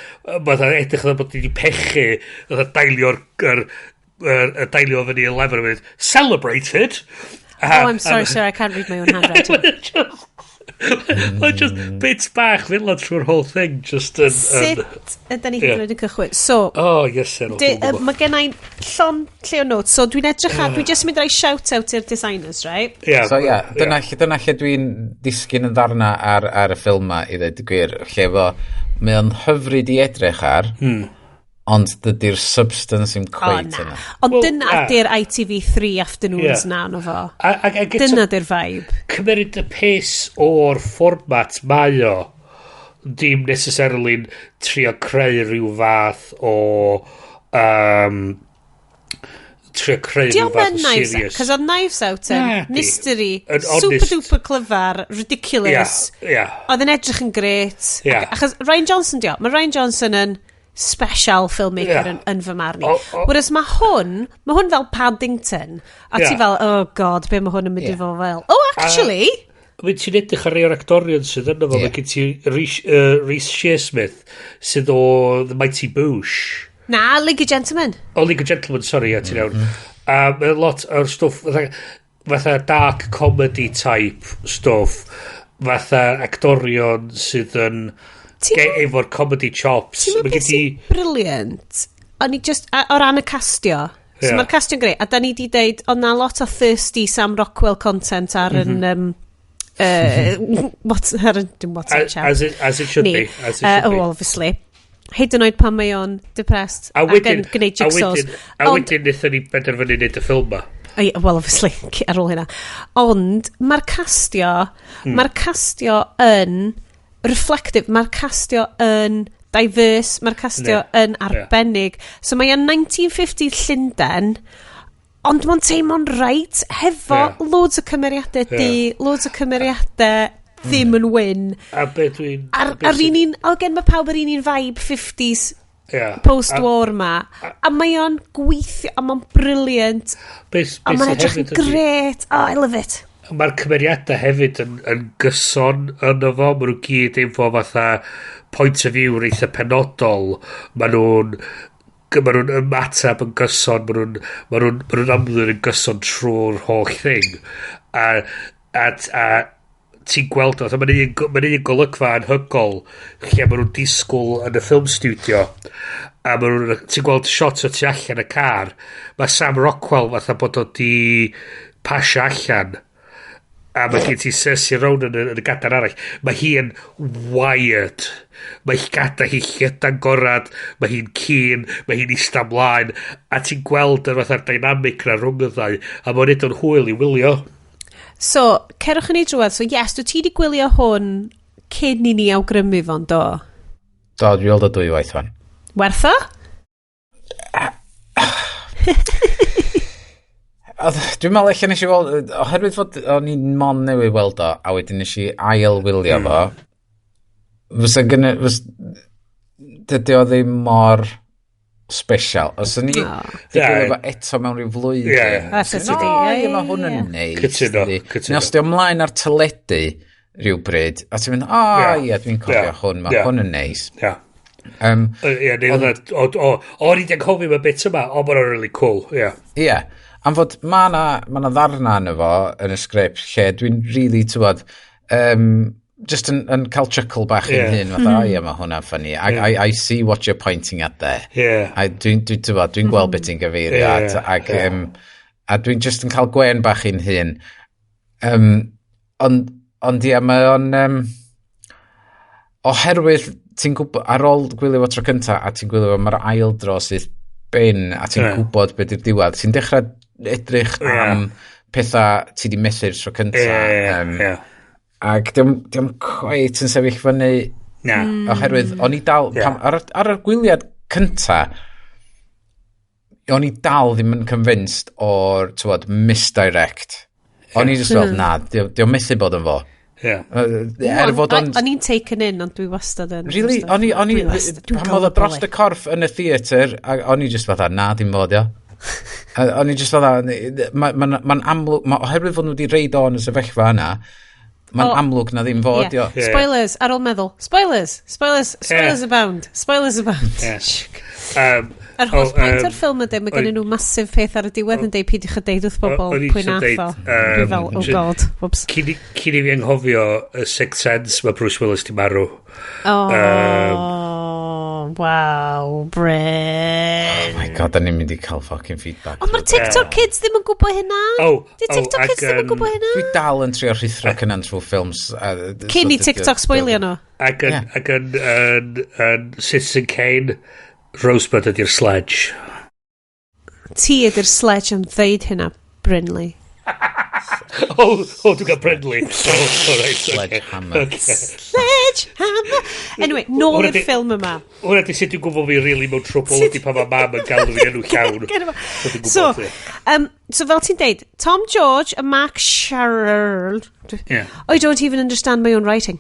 edrych oedd bod wedi pechu. Oedd dailio fyny 11 yn mynd... Celebrated! I'm sorry, sir, I can't read my own handwriting. Mae'n just bits bach fel o trwy'r whole thing. Just yn... Sut ydyn ni hyd yn oed yn cychwyn? So, Oh, yes, mae gen i'n llon lle o notes. So, dwi'n edrych ar... Dwi'n just mynd rhoi shout-out i'r designers, right? Yeah, So dyna lle dwi'n disgyn yn ddarna ar y ffilm ma i ddweud y gwir. Lle fo, mae o'n hyfryd i edrych ar, ond dydy'r substance yn quite yna. Ond dyna ydy'r ITV3 afternoons na ono fo. Dyna ydy'r vibe. Cymeryd y pace o'r format mae o, dim necessarily trio creu rhyw fath o... trio creu rhyw fath o serious. Cos oedd Knives Out yn mystery, super duper clyfar, ridiculous. Oedd yn edrych yn gret. Achos Rian Johnson dio, mae Rian Johnson yn special filmmaker yn fy marn i. Whereas mae hwn fel Paddington, a ti fel, oh god, be mae hwn yn mynd i fo fel. Oh, actually... Mae'n ti'n edrych ar rei o'r actorion sydd yna fo, mae gen ti Rhys Shearsmith sydd o The Mighty Boosh. Na, League of Gentlemen. O, League of Gentlemen, sorry, ti'n iawn. Mae lot o'r stwff, fatha dark comedy type stwff, fatha actorion sydd yn efo'r comedy chops. Ti'n meddwl beth sy'n brilliant? O'n i just, o ran y castio. So mae'r castio'n greu. A da ni di deud, o'n na lot o thirsty Sam Rockwell content ar yn... WhatsApp chat. As it should be. Oh, obviously. Hyd yn oed pan mae o'n depressed ac yn gwneud jigsaws. A wedyn nethon ni benderfynu wneud y ffilm ma. Well, obviously, ar ôl hynna. Ond mae'r castio yn reflective, mae'r castio yn diverse, mae'r castio yn arbennig. So mae o'n 1950 Llundain, ond mae'n teimlo'n reit hefo loads o cymeriadau loads o cymeriadau ddim yn wyn. A beth dwi'n... Ar un un, gen mae pawb ar un un vibe 50s post-war ma. A mae o'n gweithio, a mae'n brilliant. A mae'n edrych yn gret. Oh, I love it. Mae'r cymeriadau hefyd yn gyson yno fo. Mae nhw gyd efo fatha point of view reitha penodol. Mae nhw'n ymatab yn gyson. Mae nhw'n amlwg yn gyson trwy'r holl thing. A ti'n gweld o, mae'n un golygfa anhygol lle mae nhw'n disgwyl yn y film studio a ti'n gweld shot o tu allan y car, mae Sam Rockwell fatha bod o di pasio allan a mae gen ti Saoirse Ronan yn y gadar arall, mae hi yn wired, mae hi gada hi llydan gorad, mae hi'n cyn, mae hi'n eista mlaen a ti'n gweld yr fatha'r dynamic na rhwng y ddau a mae'n edrych yn hwyl i wylio. So, cerwch yn ei drwad. So, yes, dwi ti di gwylio hwn cyn i ni awgrymu fo'n do? Do, dwi weld o dwywaith fan. Werth o? Dwi'n meddwl eich nes i weld, oherwydd fod o'n i'n mon newydd weld o, a wedyn nes i ail wylio fo, dydy o ddim mor special. Os o'n i digwydd efo eto mewn rhyw flwyddyn. Mae hwn yn neis. Cytuno. Os di o mlaen ar teledu rhywbryd, a ti'n mynd, dwi'n cofio hwn, mae hwn yn neis. O'n i di'n cofio mae bit yma, o, mae'n really cool. Am fod mae na ddarna yn efo yn y sgrip lle dwi'n really, tywod, just yn cael chuckle bach yn hyn, fatha, mae hwnna'n funny. I see what you're pointing at there. A dwi'n gweld beth i'n gyfeiriad, a dwi'n just yn cael gwen bach yn hyn. Ond mae o'n... oherwydd, ti'n gwybod, ar ôl gwylio fo tro cynta, a ti'n gwylio fo, mae'r ail dro sydd ben, a ti'n gwybod beth yw'r diwedd. Ti'n dechrau edrych am pethau ti di methu'r tro cynta. Ac diolch cweit yn sefyll fyny oherwydd o'n i dal ar y gwyliad cynta o'n i dal ddim yn convinced o'r misdirect o'n i just fel diolch methu bod yn fo o'n i'n taken in ond dwi wastad yn really? O'n i pan oedd o dros y corff yn y theatr o'n i just fatha dim fod o'n i just fatha mae'n amlwg oherwydd fod nhw wedi reid o'n y sefyllfa yna mae'n amlwg na ddim fod, Spoilers, ar ôl meddwl. Spoilers abound. Yr holl pwynt o'r ffilm ydy, mae gen nhw masif peth ar y diwedd yn deud peidiwch a deud wrth bobl pwy nath o. Dwi fel, oh god, whoops. Cyn i fi anghofio y Sixth Sense, mae Bruce Willis di marw. Wow, Bryn. Oh my god, da ni'n mynd i cael fucking feedback. Ond mae'r TikTok kids ddim yn gwybod hynna. Di TikTok kids ddim yn gwybod hynna. Dwi dal yn trio rhithro cynnan trwy ffilms. Cyn i TikTok spoilio nhw. Ac yn Citizen Kane, Rosebud ydy'r sledge. Ti ydy'r sledge yn ddeud hynna, Brynley. Dwi'n cael Brynley. Sledgehammer. Sledgehammer. Anyway, nôl i'r ffilm yma. Hwna di sut dwi'n gwybod fi really mewn trwbl ydy pan mae mam yn galw fi enw llawn. So fel ti'n deud, Tom George a Mark Sherrill. I don't even understand my own writing.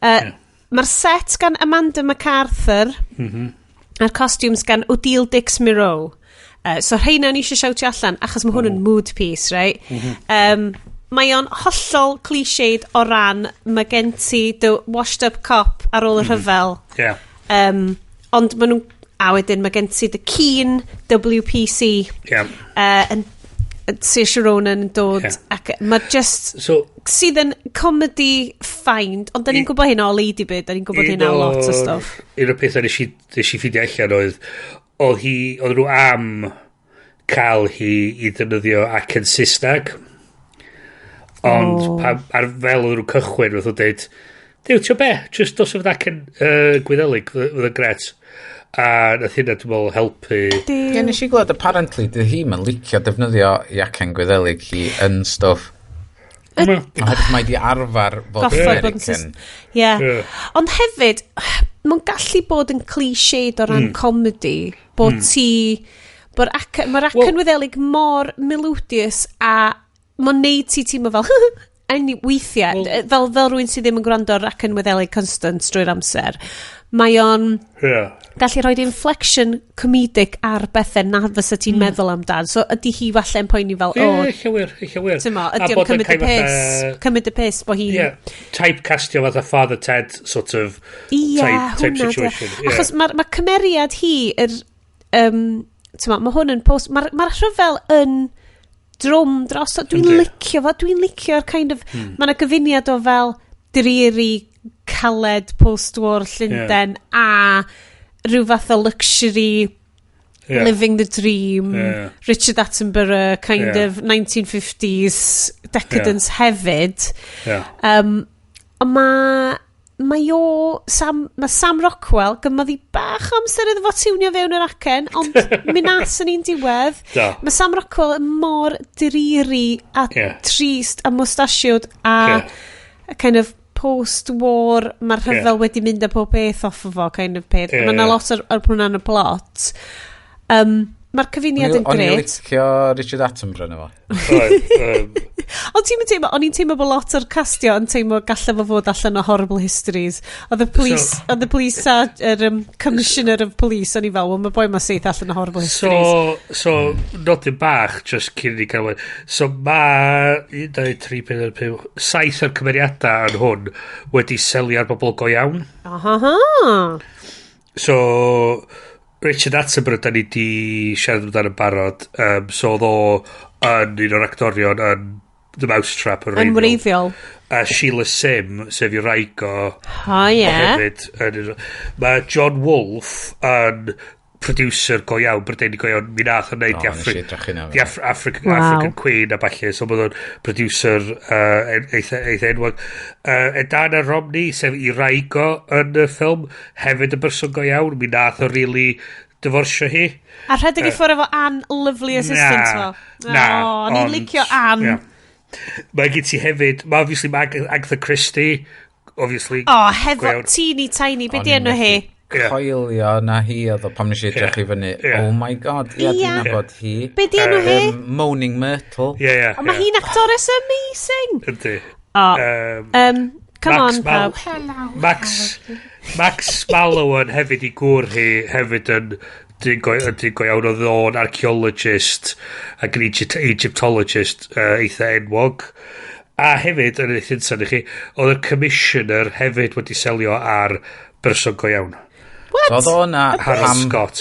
Mae'r set gan Amanda MacArthur a'r costumes gan Odile Dix-Miro. So rheina ni eisiau siawtio allan achos mae hwn yn mood piece, right? Mae o'n hollol cliched o ran mae gen ti the washed up cop ar ôl y rhyfel. Ond mae nhw'n... A wedyn mae gen ti the keen WPC. Saoirse Ronan yn dod. Ac mae just... sydd yn comedy find, ond da ni'n gwybod hyn o Ladybird, da ni'n gwybod hyn o lot o stuff. Un o'r pethau nes i ffidio allan oedd nhw am cael hi i ddefnyddio ac yn Saesneg. Ond fel oedd nhw'n cychwyn, oedd nhw'n dweud, tio be, just dos oedd ac yn Gwyddelig, oedd yn gret. A nath hynna dwi'n meddwl helpu. Nes i glwad, apparently, dydd hi mae'n licio defnyddio Iacen Gwyddelig hi yn stwff. Oherwydd mae di arfer fod yn American. Ond hefyd, mae'n gallu bod yn cliched o ran comedy, bod ti... Mae'r acen Wyddelig mor melodious a mae'n neud ti teimlo fel... weithiau, fel rwy'n sydd ddim yn gwrando ar acen Wyddelig constant drwy'r amser, mae o'n gallu rhoi inflection comedic ar bethau na fysa ti'n meddwl amdan. So ydy hi falle'n poeni fel, eich wir. Ydy o'n cymryd y piss bo hi... Typecastio fatha Father Ted sort of type situation. Achos mae cymeriad hi, mae hwn yn post... Mae'r rhyfel yn drwm dros, dwi'n licio'r kind of... Mae'na gyfuniad o fel dreary caled post-war Llundain a rhyw fath o luxury living the dream Richard Attenborough kind of 1950s decadence hefyd. Mae Sam Rockwell gymodd i bach amser iddo fo tiwnio fewn yr acen, ond mi nas yn un diwedd. Mae Sam Rockwell yn mor dreary a trist a moustachiod a kind of post-war, mae'r rhyfel wedi mynd â pob beth off o fo, kind of peth. Mae yna lot ar hwnna'n y plot. Mae'r cyfuniad yn gret. O'n i'n licio Richard Attenborough yna fo. Ond ti'n teimlo, o'n i'n teimlo bod lot o'r castio yn teimlo gallaf o fod allan o Horrible Histories. Oedd y police a commissioner of police, o'n i fel, mae boi ma syth allan o Horrible Histories. So nodyn bach, just cyn i cael... So mae 1, 2, 3, 4, 5, 7 o'r cymeriadau yn hwn wedi selio ar bobl go iawn. So Richard Attenborough, da ni di siarad amdano yn barod, so oedd o yn un o'r actorion yn The Mousetrap yn wreiddiol. A Sheila Sim, sef i Raigo. Hefyd. Mae John Wolfe yn producer go iawn, Brydeini go iawn, mi nath o'n neud The African Queen a balle, so mae o'n producer eitha enwog. Dana Romney, sef i Raigo yn y ffilm, hefyd y berson go iawn, mi nath o'n really diforsio hi. A rhedeg i ffwrdd efo Anne, lovely assistant fo. Ni'n licio Anne. Mae gen ti hefyd, mae obviously Agatha Christie, obviously. Hefo teeny tiny, be di enw hi? Coelio na hi oedd o pam nes i edrych i fyny. Oh my god, dwi'n nabod hi. Be di enw hi? Moaning Myrtle. Mae hi'n actores amazing. Ydy. Come on, pawb. Max Mallowan hefyd i gŵr hi hefyd yn dyn go iawn, oedd o'n archaeologist ac yn Egyptologist eitha enwog. A hefyd, yn eich insan i chi, oedd y commissioner hefyd wedi selio ar berson go iawn. What? Oedd o'na... Harold Scott.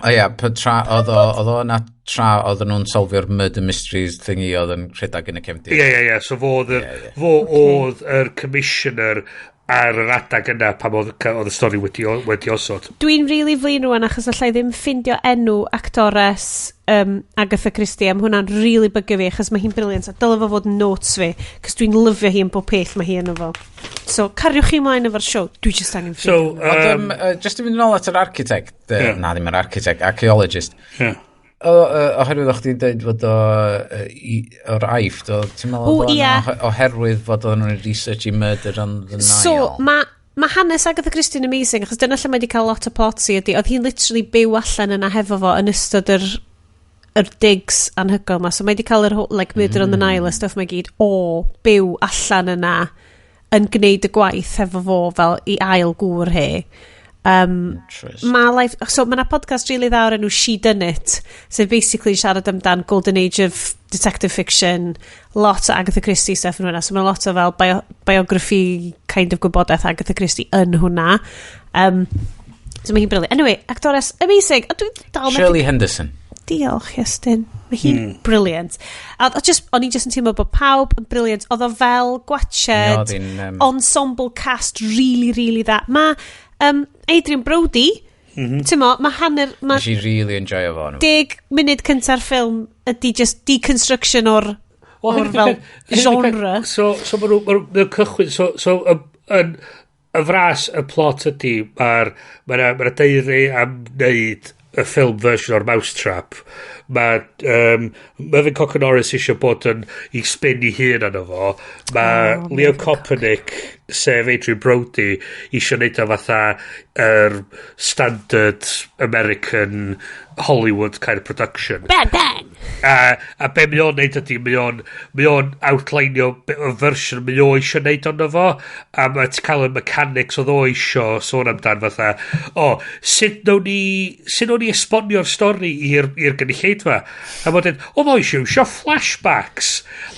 O ia, oedd o yna tra oedd nhw'n solfio'r murder mysteries thingy oedd yn rhedeg yn y cefndir. Ie. So fo oedd yr commissioner ar yr adag yna pam oedd y stori wedi osod. Dwi'n rili flin rwan achos allai ddim ffindio enw actores Agatha Christie am hwnna'n rili bygu fi achos mae hi'n briliant a dylai fo fod notes fi cos dwi'n lyfio hi yn bob peth mae hi yn efo. So, cariwch chi ymlaen efo'r show. Dwi just angen ffindio. Just i fynd nôl at yr architect, na ddim yr architect, archaeologist. Oherwydd o'ch ti'n dweud fod o'r Aifft, ti'n meddwl oherwydd fod o'n research i Murder on the Nile? So, mae hanes Agatha Christie yn amazing, achos dyna lle mae wedi cael lot o plotsi ydi. Oedd hi'n literally byw allan yna hefo fo yn ystod yr digs anhygoel ma. So mae wedi cael yr Murder on the Nile a stuff mae gyd byw allan yna yn gwneud y gwaith hefo fo fel i ail gŵr he. Mae yna podcast really dda o'r enw She Done It, so basically siarad amdan Golden Age of detective fiction, lot o Agatha Christie stuff yn hwnna, so mae lot o fel biography kind of gwybodaeth Agatha Christie yn hwnna. So mae hi'n briliant. Anyway, actores amazing. Shirley Henderson. Diolch, Iestyn. Mae hi'n briliant. O'n i just yn teimlo bod pawb yn briliant. Oedd o fel gwached ensemble cast really dda. Mae Adrian Brody, mae hanner... Nes i really enjoy o fo. 10 munud cynta'r ffilm ydy just deconstruction o'r fel genre. So mae'n cychwyn, so y fras y plot ydy, mae'na deiri am wneud y ffilm version o'r Mousetrap. Mae Mervyn Cocker Norris eisiau bod yn i spin i hun arno fo. Mae Leo Kopernik, sef Adrian Brody, eisiau neud o fatha standard American Hollywood kind of production. Bang, bang! A be mae o'n neud ydy, mae o'n outlineio y version mae o eisiau neud ono fo, a mae ti cael y mechanics oedd o eisiau sôn amdan fatha, sut nawn ni esbonio'r stori i'r gynulleidfa? A wedyn, mae eisiau flashbacks.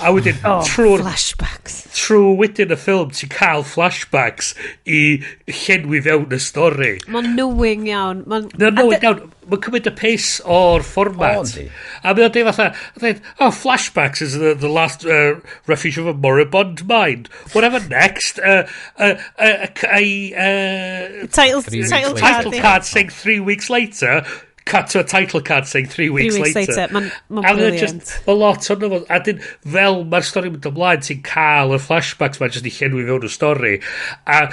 A wedyn, trwy wedyn y ffilm, ti'n cael flashbacks i llenwi fewn y stori. Mae'n knowing iawn. Mae'n cymryd y pace o'r format. A mae'n dweud fatha, flashbacks is the last refuge of a moribund mind. Whatever next. Title card saying 3 weeks later. Cut to a title card saying 3 weeks later. Mae'n brilliant. A lot o'n nhw. A dyn, fel mae'r stori mynd ymlaen, ti'n cael y flashbacks mae'n jyst i llenwi fewn y stori. A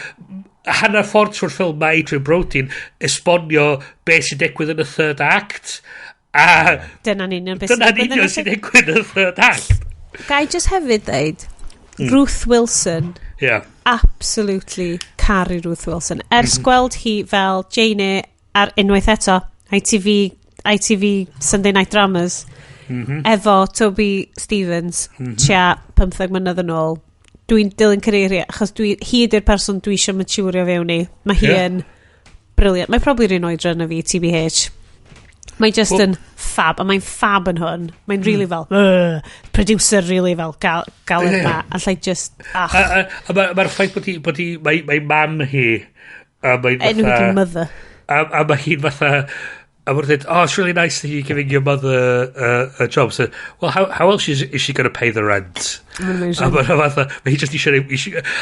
hanner ffordd trwy'r ffilm mae Adrian Brody'n esbonio beth sy'n digwydd yn y third act. A dyna'n union sy'n digwydd yn y third act. Gai just hefyd dweud, Ruth Wilson. Absolutely caru Ruth Wilson. Ers gweld hi fel Jane ar unwaith eto, ITV Sunday Night Dramas, efo Toby Stevens, tia 15 mlynedd yn ôl. Dwi'n dilyn career achos hi ydy'r person dwi eisiau maturio fewn i. Mae hi yn briliant. Mae'n probably rhan oedran o fi, TBH. Mae'n just yn fab, a mae'n fab yn hwn. Mae'n really fel, producer really fel, gael yna. Allai just, Mae'r ffaith bod hi, mae mam hi. Enw hi mother. A mae hi'n fatha, a mae'n dweud, it's really nice that you're giving your mother a job. So, well, how else is she going to pay the rent? A mae'n fatha, mae hi just eisiau...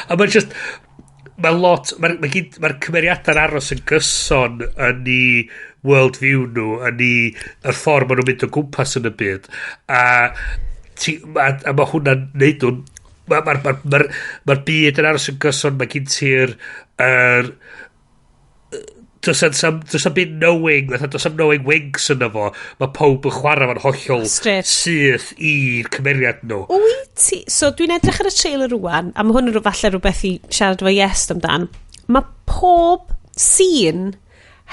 A mae'n just... Mae'r cymeriadau'n aros yn gyson yn i world view nhw, yn i y ffordd maen nhw'n mynd o gwmpas yn y byd. A mae hwnna'n neud nhw'n... Mae'r byd yn aros yn gyson, mae gen ti'r... Does am byd knowing, does am knowing wings yna fo. Mae pob yn chwarae fan hollol syth i'r cymeriad nhw. So dwi'n edrych ar y trailer rwan, a mae hwn yn falle rhywbeth i siarad fo Iest amdan. Mae pob scene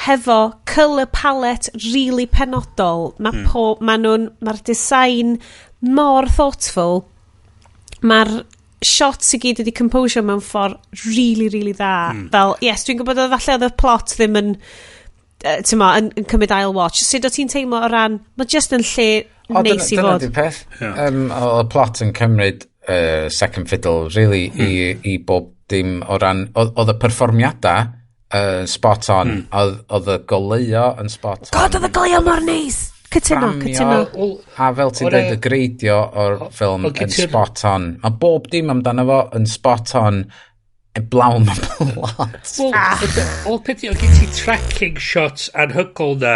hefo colour palette really penodol. Mae'r design mor thoughtful. Mae'r shots i gyd ydi composure mewn ffordd really dda. Fel, yes, dwi'n gwybod oedd falle oedd y plot ddim yn cymryd ail watch. Sut o ti'n teimlo o ran, mae just yn lle neis i fod. Dyna di peth. O plot yn cymryd second fiddle, really, i bob dim o ran, oedd y perfformiadau spot on. Oedd y goleuo yn spot on. God, oedd y goleuo mor neis! Cytuno. A fel ti'n dweud, y greidio o'r ffilm yn spot on. Mae bob dim amdano fo yn spot on. Blaw ma blot. O'r peth o gen ti tracking shots anhygol na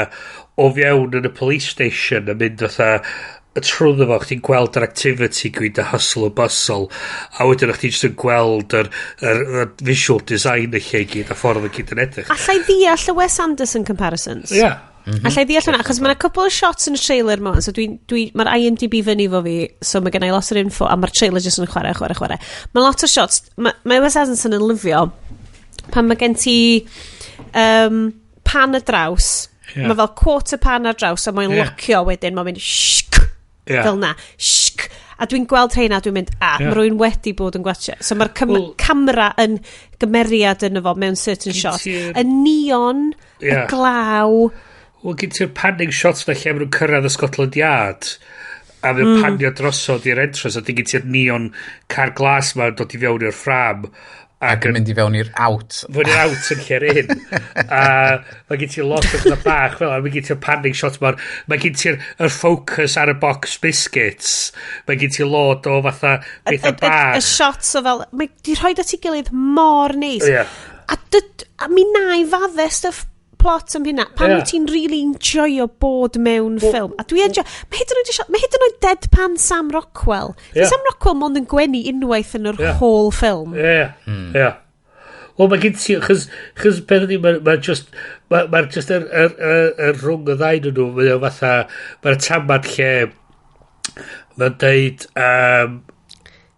o fewn yn y police station yn mynd trwyddo fo, chdi'n gweld yr activity gwyd y hustle o bustle, a wedyn chdi'n just yn gweld yr visual design y lle gyd a ffordd y gyd yn edrych. Allai ddeall y Wes Anderson comparisons? Ie. Allai ddeall hwnna, achos mae'n couple of shots yn y trailer mo, so mae'r IMDb fyny fo fi, so mae gen i lot o'r info, a mae'r trailer jyst yn chwarae. Mae lot o shots, mae Wes Anderson yn lyfio, pan mae gen ti pan y draws, mae fel quarter pan ar draws, a mae'n locio wedyn, mae'n mynd shk, fel na, shk, a dwi'n gweld rheina, dwi'n mynd, mae rwy'n wedi bod yn gwachio. So mae'r camera yn gymeriad yn efo mewn certain shots. Y neon, y glaw. Wel, gen ti'r panning shots na lle maen nhw'n cyrraedd y Scotland Yard, a mae'n panio drosod i'r entrance, a gen ti'r neon car glas ma'n dod i fewn i'r ffram. Ac yn mynd i fewn i'r out. Fewn i'r out yn lle'r un. A mae gen ti'r lot o bydda bach fel, a mae gen ti'r panning shots mae gen ti'r focus ar y box biscuits. Mae gen ti'r lot o fatha bethau bach. Y shots o fel, mae di rhoi at ei gilydd mor neis. A mi na i fadde stuff plot am hynna, pan wyt ti'n really enjoyo bod mewn ffilm. A dwi enjoy, mae hyd yn oed deadpan Sam Rockwell. Sam Rockwell mond yn gwenu unwaith yn yr whole ffilm. Wel, mae gen ti, chys beth ydy, mae'r just yr rhwng y ddain nhw, mae'n fatha, mae'r tamad lle, mae'n deud,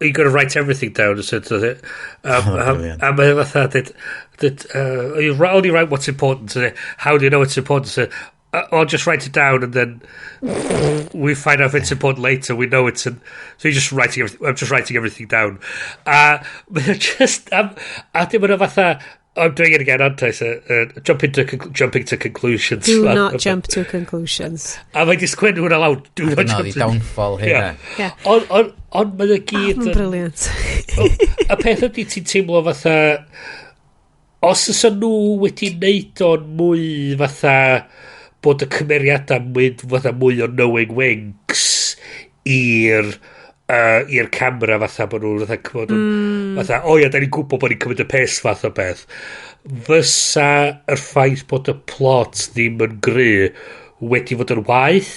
you're going to write everything down, a mae'n fatha, you only write what's important, how do you know it's important? I'll just write it down, and then we find out if it's important later. We know it's so you're just writing everything. I'm just writing everything down. I'm doing it again, aren't I? So, jumping to conclusions. Do not jump to conclusions. A mae di sgwennu hwnna lawr. Do not jump to downfall hynna. Ond mae'n gyd... brilliant. A peth ydy ti'n teimlo fatha... Os ys nhw wedi neud o'n mwy fatha... bod y cymeriadau fatha mwy o knowing winks i'r camera fatha bod nhw'n fatha da ni'n gwybod bod ni'n cymryd y pes fath o beth, fysa yr ffaith bod y plot ddim yn gry wedi fod yn waith.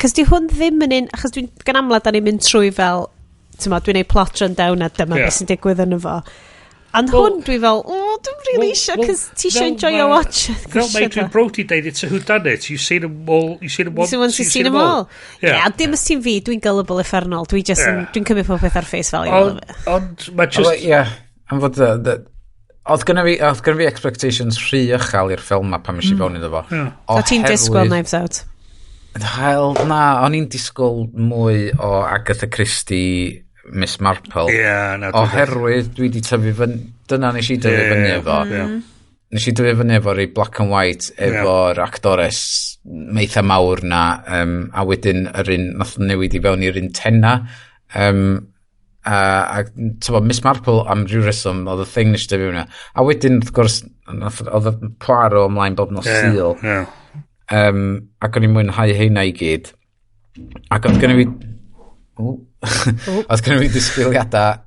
Cos di hwn ddim yn un, achos dwi'n gan amlad da ni'n mynd trwy fel, dwi'n neud plot rundown a dyma beth sy'n digwydd yn efo. And hwn dwi fel, dwi'n really eisiau, cos ti eisiau enjoy your watch. Fel mae Adrian Brody dweud, it's a whodunit. You've seen them all. You've seen them once. You've seen them all. Dim ys ti'n fi, dwi'n gullible effernol. Dwi'n cymryd pob peth ar face value. Ond mae just... am fod... Oedd gynna fi expectations rhy ychal i'r ffilm ma pan mysi fewn iddo fo. O ti'n disgwyl Knives Out? Na, o'n i'n disgwyl mwy o Agatha Christie... Miss Marple. Oherwydd dwi di tyfu fyny, dyna nes i tyfu fyny efo. Nes i tyfu fyny efo rei black and white efo'r actores meitha mawr na, a wedyn yr un nath newid i fewn i'r un tenna. A Miss Marple am ryw reswm oedd y thing nes i tyfu fyny. A wedyn, wrth gwrs, oedd y Poirot ymlaen bob nos Sul. Ac o'n i'n mwynhau heina i gyd. Ac oedd gen i fi... Oedd gen i fi disgwyliadau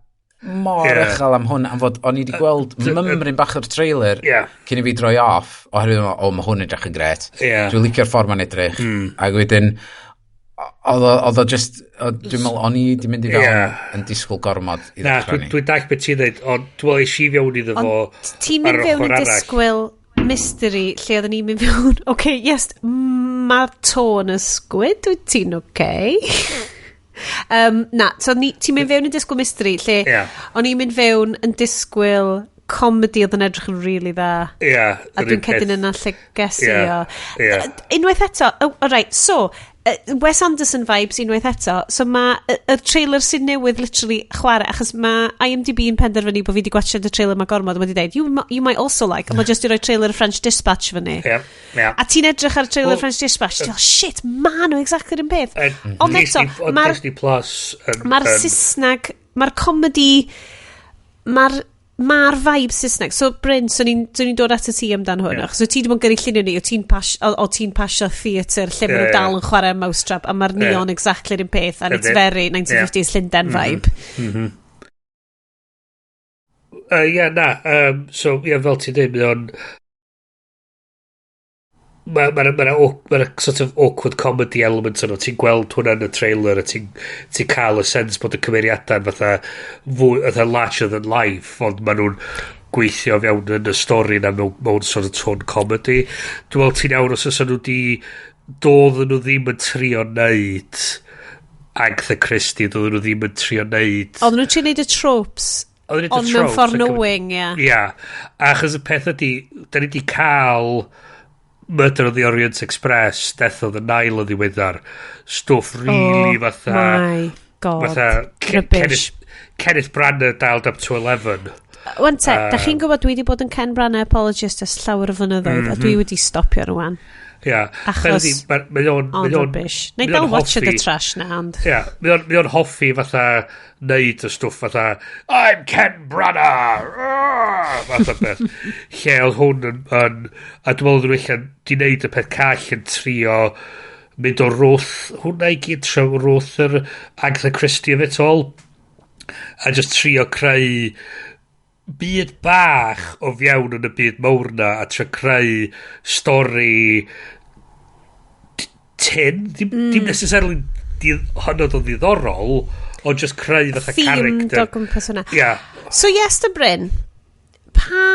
mor uchel am hwn, am fod o'n i wedi gweld mymryn bach o'r trailer cyn i fi droi off, oherwydd mae hwn edrych yn gret. Dwi'n licio'r ffordd mae'n edrych. Ac wedyn, oedd o just, dwi'n meddwl, o'n i wedi mynd i fewn yn disgwyl gormod i ddechrau ni. Dwi'n dach beth ti'n dweud, ond dwi'n meddwl eisiau fewn iddo fo ar ochr arall. Ti'n mynd fewn i disgwyl mystery lle oedden ni'n mynd fewn, yes, mae'r tôn ysgwyd, wyt ti'n so ti'n mynd fewn yn disgwyl mystery lle o'n i'n mynd fewn yn disgwyl comedy oedd yn edrych yn really dda a dwi'n cedyn yna lle gesio unwaith eto so Wes Anderson vibes unwaith eto, so mae y trailer sy'n newydd literally chwarae, achos mae IMDb yn penderfynu bod fi wedi gwachod y trailer mae gormod, a wedi dweud you might also like, a mae just i roi trailer French Dispatch fyny a ti'n edrych ar trailer French Dispatch, ti'n shit, ma nhw exactly yn peth, ond eto mae'r Saesnag, mae'r comedy, mae'r Mae'r vibe Saesneg. So, Bryn, so ni'n dod at y ti amdan hwn. So, ti ddim yn gyrru llunio ni, o ti'n pasio theatr lle maen nhw dal yn chwarae Mousetrap, a mae'r neon exactly yr un peth, and it's very 1950s Llundain vibe. So, fel ti'n dweud, Mae'na sort of awkward comedy element yno. Ti'n gweld hwnna yn y trailer a ti'n cael y sens bod y cymeriadau fatha larger than life, ond maen nhw'n gweithio fewn yn y stori na mewn sort of tone comedy. Dwi'n meddwl ti'n iawn os ys nhw doedd nhw ddim yn trio neud Agatha Christie, doedd nhw ddim yn trio neud... Oedd nhw'n trio neud y tropes, ond mewn ffordd knowing, Ia, achos y peth ydi, da ni wedi cael... Murder of the Orient Express, Death of the Nile o ddiweddar. Stwff really fatha... Oh my god. Fatha Kenneth Branagh dialed up to 11. Wan te, da chi'n gwybod dwi wedi bod yn Ken Branagh apologist ys llawer o flynyddoedd, a dwi wedi stopio rwan. Achos, on rubbish. Neu dal watch the trash na, ond... Mae o'n hoffi fatha neud y stwff fatha I'm Ken Branagh! Fatha beth. Lle oedd hwn yn... A dwi'n meddwl dwi'n di neud y peth call yn trio mynd o rwth... Hwna i gyd trio rwth yr Agatha Christie of it all. A just trio creu byd bach o fiewn yn y byd mawr na a trio creu stori dim necessarily hynod o ddiddorol o just creu fatha character themed o gwmpas hwnna. So Iestyn Bryn, pa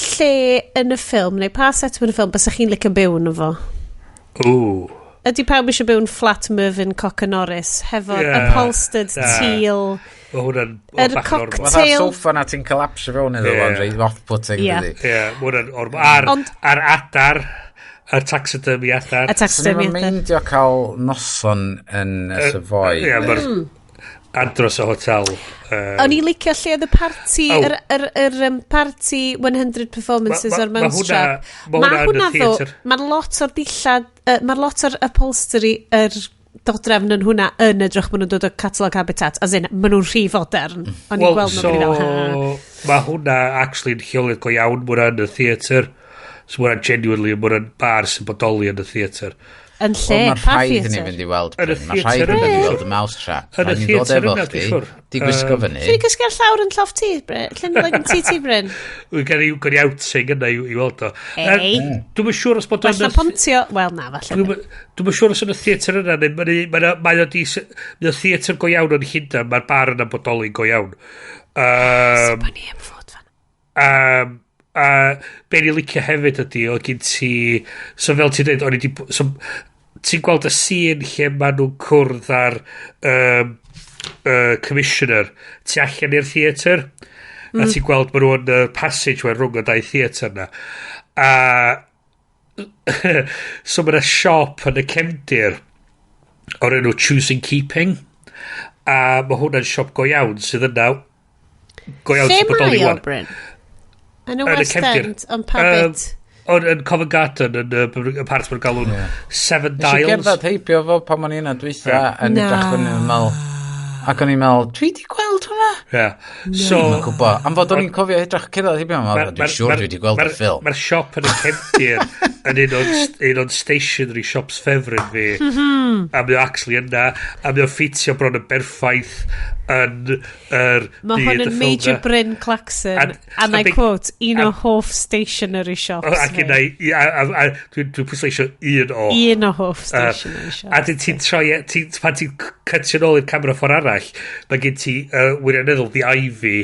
lle yn y ffilm neu pa set yn y ffilm bys chi'n licio byw yn efo? Ydy pawb eisiau byw yn flat Mervyn Cocker Norris hefo'r upholstered teal yr cocktail fatha sofa na ti'n collapsio fewn iddo fo'n rhaid off-putting ar adar y taxidermy adar sy'n ni'n meindio cael noson yn y Savoy andros o hotel o'n i licio lle oedd y party yr party 100 performances o'r Mousetrap mae hwnna ddo mae'r lot o'r dillad mae'r lot o'r upholstery dodrefn yn hwnna yn edrych maen nhw'n dod o catalog Habitat as in maen nhw'n rhy fodern o'n i'n gweld nhw'n mae hwnna actually yn lleolydd go iawn mwyn yn y theatr so mwyn genuinely mwyn bar sy'n bodoli yn y theatr yn lle pa theatr yn fynd i weld mae rhaid yn fynd i weld y Mousetrap yn y theatr yna di gwisgo fyny dwi'n gysgu'r llawr yn lloff ti llyn like yn ti Bryn wy'n gael i outing yna i weld o dwi'n siŵr os bod falle pontio wel na falle dwi'n siŵr os yn y theatr yna mae o theatr go iawn yn Llundain mae'r bar yna'n bodoli go iawn so bod ni yn fod fan be ni licio hefyd ydi o gyn ti so fel ti'n dweud ti'n gweld y scene lle maen nhw'n cwrdd ar commissioner tu allan i'r theatr a ti'n gweld maen nhw'n passageway rhwng y dau theatr na a so mae'n siop yn y cefndir o'r enw Choosing Keeping a mae hwnna'n siop go iawn sydd yna go iawn sy'n bodoli wan Bryn? Yn y West End, yn pa bit? Yn Covent Garden, yn y part mae'n galw'n Seven Dials. Nes i gerdded heibio fo pan o'n i'n adweithio, yn edrych yn ymwneud. Ac o'n i'n meddwl, dwi di gweld hwnna? So... Am fod o'n i'n cofio edrych cerdded heibio yma, dwi'n siŵr dwi di gweld y ffilm. Mae'r siop yn y cefndir yn un o'n stationary shops ffefryn fi. A mae o actually yna, a mae o ffitio bron yn berffaith yn mae hwn yn Major Bryn Claxon and I quote un o hoff stationary shops ac yna dwi'n pwysleisio un o hoff stationary shops a ti'n troi pan ti'n cytio nôl i'r camera ffordd arall mae gen ti wirioneddol The Ivy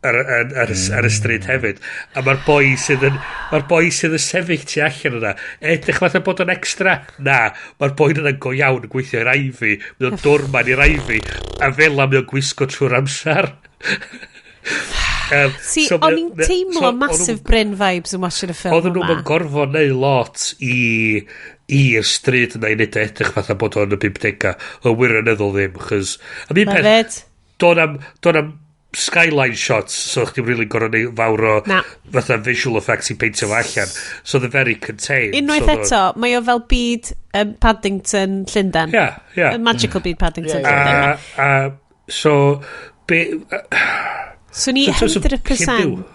ar y stryd hefyd a mae'r boi sydd yn sefyll tu allan yna edrych fatha bod yn extra mae'r boi yna'n go iawn yn gweithio i'r Ivy mae o'n dorman i'r Ivy a fel am o'n gwisgo trwy'r amser o'n i'n teimlo massive Bryn vibes yn watching y ffilm oedden nhw'n gorfod neu lot i'r stryd yna i wneud edrych fatha bod o'n y 50 o wirioneddol ddim chys a mi'n peth do'n am skyline shots so chdi'n really gorau neud fawr o fatha visual effects i peintio fo allan so they're very contained unwaith eto mae o fel byd Paddington Llundain magical byd Paddington Llundain so So ni 100%...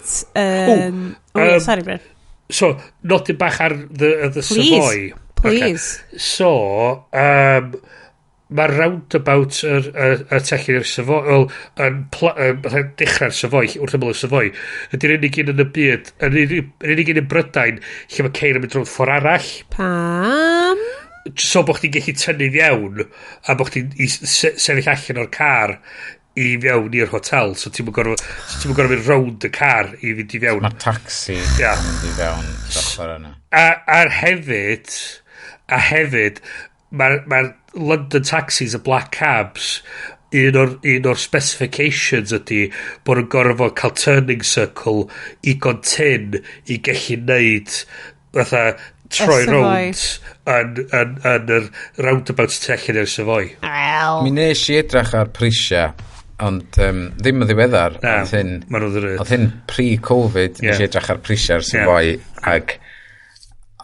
sorry, Bryn. So, nodyn bach ar the Savoy. Please. Okay. So, mae'r roundabout y techyn i'r Savoy, yn dechrau'r Savoy, wrth ymwyl y Savoy, ydy'r unig un yn y byd, yr unig un yn Brydain, lle mae ceir yn mynd drwy'r ffordd arall. Pam? So, bod chdi'n gallu tynnu fewn, a bod chdi'n sefyll allan o'r car i fewn i'r hotel. So, ti'n mynd gorfod mynd round y car i fynd i fewn. Mae'r taxi yn mynd i fewn doctor yna. A hefyd, mae'r London taxis a black cabs, un o'r specifications ydy bod yn gorfod cael turning circle i gontyn i gallu neud fatha troi round yn yr roundabout techyn i'r Savoy. Mi nes i edrych ar prisiau, ond ddim yn ddiweddar. Oedd hyn pre-Covid, nes i edrych ar prisiau'r Savoy, ac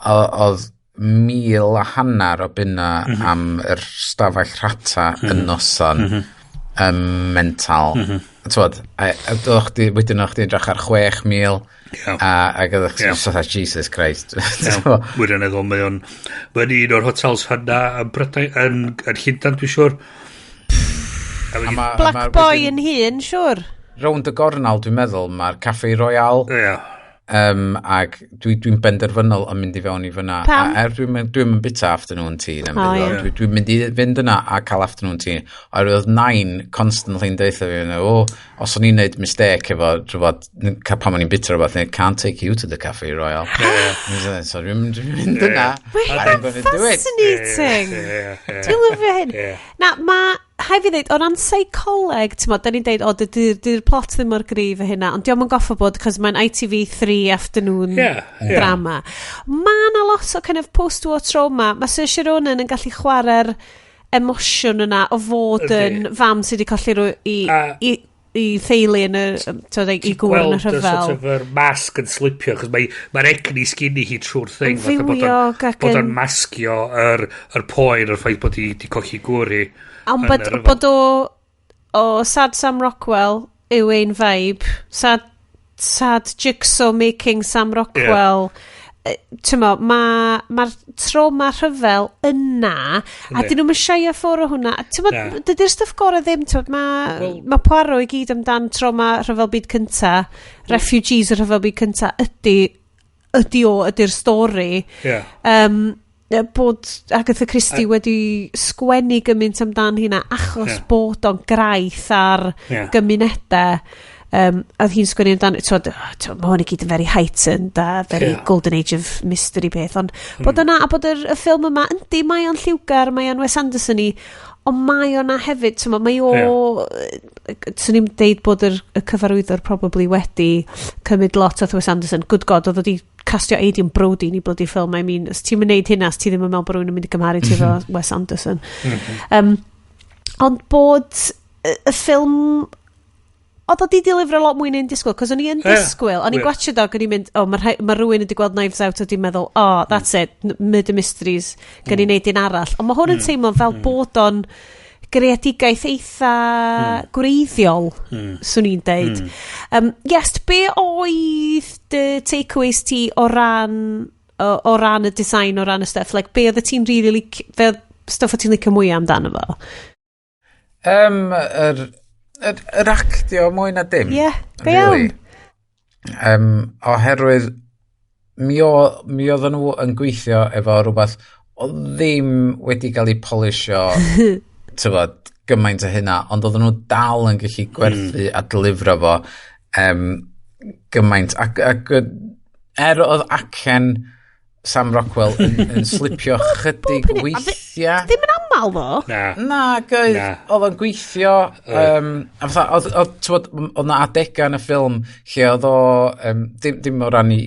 oedd 1,500 o bunna am yr stafell rhata yn noson mental. Tywod, wedyn o'ch di edrych ar 6,000 ac oedd eich Jesus Christ. Wedyn eddol, mae'n un o'r hotels hynna yn Brydain, yn Llundain, dwi'n siwr. Black Boy yn hun, siwr. Rownd y gornal, dwi'n meddwl, mae'r Café Royal. Ac dwi'n benderfynol yn mynd i fewn i fyna. A dwi'n bita afternoon tea. Dwi'n mynd i fynd yna a cael afternoon tea. A roedd 9 constantly'n deitha fi, os o'n i'n neud mistake efo, pan o'n i'n bita rhywbeth, can't take you to the Café Royal. So dwi'n mynd yna. Fascinating. Dwi'n lyfio hyn. Na, hai fi ddeud, o ran seicoleg, da ni'n deud, dy'r plot ddim o'r grif o hynna, ond diolch yn goffa bod, cos mae'n ITV3 afternoon drama. Mae na lot o kind of post-war trauma. Mae Saoirse Ronan yn gallu chwarae'r emosiwn yna o fod yn fam sydd wedi colli i theulu yn i gŵr yn y rhyfel. Gweld yr masg yn slipio, chos mae'r egni skinny hi trwy'r thing. Bod o'n masgio yr poen o'r ffaith bod hi colli gŵr hi. Ond bod o Sad Sam Rockwell yw ein vibe, sad jigsaw making Sam Rockwell, mae'r trauma rhyfel yna, a dyn nhw'n shy a ffwr o hwnna. Dydy'r stuff gorau ddim, mae Poirot i gyd amdan trauma rhyfel byd cynta, refugees y rhyfel byd cynta, ydy'r stori. Bod Agatha Christie wedi sgwennu gymaint amdan hynna achos bod o'n graith ar gymunedau. Oedd hi'n sgwennu amdan, mae hwn i gyd yn very heightened a very golden age of mystery beth, ond bod yna, a bod y ffilm yma, yndi, mae o'n lliwgar, mae o'n Wes Anderson i, ond mae o'na hefyd, mae o, swn i'n deud bod y cyfarwyddwr probably wedi cymryd lot o Wes Anderson. Good God, oedd wedi castio Aidan Brody ni bloody ffilm. I mean, os ti'n mynd hynna, os ti ddim yn meddwl bod rhywun yn mynd i gymharu ti efo Wes Anderson. Ond bod y ffilm, oedd o di dilifro lot mwy na'n disgwyl, cos o'n i yn disgwyl, o'n i'n gwachio dog, o'n i'n mynd, mae rhywun wedi gweld Knives Out, o'n i'n meddwl, that's it, Murder Mysteries, gan i wneud un arall. Ond mae hwn yn teimlo fel bod o'n greadigaeth eitha gwreiddiol, swn i'n deud. Yes, be oedd dy takeaways ti o ran y design, o ran y stuff? Like, be oedd ti'n really be oedd stuff o ti'n licio mwy amdano fo? Yr actio mwy na dim. Be iawn. Oherwydd mi oedden nhw yn gweithio efo rhywbeth o ddim wedi cael ei polisio gymaint o hynna, ond oedden nhw dal yn gallu gwerthu a delifro fo gymaint. Ac oedd acen Sam Rockwell yn slipio chydig weithiau. Ddim yn aml ddo. Na, oedd o'n gweithio. Oedd na adega yn y ffilm lle oedd o, dim o ran i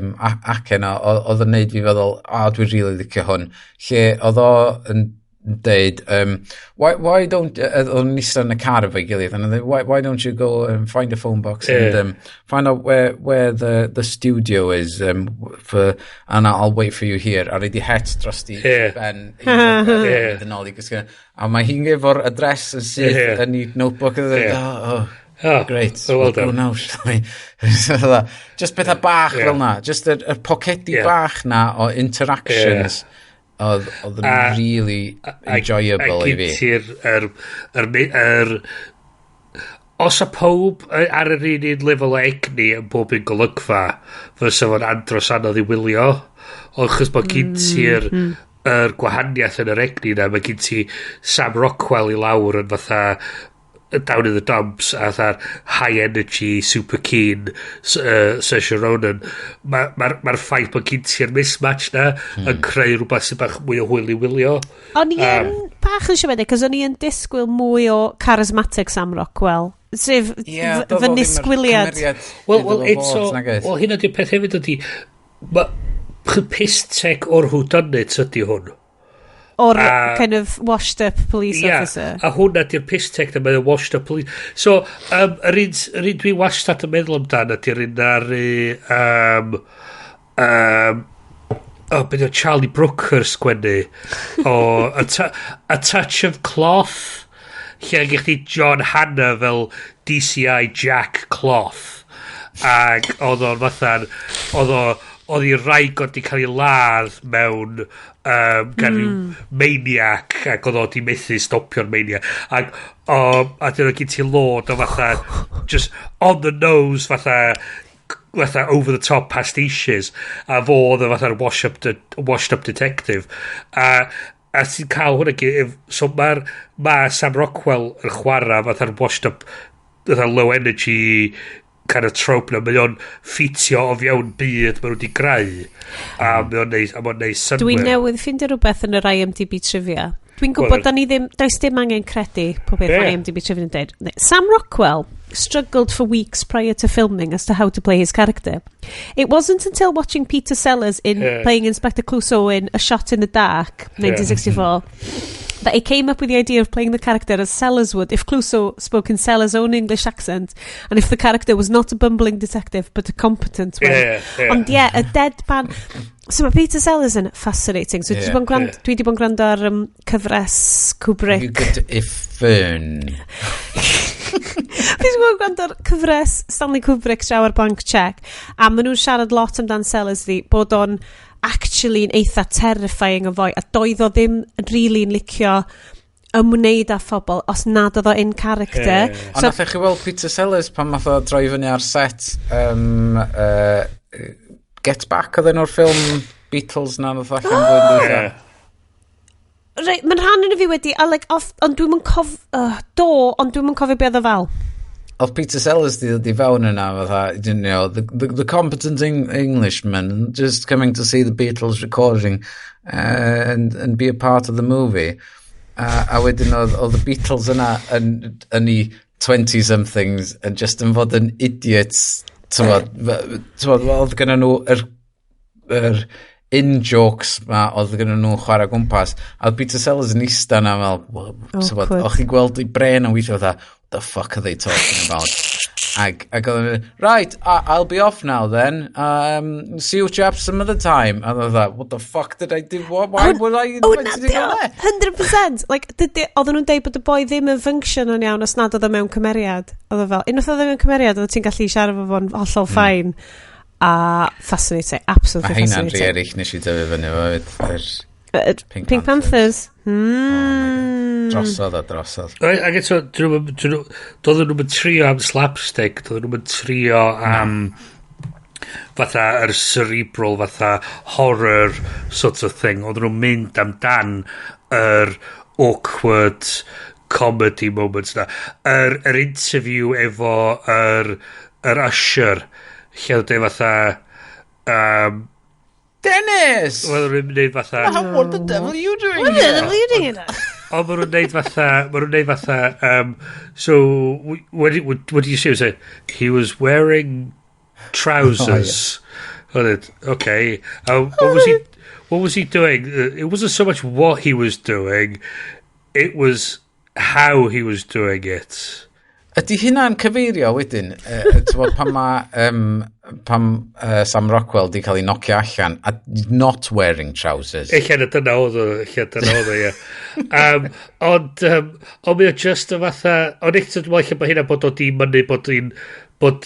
acen, oedd yn neud fi feddwl, dwi'n rili licio hwn. Lle oedd o yn deud, why don't, o'n nista yn y car efo'i gilydd, and why don't you go and find a phone box and find out where the studio is, and I'll wait for you here. A reid I het dros di ben yn ôl i gysgu. A mae hi'n efo'r adres yn sydd yn ei notebook. Oh, Great. well done. Just bethau bach fel na. Just y pocedi bach na o interactions oedd yn really enjoyable i fi. Os a pob ar yr un lefel o egni yn bob un golygfa, fysa fo'n andros anodd i wylio. Chos bod gyn ti'r gwahaniaeth yn yr egni na, mae gyn ti Sam Rockwell i lawr yn fatha Down in the Dumps a fatha'r high energy, super keen Saoirse Ronan. Mae'r ffaith bod gyn ti'r mismatch na yn creu rhywbeth sy'n bach mwy o hwyl i wylio. O'n i yn bach yn siomedig, cos o'n i yn disgwyl mwy o charismatic Sam Rockwell. Sef fy nisgwyliad. Wel, hyn ydy'r peth hefyd ydy, pistec o'r whodunit ydy hwn. O'r kind of washed up police officer. A hwnna di'r pistec na mae'n washed up police. So, yr un dwi wastad yn meddwl amdan ydy'r un ar beth o Charlie Brooker sgwennu o A Touch of Cloth, lle gych chi John Hanna fel DCI Jack Cloth, ac oedd o'n fatha oedd i raig oedd i cael ei ladd mewn gan ryw maniac, ac oedd oedd i methu stopio'r maniac, ac a dyn nhw gyd ti lod o fatha just on the nose fatha over the top pastiches, a fo oedd o fatha'r washed up detective, a ti'n cael hwnna gyd, so mae Sam Rockwell yn chwarae fatha'r washed up, fatha'r low energy kind of trope na, mae o'n ffitio o fiewn byd mae nhw wedi greu, a mae o'n neud synwyr. Dwi'n newydd ffindio rhywbeth yn yr IMDb trivia. Dwi'n gwybod does dim angen credu pob beth IMDb trivia yn dweud. Sam Rockwell struggled for weeks prior to filming as to how to play his character. It wasn't until watching Peter Sellers in playing Inspector Clouseau in A Shot in the Dark, 1964, that he came up with the idea of playing the character as Sellers would if Clouseau spoke in Sellers' own English accent, and if the character was not a bumbling detective but a competent one. Ond a deadpan. So mae Peter Sellers yn fascinating. So dwi wedi bod yn gwrando ar cyfres Kubrick. You could effern. Fi wedi bod yn gwrando ar cyfres Stanley Kubrick Shower Blank Check, a maen nhw'n siarad lot amdan Sellers bod o'n actually yn eitha terrifying o fwy, a doedd o ddim really yn licio ymwneud â phobl os nad oedd o in character. Ond nath chi weld Peter Sellers pan math o droi fyny ar set Get Back oedd enw'r ffilm Beatles na nath allan blwyddyn dwytha. Reit, mae'n rhan yn y fi wedi, ond dwi'n cofio beth o fel. Oedd Peter Sellers di fewn yna fatha, the competent Englishman just coming to see the Beatles recording and be a part of the movie. A wedyn oedd the Beatles yna yn i 20-somethings and just yn fod yn idiots. Oedd gynnu nhw yr in-jokes ma oedd gynnu nhw chwarae gwmpas, a oedd Peter Sellers yn eista na fel, o'ch chi'n gweld i bren yn weithio what the fuck are they talking about? Ac oedd right, I'll be off now then, see you chaps some other time. And I thought, what the fuck did I do? Why would I invited to go there? 100%. Oedden nhw'n deud bod y boi ddim yn function yn iawn os nad oedd o mewn cymeriad. Oedd o fel, unwaith oedd o mewn cymeriad, oedd ti'n gallu siarad fo fo'n hollol ffain. A fascinating, absolutely fascinating. A hynna'n rhi erich nes i dyfu fyny Pink Panthers. Drosodd. Ac eto, doedden nhw'n trio am slapstick, doedden nhw'n trio am fatha yr cerebral, fatha horror sort of thing. Oedden nhw'n mynd amdan yr awkward comedy moments na. Yr interview efo yr usher, lle oedd e fatha Dennis! Wel, rwy'n neud fatha What the devil are you doing What the devil are you doing here? O, ma' nhw'n neud fatha so, what did you say? He was wearing trousers. Okay. What was he doing? It wasn't so much what he was doing, it was how he was doing it. Ydy hynna'n cyfeirio wedyn, pam Sam Rockwell di cael ei nocio allan a not wearing trousers. Dyna oedd o, ie. Ond mi o just y fatha, ond eich dwi'n meddwl bod hynna bod o di mynnu bod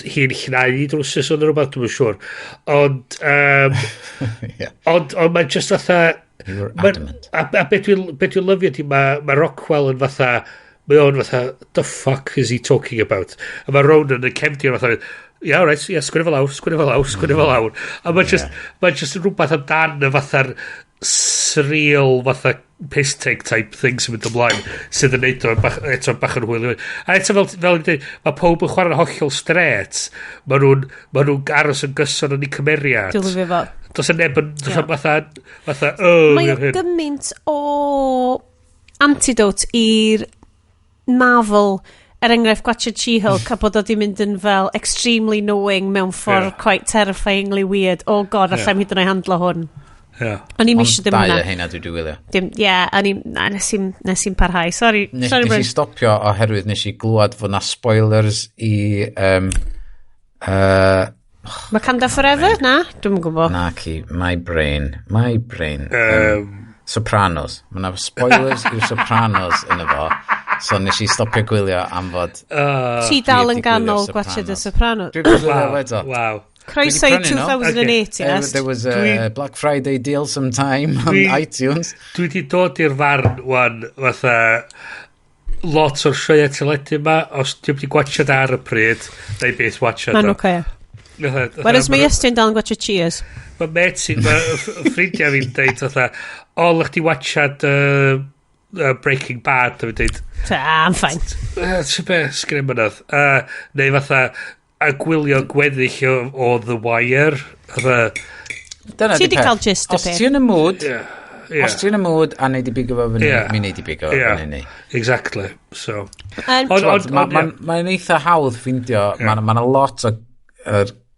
hi'n llnau i drwsus o'n rhywbeth, dwi'n siŵr. Ond mae'n just fatha... You were adamant. A beth dwi'n lyfio di, mae Rockwell yn fatha... Mae o'n fatha, the fuck is he talking about? A mae Ronan yn cefndir fatha, yeah, alright, yeah, sgwini fel lawr. A mae'n just rhywbeth amdan y fatha'r surreal fatha piss take type thing sy'n mynd ymlaen sydd yn neud eto bach yn hwyl. A eto fel yn dweud, mae pob yn chwarae'n hollol straight. Mae nhw'n aros yn gyson yn ei cymeriad. Dwi'n lyfio fo. Does y neb yn fatha, Mae o gymaint o antidote i'r novel enghraifft gwachod She-Hulk a bod o di mynd yn fel extremely knowing mewn ffordd quite terrifyingly weird. Oh god, allai mi hyd yn o'i handlo hwn. O'n i'n misio ddim hwnna. Ond dau o hynna dwi'n wylio. Nes i'n parhau. Sorry. Nes i stopio oherwydd nes i glwad fod na spoilers i... Wakanda Forever? Na? Dwi'n gwybod. Na ci, my brain. Sopranos. Mae na spoilers i'r Sopranos yn efo. So nes i stopio gwylio am fod... Ti dal yn ganol gwachod y Sopranos? Dwi'n gwylio wedo. Wow. Croeso i 2008, yes. There was a Black Friday deal sometime on iTunes. Dwi di dod i'r farn wan fatha lot o'r sioia teledu yma, os di wedi gwachod ar y pryd, neu beth watchod o. Ma'n oce. Whereas mae Ystyn dal yn gwachod Cheers. Mae Metsi, mae ffrindiau fi'n deud fatha, lech di watchod Breaking Bad, dwi'n deud. I'm fine. Ti'n be, sgrin mynydd. Neu fatha, a gwylio gweddill o The Wire. Ti di cael gist y peth. Os ti yn y mood, os ti yn y mood a neud i bigo fo fyny, mi neud i bigo fo fyny. Exactly. So. Mae'n eitha hawdd ffindio, mae'n a lot o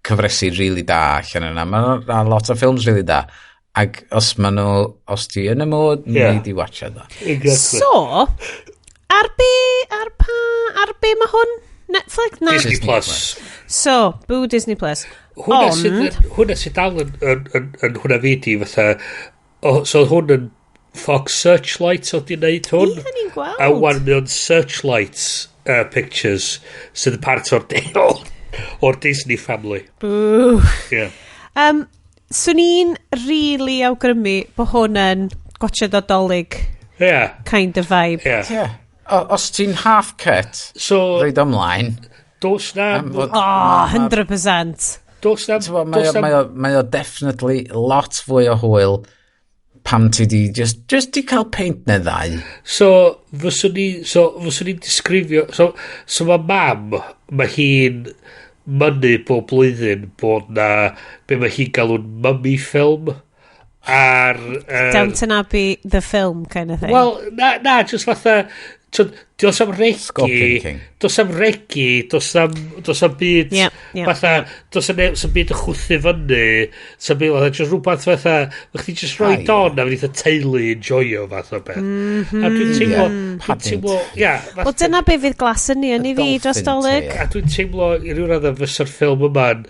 cyfresu really da allan yna. Mae'n a lot o ffilms really da. Ac os ti yn y mood, neud i watcha da. Exactly. So, ar be mae hwn? Netflix? Na. Disney Plus. So, boo Disney Plus. Hwna sydd dal yn hwna fi di fatha, so hwn yn Fox Searchlight oedd di'n neud hwn. Ie, ni'n gweld. A wan mewn Searchlight Pictures sydd yn part o'r Disney family. Boo. Yeah. So ni'n really awgrymu bod hwn yn gwachod Nadolig kind of vibe. Yeah. Os ti'n half cut, rhaid ymlaen. Dos na... 100%. Dos na... Mae o definitely lot fwy o hwyl pam ti di just di cael paint neu ddau. So, fyswn ni disgrifio... So mae mam, mae hi'n mynnu bob blwyddyn bod na... Be mae hi'n galw'n mummy film ar... Downton Abbey, the film kind of thing. Well, na, just fatha... Does am regi, does am byd, fatha, does am byd y chwthu fyny, does am byd, just rhywbeth fatha, bych chi just rhoi don a fydd y teulu enjoyo fath o beth. A dwi'n teimlo, Wel, dyna be fydd glas yn i fi dros Dolig. A dwi'n teimlo, i ryw radd fysa'r ffilm yma'n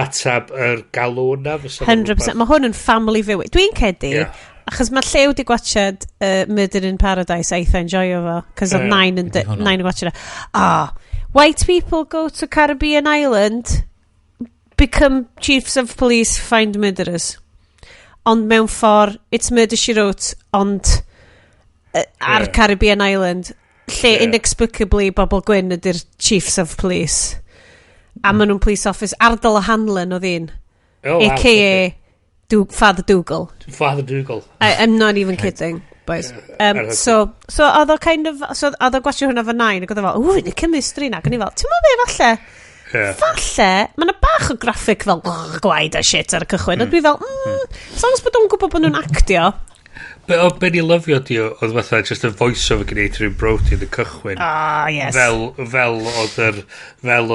atab yr galw yna. 100%, mae hwn yn family view. Dwi'n cedi, achos mae Llew di gwachod Murder in Paradise a eitha enjoyo fo, cos oedd 9 yn gwachod white people go to Caribbean Island, become chiefs of police, find murderers. Ond mewn ffordd, it's Murder She Wrote, ond ar Caribbean Island, lle inexplicably Bobl Gwyn ydy'r chiefs of police. A maen nhw'n police office, Ardal o Hanlon oedd un. A.K.A. Father Dougal. I'm not even kidding, boys. So oedd o kind of... So oedd o gwasio hwnna fo 9, ac oedd o fel, ww, ni cymistri na. Ac o'n i fel, ti'n mo be, falle? Falle, mae yna bach o graffic fel gwaed a shit ar y cychwyn. A dwi fel, songs bod o'n gwybod bod nhw'n actio. Be ni lyfio di oedd fatha just a voice-over gan Adrian Brody yn y cychwyn. Yes. Fel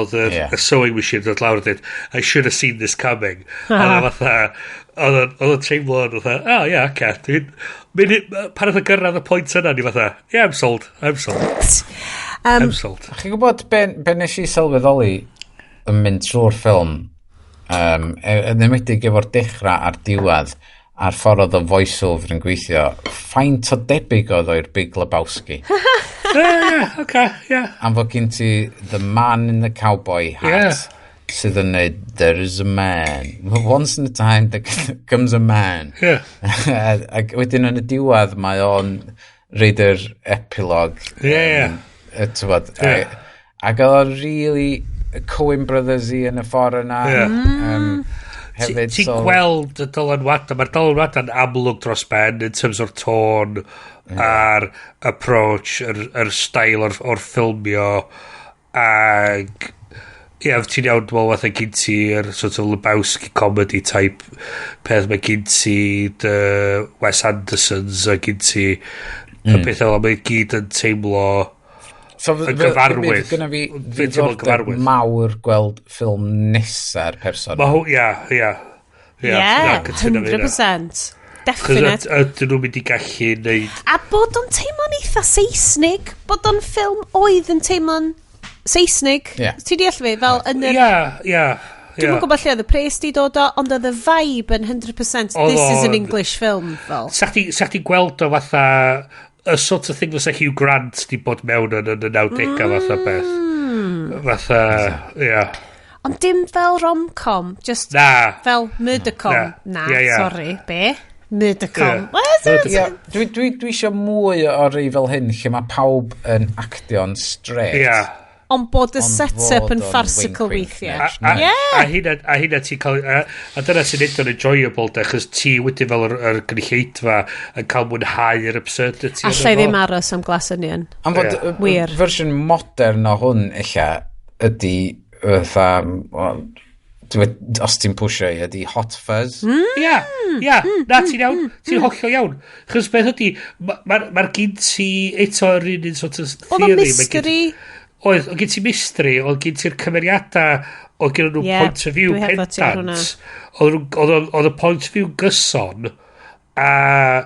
oedd y sewing machine dod lawr a dweud, I should have seen this coming. Oedd fatha, oedd o'n teimlo yn fatha, okay. Pan oedd y gyrraedd y pwynt yna, ni fatha, I'm sold. Hemsalt. Chi'n gwybod be nes i sylweddoli yn mynd trwy'r ffilm, yn ymwedig efo'r dechrau a'r diwedd, a'r ffordd oedd y voice-over yn gweithio, faint o debyg oedd o'r Big Lebowski. Am fod gen ti the man in the cowboy hat, sydd yn neud, there is a man. Once in a time, there comes a man. Ac wedyn yn y diwedd, mae o'n reid yr epilog. Ac oedd o'n really Coen Brothers i yn y ffordd yna. Ti'n gweld y dylanwadau, mae'r dylanwadau'n amlwg dros ben in terms o'r tôn, a'r approach, yr style o'r ffilmio, ag ti'n iawn, dwi'n meddwl, fatha gyn ti'r sort of Lebowski comedy type peth, mae gyn ti Wes Andersons, a gyn ti y peth ola, mae gyd yn teimlo yn gyfarwydd. Gyda fi ddiddordeb mawr gweld ffilm nesa'r person. Ie, 100%. Definite. Ydyn nhw'n mynd i gallu neud... A bod o'n teimlo'n eitha Saesnig, bod o'n ffilm oedd yn teimlo'n Saesnig. Ti deall fi, fel yn yr... Dwi'n gwybod lle oedd y pres di dod o, ond oedd y vibe yn 100%. This is an English film, fel. Sa'ch ti gweld o fatha... Y sort of thing fysa Hugh Grant di bod mewn yn y 90au fatha beth. Fatha, Ond dim fel rom-com, just fel murder-com. Sorry, be? Murder-com. Dwi eisiau mwy o rei fel hyn, lle mae pawb yn actio'n straight. Ond bod y set-up yn farcical weithiau. A hynna ti'n cael... A dyna sy'n neud o'n enjoyable, achos ti wedi fel yr gynulleidfa yn cael mwynhau'r absurdity. Allai ddim aros am glas onion. Am fod y fersiwn modern o hwn, eich, ydy... os ti'n pwysio i, ydy Hot Fuzz. Na, ti'n iawn, ti'n hollol iawn. Chos beth ydy, mae'r gyn ti eto'r un sort of theory. Oedd o mystery. Oedd gen ti mystery, oedd gen ti'r cymeriadau, oedd gen nhw point of view pendant. Oedd y point of view gyson, a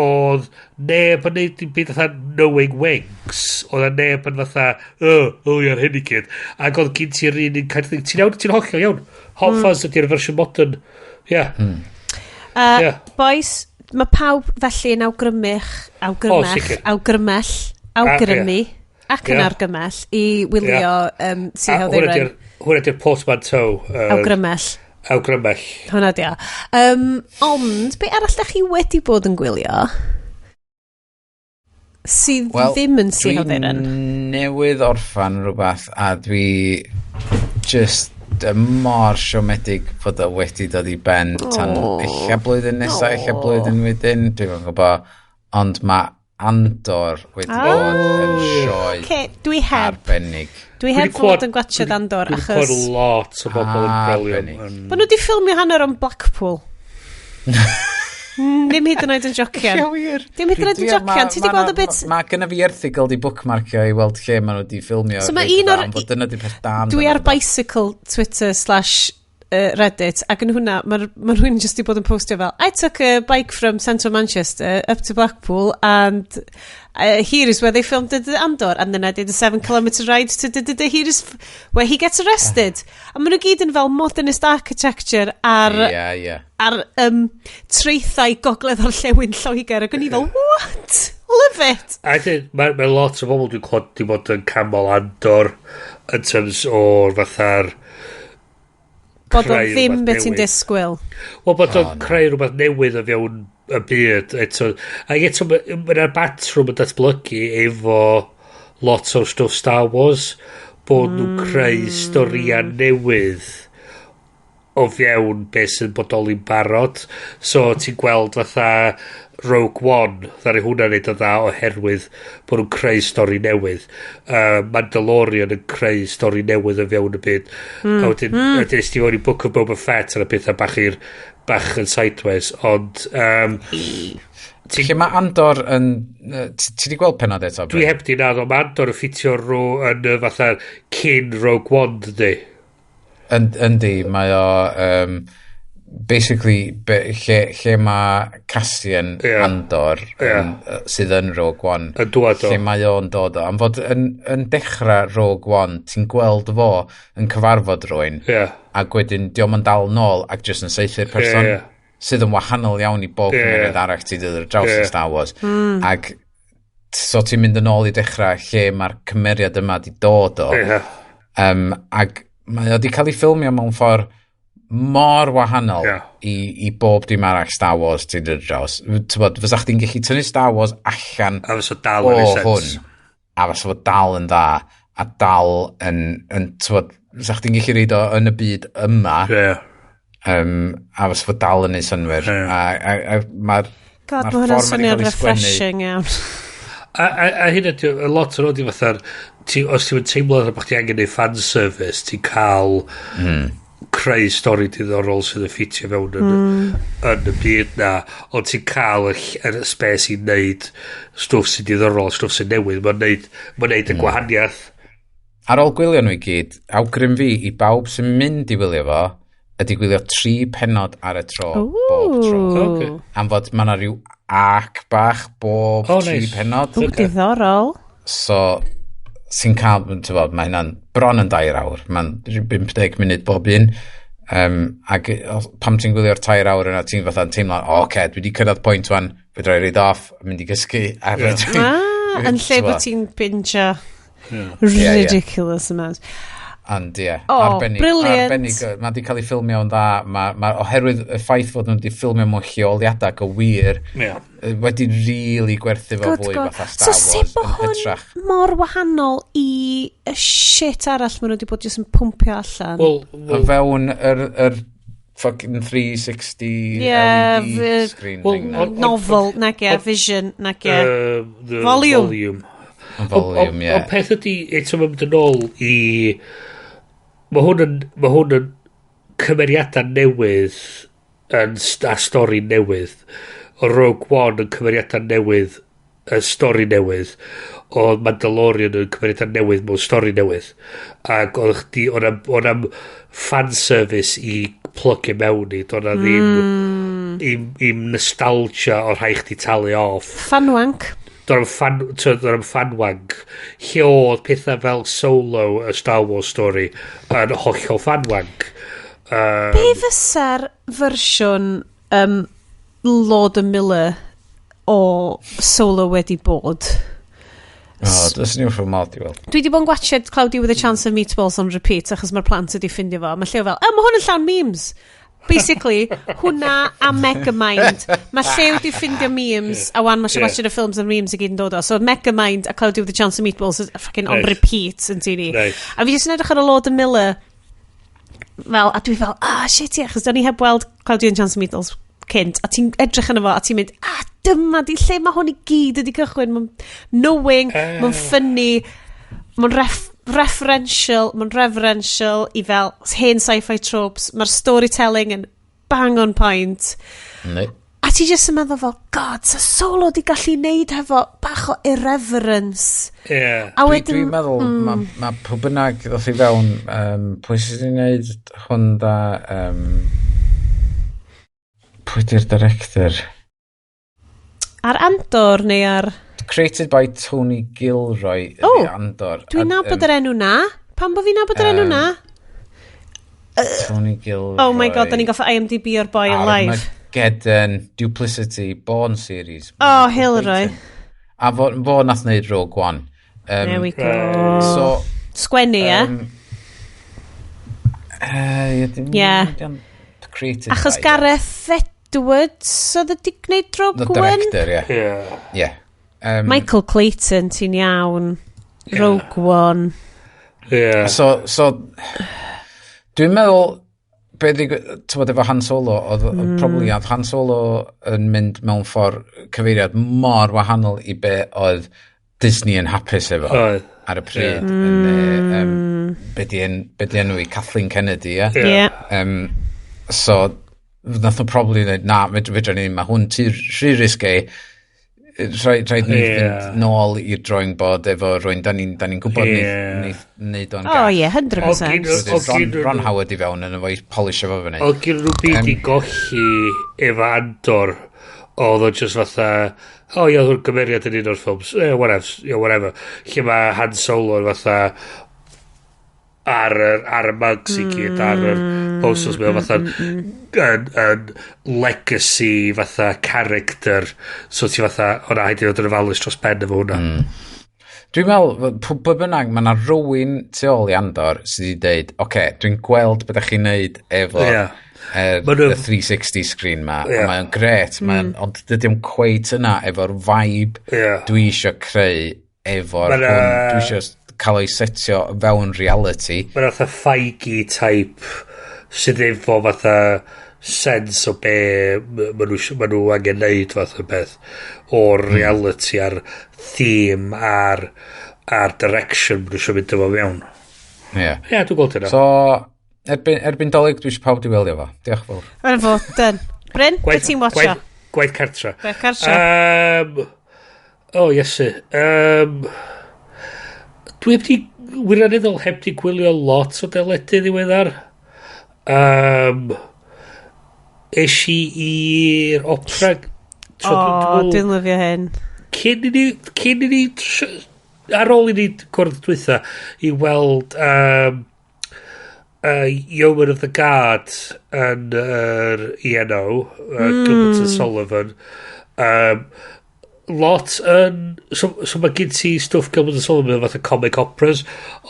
oedd neb yn neud dim byd fatha knowing wings, oedd neb yn fatha, ia'r hyn I gyd. Ac oedd gen ti'r un kind of thing, ti'n hollol iawn. Hot Fuzz ydy'r fersiwn modern. Boys, mae pawb felly yn awgrymu ac yn argymell I wylio See How They Run. Hwna di'r portmanteau. Awgrymell. Hwna di o. Ond, be arall da chi wedi bod yn gwylio? Sydd ddim yn See How They Run? Dwi'n newydd orffan rhywbeth a dwi just mor siomedig fod o wedi dod I ben tan eich blwyddyn nesaf, eich blwyddyn wedyn, dwi'n gwybod, ond mae Andor wedi bod yn sioe arbennig. Dwi heb fod yn gwachod Andor achos... Dwi'n gwybod lot o bobl yn brelio. Bo nhw wedi ffilmio hanner o'n Blackpool. Ddim hyd yn oed yn jocian. Ddim hyd yn oed yn jocian. Ti wedi gweld y bit... Mae gyna fi erthigol di bookmarkio I weld lle maen nhw wedi ffilmio. So mae un o'r... Dwi ar bicycle Twitter / Reddit ac yn hwnna mae rhywun just I bod yn postio fel I took a bike from central Manchester up to Blackpool and here is where they filmed the Andor and then I did a 7-kilometre ride to here is where he gets arrested a maen nhw gyd yn fel modernist architecture ar treithau gogledd o'r llewn Lloegr ac yn I fel what? Love it! Mae lot o bobl dwi'n clod di bod yn camol Andor in terms o'r fatha'r bod o ddim beth ti'n disgwyl. Wel, bod o'n creu rhywbeth newydd o fewn y byd. Ac eto, mae'r batrwm yn datblygu efo lot o'r stwff Star Wars, bod nhw'n creu storia newydd o fewn beth sy'n bodoli'n barod. So, ti'n gweld fatha Rogue One, ddari hwnna'n neud o dda oherwydd bod nhw'n creu stori newydd. Mandalorian yn creu stori newydd o fewn y byd. A wedyn, ysdi fod I Book of Boba Fett yn y pethau bach yn sideways, ond... Lle mae Andor yn... Ti di gweld penod eto? Dwi heb di nad, ond mae Andor yn ffitio yn fatha cyn Rogue One, dydi? Yndi, mae o... basically, lle mae Cassian Andor sydd yn Rogue One, lle mae o'n dod o. Am fod yn dechrau Rogue One, ti'n gweld fo yn cyfarfod rwy'n, ac wedyn diolch yn dal nôl ac jyst yn saethu'r person, sydd yn wahanol iawn i bob cymeriad arall ti dydd ar draws y Star Wars. Ac so ti'n mynd yn ôl i dechrau lle mae'r cymeriad yma di dod o. Ac mae o di cael ei ffilmio mewn ffordd mor wahanol i bob dim arall Star Wars ti'n dod draws. Fysa chdi'n gallu tynnu Star Wars allan o hwn, a fysa fo dal yn dda, a dal yn fysa chdi'n gallu reid o yn y byd yma, a fysa fo dal yn ei synwyr. God, mae hwnna'n swnio'n refreshing iawn. A hynny, a lot o'n oed i fatha'r, os ti'n teimlo bod chdi angen ei fanservice, ti'n cael creu stori diddorol sydd yn ffitio fewn yn y byd na, ond ti'n cael y space i wneud stwff sy'n diddorol, stwff sy'n newydd, mae'n neud y gwahaniaeth. Ar ôl gwylio nhw i gyd, awgrym fi i bawb sy'n mynd i wylio fo, ydy gwylio 3 pennod ar y tro, bob tro. Am fod mae yna rhyw arc bach bob 3 pennod. Diddorol. So, sy'n cael, mae hynna'n bron yn 2 awr, mae'n 50 munud bob un, ac pam ti'n gwylio'r 2 awr yna, ti'n fatha'n teimlo, dwi wedi cyrraedd pwynt wan, fe droi reid off, mynd i gysgu, yn lle bod ti'n binge ridiculous amount. And brilliant. Mae wedi cael ei ffilmio yn dda, oherwydd y ffaith fod nhw wedi ffilmio mewn lleoliadau go wir, wedi really gwerthu fo fwy fatha Star Wars yn hytrach. So mor wahanol i y shit arall maen nhw wedi bod jyst yn pwmpio allan. O fewn yr fucking 360 LED screen thing na. Novel, Vision, Volume. Volume, ie. O peth ydi, eto mae'n mynd yn ôl i... Mae hwn yn cymeriadau newydd a stori newydd. O Rogue One yn cymeriadau newydd a stori newydd. O Mandalorian yn cymeriadau newydd mewn stori newydd. Ac o'n am fanservice i plygio mewn i. O'n ddim i'm nostalgia o'r rhai chdi talu off. Fanwank. Do'n am fanwang. Lle oedd pethau fel Solo, y Star Wars story, yn hollol fanwang. Be fysa'r fersiwn Lord and Miller o Solo wedi bod? Does ni'n ffilmod i weld. Dwi wedi bod yn gwachod Cloudy with a Chance of Meatballs on repeat achos mae'r plant wedi ffindio fo. Mae llew fel, mae hwn yn llawn memes. Basically, hwnna a Megamind. Mae llew wedi ffindio memes a wan mae eisiau watching y films and memes i gyd yn dod o. So Megamind a Cloudy with a Chance of Meatballs is fucking on repeat yn tini. A fi jyst yn edrych ar y Lord and Miller fel, a dwi fel, shit ie, achos da ni heb weld Cloudy with a Chance of Meatballs cynt, a ti'n edrych yn efo, a ti'n mynd, dyma di lle mae hwn i gyd ydi cychwyn, mae'n knowing, mae'n funny, mae'n referential i fel hen sci-fi tropes, mae'r storytelling yn bang on point. A ti jyst yn meddwl fel, God, sa Solo di gallu neud hefo bach o irreverence. Dwi'n meddwl, mae pwy bynnag ddoth i fewn, pwy sydd wedi'i neud hwn da, pwy di'r director? Ar Andor neu ar... Created by Tony Gilroy ydi Andor. Dwi'n nabod yr enw na. Pam bo fi'n nabod yr enw na? Tony Gilroy. Oh my god, da ni'n goffa IMDb o'r boi alive. Armageddon, Duplicity, Bourne series. Oh, Hilroy. A fo nath wneud Rogue One. There we go. Sgwennu, Yeah. Achos Gareth Edwards oedd wedi gwneud Rogue One? The director, yeah. Michael Clayton, ti'n iawn. Rogue One. Yeah. So dwi'n meddwl bod efo Han Solo probably oedd Han Solo yn mynd mewn ffordd cyfeiriad mor wahanol i be oedd Disney yn hapus efo ar y pryd. Be di enw i Kathleen Kennedy, so nath nhw probably dweud, fedra ni, mae hwn rhy risgau, Rhaid ni fynd nôl i'r drawing board efo rwy'n da ni'n gwybod neud o'n gall. 100%. Ron Howard i fewn yn efo i polish efo fyny. O gyn nhw byd i golli efo Andor, oedd o just fatha, ia, oedd gymeriad yn un o'r ffilms, whatever. Lle mae Han Solo fatha ar y mugs i gyd, ar y posters mewn fatha yn legacy fatha character, so ti fatha hwnna haid i fod yn ofalus dros ben efo hwnna. Dwi'n meddwl, pwy bynnag, mae yna rhywun tu ôl i Andor sydd wedi dweud, oce, dwi'n gweld beth ydych chi'n neud efo the 360 screen ma, mae'n gret, ond dydy o'n cweit yna efo'r vibe dwi eisiau creu efo'r hwn, dwi eisiau cael ei setio fewn reality. Mae'n fatha Feige type sydd efo fatha sense o be ma nhw angen neud fatha beth o'r reality a'r theme a'r direction ma nhw eisiau mynd efo mewn. Dwi'n gweld hynna. So, erbyn dolyg dwi eisiau pawb di weld efo. Diolch fawr. Yn fod, Bryn, beth ti'n watcha? Gwaith cartra. Gwaith cartra. Iesu. Dwi heb di, wirioneddol heb di gwylio lot o deledu ddiweddar. Eisi i'r opera. Dwi'n lyfio hyn. Cyn i ni, ar ôl i ni cwrdd dwytha, i weld Yeoman of the Guard yn yr ENO, Gilbert and Sullivan. Lot yn so mae gen ti stwff Gilbert and Sullivan fatha comic operas,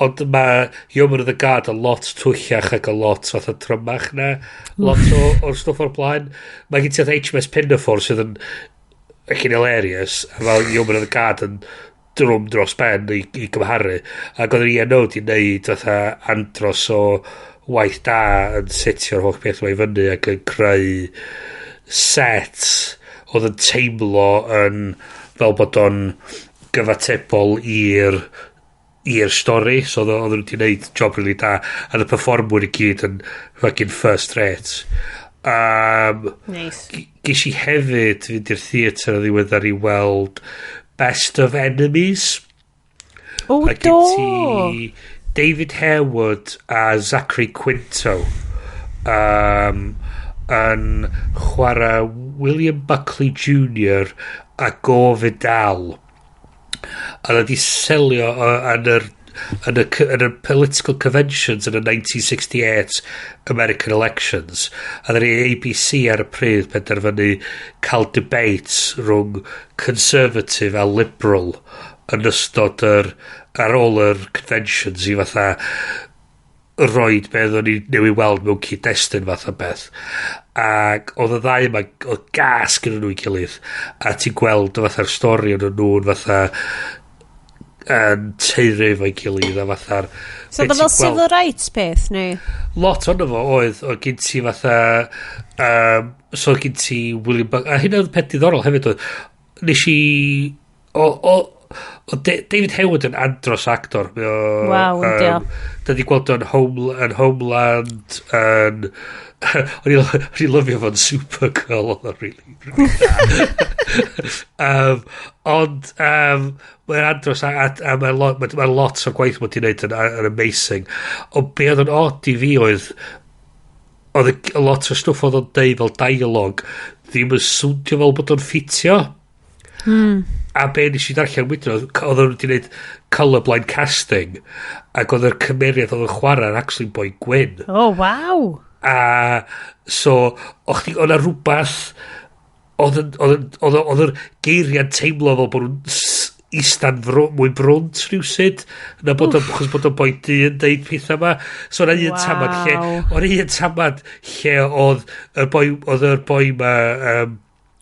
ond mae Yeoman of the Guard a lot twyllach ac a lot fatha trymach na lot o'r stwff o'r blaen. Mae gen ti fatha HMS Pinafore sydd yn hilarious, a fel Yeoman of the Guard yn drwm dros ben i gymharu, ac oedd yr ENO di wneud fatha andros o waith da yn setio'r holl beth mae fyny ac yn creu set oedd yn teimlo yn fel bod o'n gyfatebol i'r stori, so oedd nhw wedi gwneud job really da, a y performwyr i gyd yn fucking first rate. Nice. Ges i hefyd fynd i'r theatr a ddiweddar i weld Best of Enemies. O, a do! Ti David Harewood a Zachary Quinto yn chwarae William Buckley Jr. a Gore Vidal. A wedi selio yn y political conventions yn y 1968 American elections. A dda ni ABC ar y pryd penderfynu cael debates rhwng conservative a liberal yn ystod ar ôl yr conventions i fatha roed beth o'n i newi weld mewn cyd-destun fath o beth. Ac oedd y ddau yma, oedd gas gyda nhw i gilydd, a ti'n gweld fatha'r stori o'n nhw'n fatha yn teiri efo'i gilydd a fatha'r... So bod fel civil rights peth, neu? Lot o'n efo oedd gyn ti fatha... so gyn ti William Buckley... A hynna oedd peth diddorol hefyd oedd... Nes i... David Harewood yn andros actor. Waw, da di gweld o'n Homeland yn... O'n i lyfio fo'n Supergirl, oedd o'n really da. Ond mae'n andros a mae lot o gwaith mod i'n neud yn amazing. Ond be oedd yn odd i fi oedd lot o stwff oedd o'n deud fel dialog ddim yn swndio fel bod o'n ffitio. A be nes i darllen wedyn oedd nhw wedi gwneud colourblind casting ac oedd yr cymeriad oedd yn chwarae'n actually boi gwyn. Oh, waw! A so oedd yna rhywbeth oedd yr geiriad teimlo fel bod nhw'n istan mwy brwnt rhywsyd na bod o'n boi di yn deud pethau yma. So o'na un tamad lle oedd yr boi yma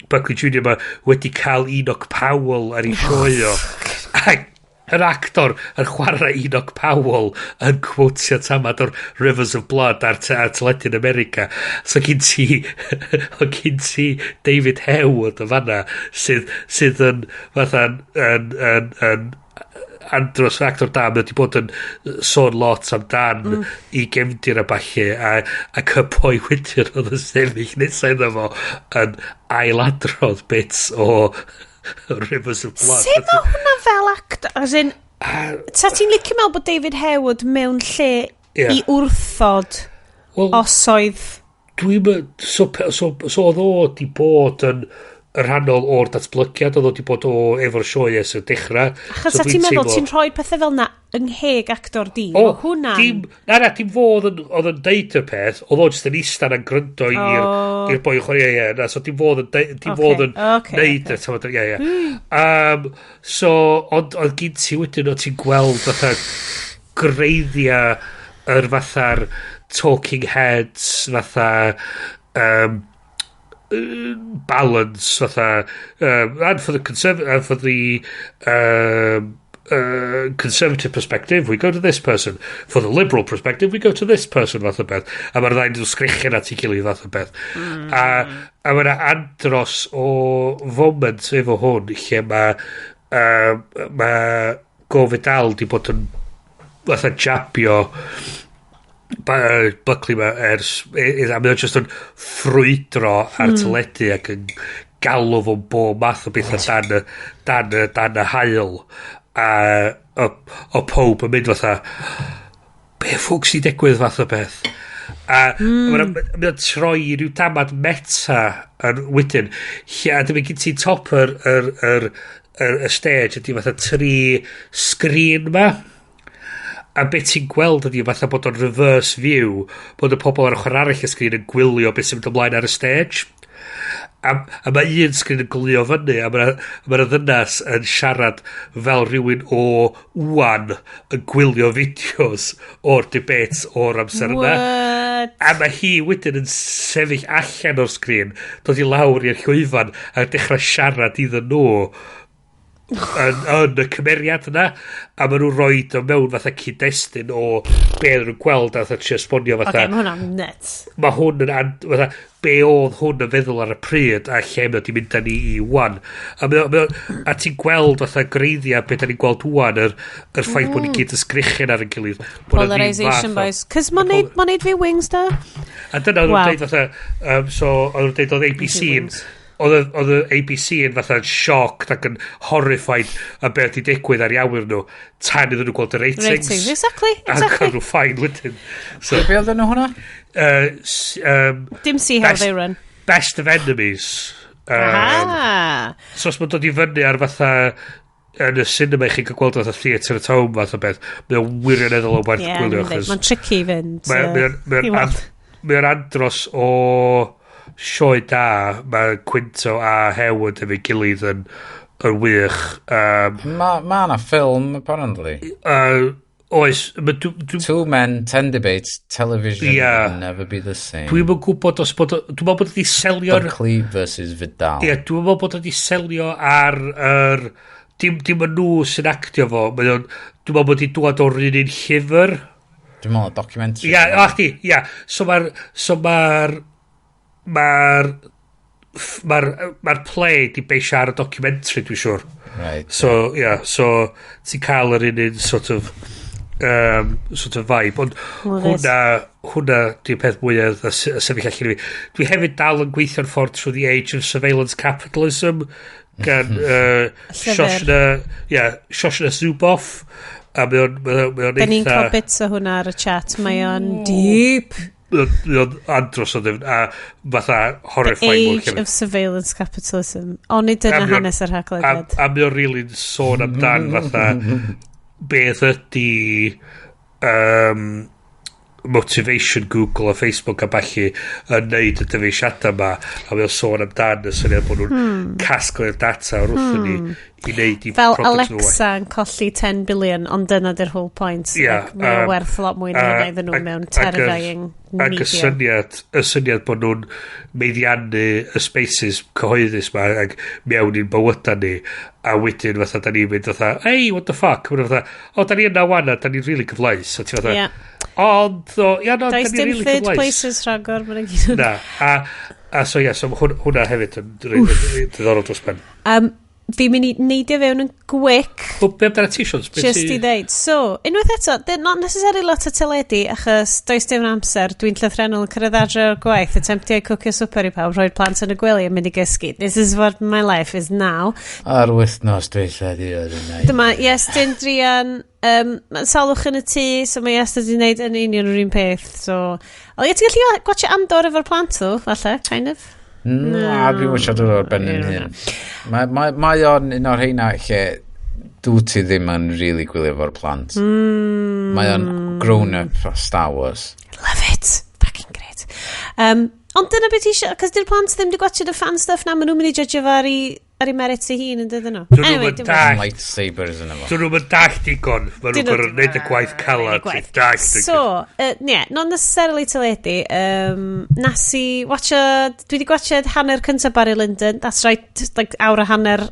Buckley Jr. ma wedi cael Enoch Powell ar ei sioio. Ac yr actor yn chwarae Enoch Powell yn quotio tamad o'r Rivers of Blood ar teledu yn America. So gyn ti David Harewood o fanna sydd yn fatha yn andros actor da, mae wedi bod yn sôn lot amdan i gefndir a balli ac y boi wedyn oedd yn sefyll nesau iddo fo yn ailadrodd bits o Rivers of Blood. Sut mae hwnna fel actor? As in, ta ti'n licio meddwl bod David Heward mewn lle i wrthod os oedd... So oedd o di bod yn rhannol o'r datblygiad, oedd o di bod efo'r sioe ers y dechrau. Achos so ti'n meddwl, ti'n rhoi pethau fel na yng ngheg actor di? O, hwnna... Dim fod oedd yn deud y peth, oedd o jyst yn eistedd yn gryndo i'r boi chwarae, so dim fod yn neud y, so, ond gyd ti wedyn, o ti'n gweld fatha greiddiau yr fatha'r talking heads, fatha balance, fatha and for the conservative perspective we go to this person, for the liberal perspective we go to this person, fath o beth, a mae'r ddau'n sgrichen at ei gilydd, fath o beth. A mae'na andros o foment efo hwn lle mae Go Vidal di bod yn fatha jabio Buckley ma ers a mae o just yn ffrwydro ar teledu ac yn galw fo'n bob math o bethau dan y hael o pob yn mynd fatha be ffwg sy'n digwydd fath o beth a mae'n troi i ryw damad meta yn wedyn a dyma gyd ti top yr stage ydy fatha 3 sgrin ma a beth ti'n gweld ydy fatha bod o'n reverse view bod y pobl ar ochr arall y sgrin yn gwylio beth sy'n mynd ymlaen ar y stage a mae un sgrin yn glio fyny a mae'r ddynas yn siarad fel rhywun o wan yn gwylio fideos o'r debates o'r amser yna a mae hi wedyn yn sefyll allan o'r sgrin dod i lawr i'r llwyfan a dechrau siarad iddyn nhw yn y cymeriad yna a maen nhw'n rhoi o mewn fatha cyd-destun o be nhw'n gweld a fatha trio esbonio fatha mae hwnna'n nuts mae hwn yn fatha be oedd hwn yn feddwl ar y pryd a lle mae di mynd â ni i wan a ti'n gweld fatha greiddiau be da ni'n gweld wan yr ffaith bod ni gyd yn sgrichen ar y gilydd polarisation boys cos ma'n neud fi wings da a dyna oedd nhw'n deud fatha so oedd nhw'n deud oedd ABC oedd y ABC yn fatha shocked ac yn horrified a beth i digwydd ar iawyr nhw tan iddyn nhw gweld y ratings exactly a cael nhw ffain wedyn so be oedd nhw hwnna? Dim See How They Run Best of Enemies so os mae'n dod i fyny ar fatha yn y cinema i chi'n cael gweld fatha theatre at home fath o beth mae'n wirioneddol o werth gwylio mae'n tricky i fynd mae'n andros o sioe da mae Quinto a Heward efo'i gilydd yn wych ma na ffilm apparently oes 2 men 10 debates television will never be the same dwi'n gwybod os bod dwi'n meddwl bod wedi selio Buckley versus Vidal dwi'n meddwl bod wedi selio ar dim yn nhw sy'n actio fo dwi'n meddwl bod wedi dŵad o'r un llyfr dwi'n meddwl documentary so mae'r play di beisio ar y documentary dwi'n siwr right so ti'n cael yr un sort of vibe ond hwnna di'r peth mwyaf y sefyll allan i fi dwi hefyd dal yn gweithio'n ffordd through the age of surveillance capitalism gan Shoshana Zuboff a mae o'n da ni'n cael bits o hwnna ar y chat mae o'n deep andros o ddim a fatha horrifying The Age of Surveillance Capitalism ond dyna hanes yr haglediad a mi o'n really sôn amdan fatha beth ydi motivation Google a Facebook a balli yn neud y dyfeisiadau yma a mi o'n sôn amdan y syniad bod nhw'n casglu'r data o'r wrthyn ni i neud i fel Alexa yn colli 10 billion ond dyna dy'r whole point mae'n werth lot mwy na hynny iddyn nhw mewn terrifying media ac y syniad bod nhw'n meiddiannu y spaces cyhoeddus ma ac mewn i'n bywydau ni a wedyn fatha da ni'n mynd fatha hey what the fuck da ni yna wan a da ni'n really cyfleus a ti fatha ond does dim third places rhagor na a so hwnna hefyd yn diddorol dros ben fi'n mynd i neidio fewn yn gwic. Be amdana t-shirts? Just i ddeud. So, unwaith eto, they're not necessarily lot o teledu, achos does dim amser, dwi'n llythrenol yn cyrraedd adre o'r gwaith, attemptio i cwcio swper i pawb, roi'r plant yn y gwely a mynd i gysgu. This is what my life is now. Ar wythnos dwi'n lledu o'r un. Dyma, Iestyn Drian, salwch yn y tŷ, so mae Iestyn wedi gwneud yn union yr un peth. So, o, ti'n gallu gwachio Andor efo'r plant ddo, falle, kind of? Na, dwi'n wysiad o'r ben yn hyn. Mae o'n un o'r heina lle dwi ti ddim yn really gwylio fo'r plant. Mae o'n grown-up o Star Wars. Love it. Fucking great. Ond dyna beth eisiau, cos di'r plant ddim wedi gwachod y fan stuff na, maen nhw'n mynd i judge fo ar ei merits ei hun yn dydyn nhw. Anyway, lightsabers yn efo. Dyn nhw'n dall digon. Maen nhw'n gorfod wneud y gwaith calad. So, not necessarily teledu. Nas i watchad, dwi wedi gwachod hanner cyntaf Barry Lyndon. That's right, like awr a hanner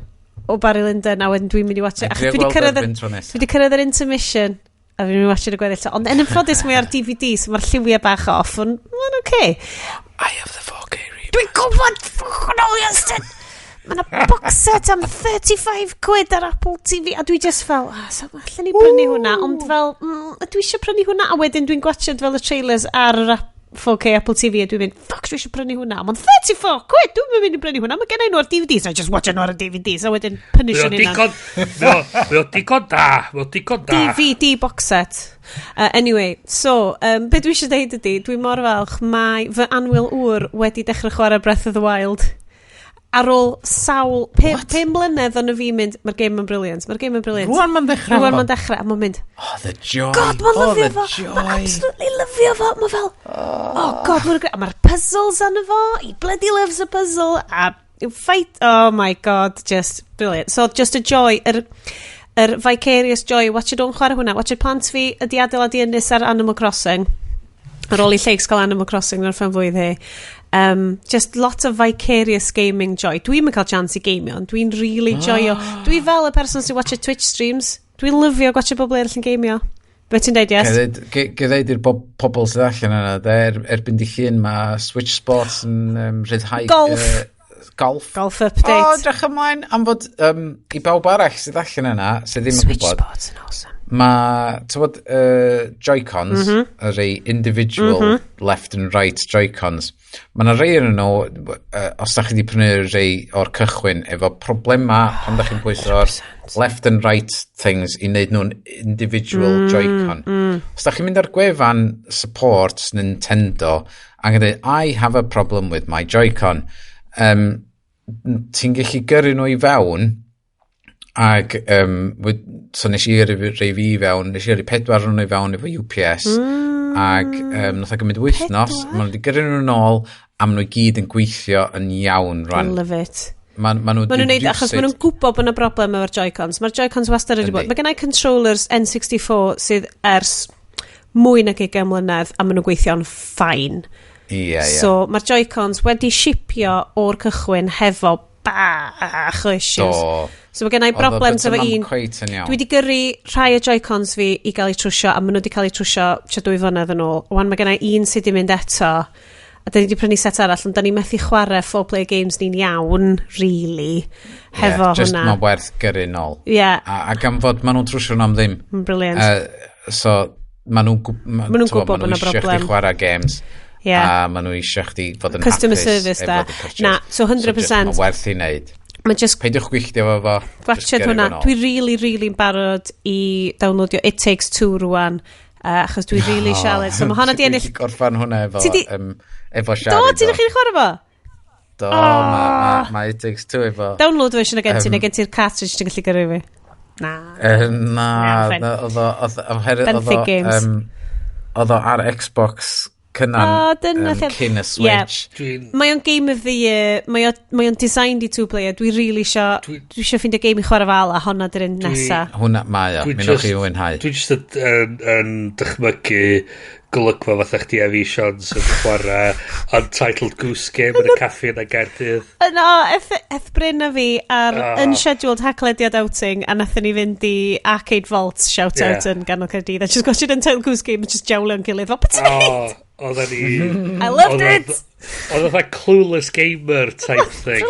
o Barry Lyndon, a wedyn dwi'n mynd i watchad. Dwi wedi cyrraedd yr intermission. A fi'n mynd i watchad y gweddill. Ond yn ymffodus mwy ar DVD, so mae'r lliwiau bach off. Ond, mae'n okay. I have the 4K review. Dwi'n gwybod ffwc'n ôl Iestyn. Mae yna box set am £35 ar Apple TV, a dwi just fel, allan ni brynu hwnna, ond fel, dwi eisiau prynu hwnna, a wedyn dwi'n gwachod fel y trailers ar 4K Apple TV, a dwi'n mynd, fuck, dwi eisiau prynu hwnna, ond £34, dwi'n mynd i brynu hwnna, mae gen i nhw ar DVD, so I just watch nhw ar y DVD, so wedyn pynysio ni hwnna. Mae o digon da. DVD box set. Anyway, so, be dwi eisiau deud ydy, dwi'n mor falch, mae fy anwyl ŵr wedi dechrau chwarae Breath of the Wild. Ar ôl sawl, 5 mlynedd o'n fi mynd, mae'r game yn brilliant. Rwan ma'n dechrau. A mae'n mynd, oh, the joy. God, mae'n lyfio fo. Mae'n absolutely lyfio fo. Mae fel, oh God, mae'r puzzles yn fo. He bloody loves a puzzle. A fight, oh my God, just brilliant. So, just a joy, yr vicarious joy, watchad o'n chwarae hwnna, watchad plant fi ydi adeiladu ynys ar Animal Crossing. Ar ôl i lleics gael Animal Crossing yn orffen flwydd hi. Just lot of vicarious gaming joy. Dwi'n mynd cael chance i gamio, ond dwi'n really joyo. Dwi fel y person sy'n watcha Twitch streams. Dwi'n lyfio watcha bobl eraill yn gamio. Be ti'n deud, yes? Gyddeud i'r pobl sydd allan yna, erbyn di llun mae Switch Sports yn rhyddhau... Golf update. O, drach ymlaen, am fod i bawb arall sydd allan yna, sydd ddim yn gwybod. Switch Sports yn awesome. Mae, ti'n bod, Joy-Cons, yr ei individual left and right Joy-Cons. Mae yna rei yn nhw, os da chi wedi prynu rei o'r cychwyn, efo problema pan da chi'n pwyso'r left and right things i wneud nhw'n individual Joy-Con. Os da chi'n mynd ar gwefan support Nintendo, a gyda, I have a problem with my Joy-Con. Ti'n gallu gyrru nhw i fewn, ac so nes i rei fi fewn, nes i rei 4 nhw i fewn efo UPS, ac nath o gymryd wythnos, maen nhw wedi gyrru nhw'n ôl, a maen nhw gyd yn gweithio yn iawn rhan. I love it. Maen nhw'n neud, achos maen nhw'n gwybod bod yna broblem efo'r Joy-Cons. Mae'r Joy-Cons wastad wedi bod. Mae gennau controllers N64 sydd ers mwy nag 20 mlynedd, a maen nhw'n gweithio'n ffain. So, mae'r Joy-Cons wedi shipio o'r cychwyn hefo bach o issues. So mae gennau problems efo un. Dwi wedi gyrru rhai o Joy-Cons fi i gael eu trwsio, a maen nhw wedi cael eu trwsio 2 flynedd yn ôl. Wan mae gennau un sydd wedi mynd eto, a da ni wedi prynu set arall, ond da ni methu chwarae 4-player games ni'n iawn, really, hefo hwnna. Just mae werth gyrru nôl. A gan fod maen nhw'n trwsio nhw'n ddim. Brilliant. So, maen nhw'n gwybod bod yna problem. Maen nhw'n chwarae games. A maen nhw eisiau chdi fod yn hapus. Customer service da. Na, so 100%. Mae werth i wneud. Peidiwch gwylltio fo. Gwachod hwnna. Dwi really barod i downloadio It Takes Two rwan. Achos dwi really sialed. So mae hwnna di ennill... Ti'n gorffan hwnna efo sialed. Do, ti'n eich chwarae fo? Do, mae It Takes Two efo. Download version o gen ti, neu gen ti'r cartridge ti'n gallu gyrru fi? Na, Benthic Games. Oedd o ar Xbox cyn y Switch. Mae o'n game of the year, mae o'n designed i 2-player, dwi really eisiau ffindio game i chwarae fal, a honna dy'r un nesa. Hwna, mae o, mi'n o'ch i wynhau. Dwi jyst yn dychmygu golygfa fatha chdi a fi, Sean, sy'n chwarae Untitled Goose Game yn y caffi yn y Gaerdydd. No, eth Bryn a fi ar unscheduled haglediad outing, a nathon ni fynd i Arcade Vault shout-out yn ganol Caerdydd, a just gwachod Untitled Goose Game, a just jawlio'n gilydd, fel, beth ti'n neud? Oedden ni... I loved it! Oedd oedd clueless gamer type thing.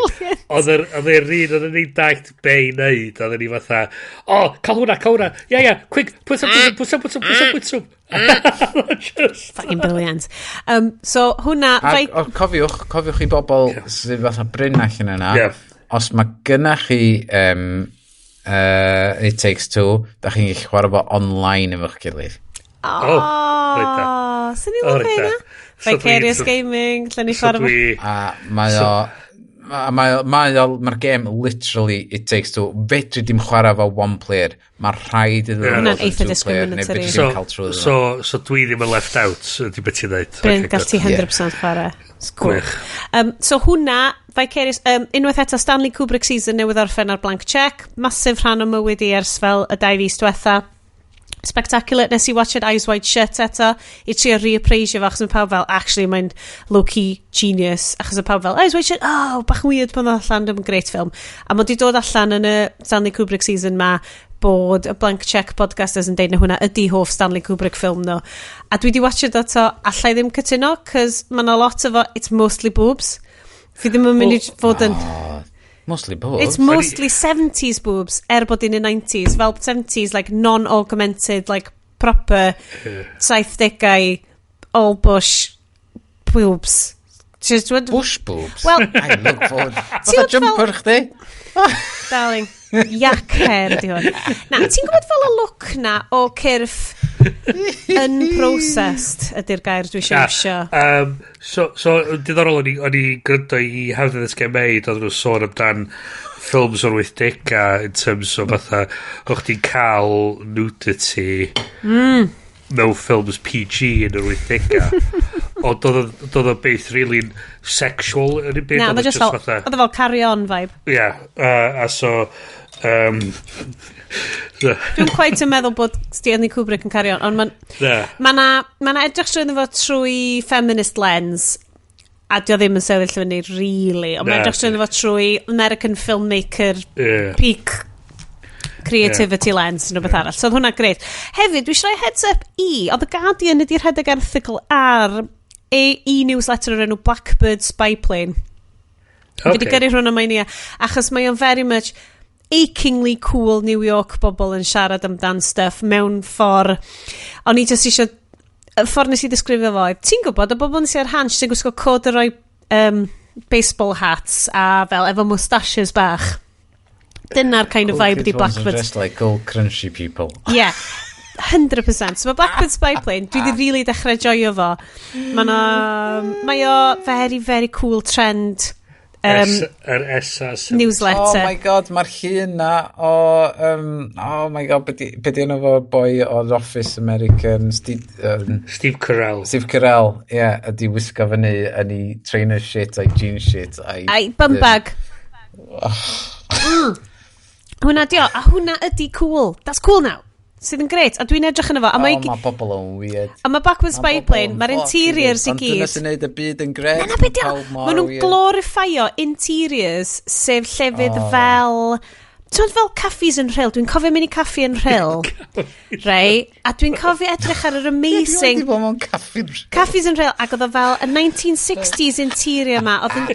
Oedd e'r un, oedd ni'n dagt be i neud. Oedd ni fatha, cael hwnna. Quick, put some. Fucking brilliant. So hwnna... Cofiwch i bobl sydd fatha bryn allan yna. Os mae gynnach chi It Takes Two, da chi'n gallu chwarae fo online efo'ch gilydd. Sy'n ni'n lyfio hynna? Vicarious Gaming, lle ni chwarae fo. Mae'r game literally It Takes Two. Fedri dim chwarae fo one player. Mae'r rhaid iddo hwnna'n eitha discriminatory. So dwi ddim yn left out, ydy beth ti'n dweud. Bryn, gael ti 100% chwarae. Gwych. So hwnna, Vicarious, unwaith eto Stanley Kubrick season newydd orffen ar blank check. Masif rhan o mywyd i ers fel y 2 fis diwetha. Spectacular, nes I watched Eyes Wide Shut eto I trio reappraisio fo achos mae pawb fel actually mae'n low-key genius achos mae pawb fel Eyes Wide Shut, bach weird pan ddod allan yn great film a mae di dod allan yn y Stanley Kubrick season ma bod y Blank Check podcasters yn deud na hwnna ydi hoff Stanley Kubrick film no a dwi di watched eto allai ddim cytuno cos mae'n a lot of it's mostly boobs fi ddim yn mynd I fod yn mostly boobs. It's mostly 70s boobs, bod in the 90s. Fel 70s, like, non-augmented, like, proper 70s all bush boobs. Bush boobs? Well... I look forward. Fatha jumper chdi? Darling, yak hair di hwn. Na, ti'n gwybod fel y look na o cyrff unprocessed ydy'r gair dwi eisiau So, diddorol o'n i gryndo I How Did This Get Made, oedd nhw'n sôn amdan ffilms o'r 80au in terms o fatha, o'ch ti'n cael nudity mewn ffilms PG yn yr 80au. Ond oedd o beth really sexual yn y byd. Na, oedd o fel carry on vibe. A so... Dwi'n quite yn meddwl bod Stanley Kubrick yn carry on ond mae'n edrych trwy fo trwy feminist lens a dio ddim yn sefyll fyny really ond mae'n edrych trwy fo trwy American filmmaker peak creativity lens yn rhywbeth arall so oedd hwnna greit hefyd dwi eisiau heads up oedd The Guardian ydy'r rhedeg erthigol ar e-newsletter o'r enw Blackbird Spyplane fi wedi gyrru hwnna mae'n achos mae o'n very much achingly cool New York bobl yn siarad amdan stuff mewn ffordd o'n I just eisiau y ffordd nes I ddisgrifio fo ti'n gwybod y bobl nes I ar hans sy'n gwisgo corduroy baseball hats a fel efo moustaches bach dyna'r kind of vibe di Blackbird just like all crunchy people 100% so mae Blackbird Spyplane dwi di really dechrau joio fo mae o very very cool trend newsletter oh my god mae'r llun na oh my god beth yna fo boi o'r Office American Steve Carell ydi wisgo fyny yn ei trainer shit a'i jean shit a'i bum bag hwnna dio a hwnna ydi cool that's cool now sydd yn greit a dwi'n edrych yna fo mae pobl yn weird a mae Blackbird Spyplane mae'r interiors I gyd ond dyna sy'n neud y byd yn gret mae nhw'n glorifio interiors sef llefydd fel ti'n fel caffis yn Rhyl dwi'n cofio mynd I caffi yn Rhyl a dwi'n cofio edrych ar yr amazing caffis yn Rhyl ac oedd o fel y 1960s interior ma oedd yn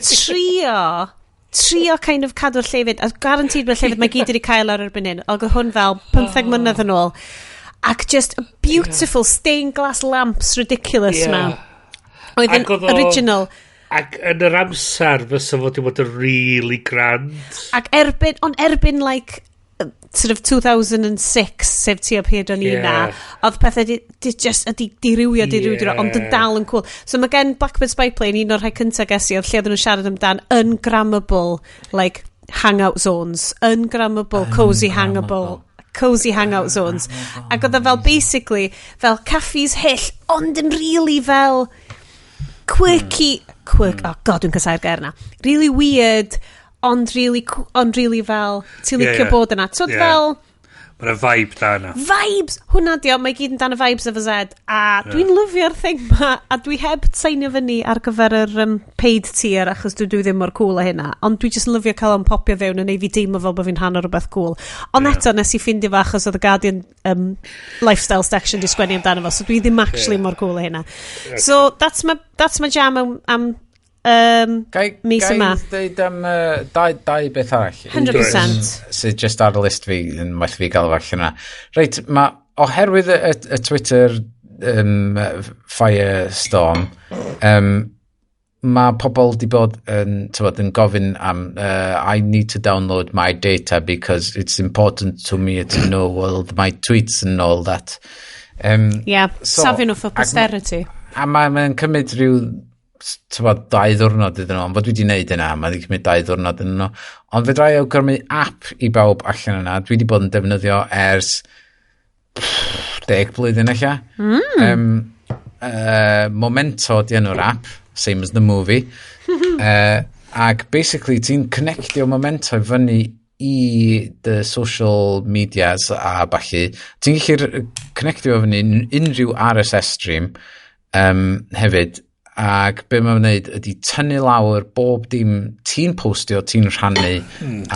trio kind of cadw'r llefydd a guaranteed bod llefydd mae gyd wedi cael ar erbyn hyn oedd hwn fel 15 mlynedd yn ôl ac just a beautiful stained glass lamps ridiculous ma oedd yn original ac yn yr amser fysa fod I bod yn really grand ac erbyn like sort of 2006 sef ti o pryd o'n I na oedd pethau dirywio ond yn dal yn cool so mae gen Blackbird Spyplane un o'r rhai cyntaf gesi oedd lle oedden nhw'n siarad amdan ungrammable like hangout zones ungrammable cozy hangout zones ac oedd fel basically fel caffis hyll ond yn really fel quirky oh god dwi'n casau'r gair na really weird ond really fel ti'n licio bod yna so fel Mae'n vibe da yna. Vibes! Hwna dio, mae gyd yn dan y vibes efo Zed. A dwi'n lyfio'r thing ma, a dwi heb seinio fyny ar gyfer yr paid tier, achos dwi ddim mor cool a hynna. Ond dwi jyst yn lyfio cael o'n popio fewn yn ei fi deimlo fel bod fi'n rhan o rhywbeth cool. Ond eto, nes i ffindio fa, achos oedd y Guardian lifestyle section di sgwennu amdano fo, so dwi ddim actually mor cool a hynna. So, that's my jam am mis yma. Gai dweud am dau beth arall? 100%. Sydd just ar y list fi, yn waith fi gael fach yna. Reit, oherwydd y Twitter firestorm, mae pobl di bod yn gofyn am I need to download my data because it's important to me to know all my tweets and all that. Safio nhw for posterity. A mae'n cymryd rhyw 2 ddiwrnod iddyn nhw, ond fod dwi wedi gwneud yna, mae wedi cymryd 2 ddiwrnod iddyn nhw. Ond fe drai awgrymu app i bawb allan yna, dwi wedi bod yn defnyddio ers 10 blwyddyn allan. Momento di enw'r app, same as the movie. Ac basically ti'n connectio Momento fyny i the social medias a balli. Ti'n gallu connectio fyny unrhyw RSS stream hefyd. Ac be mae'n wneud ydy tynnu lawr bob dim ti'n postio, ti'n rhannu,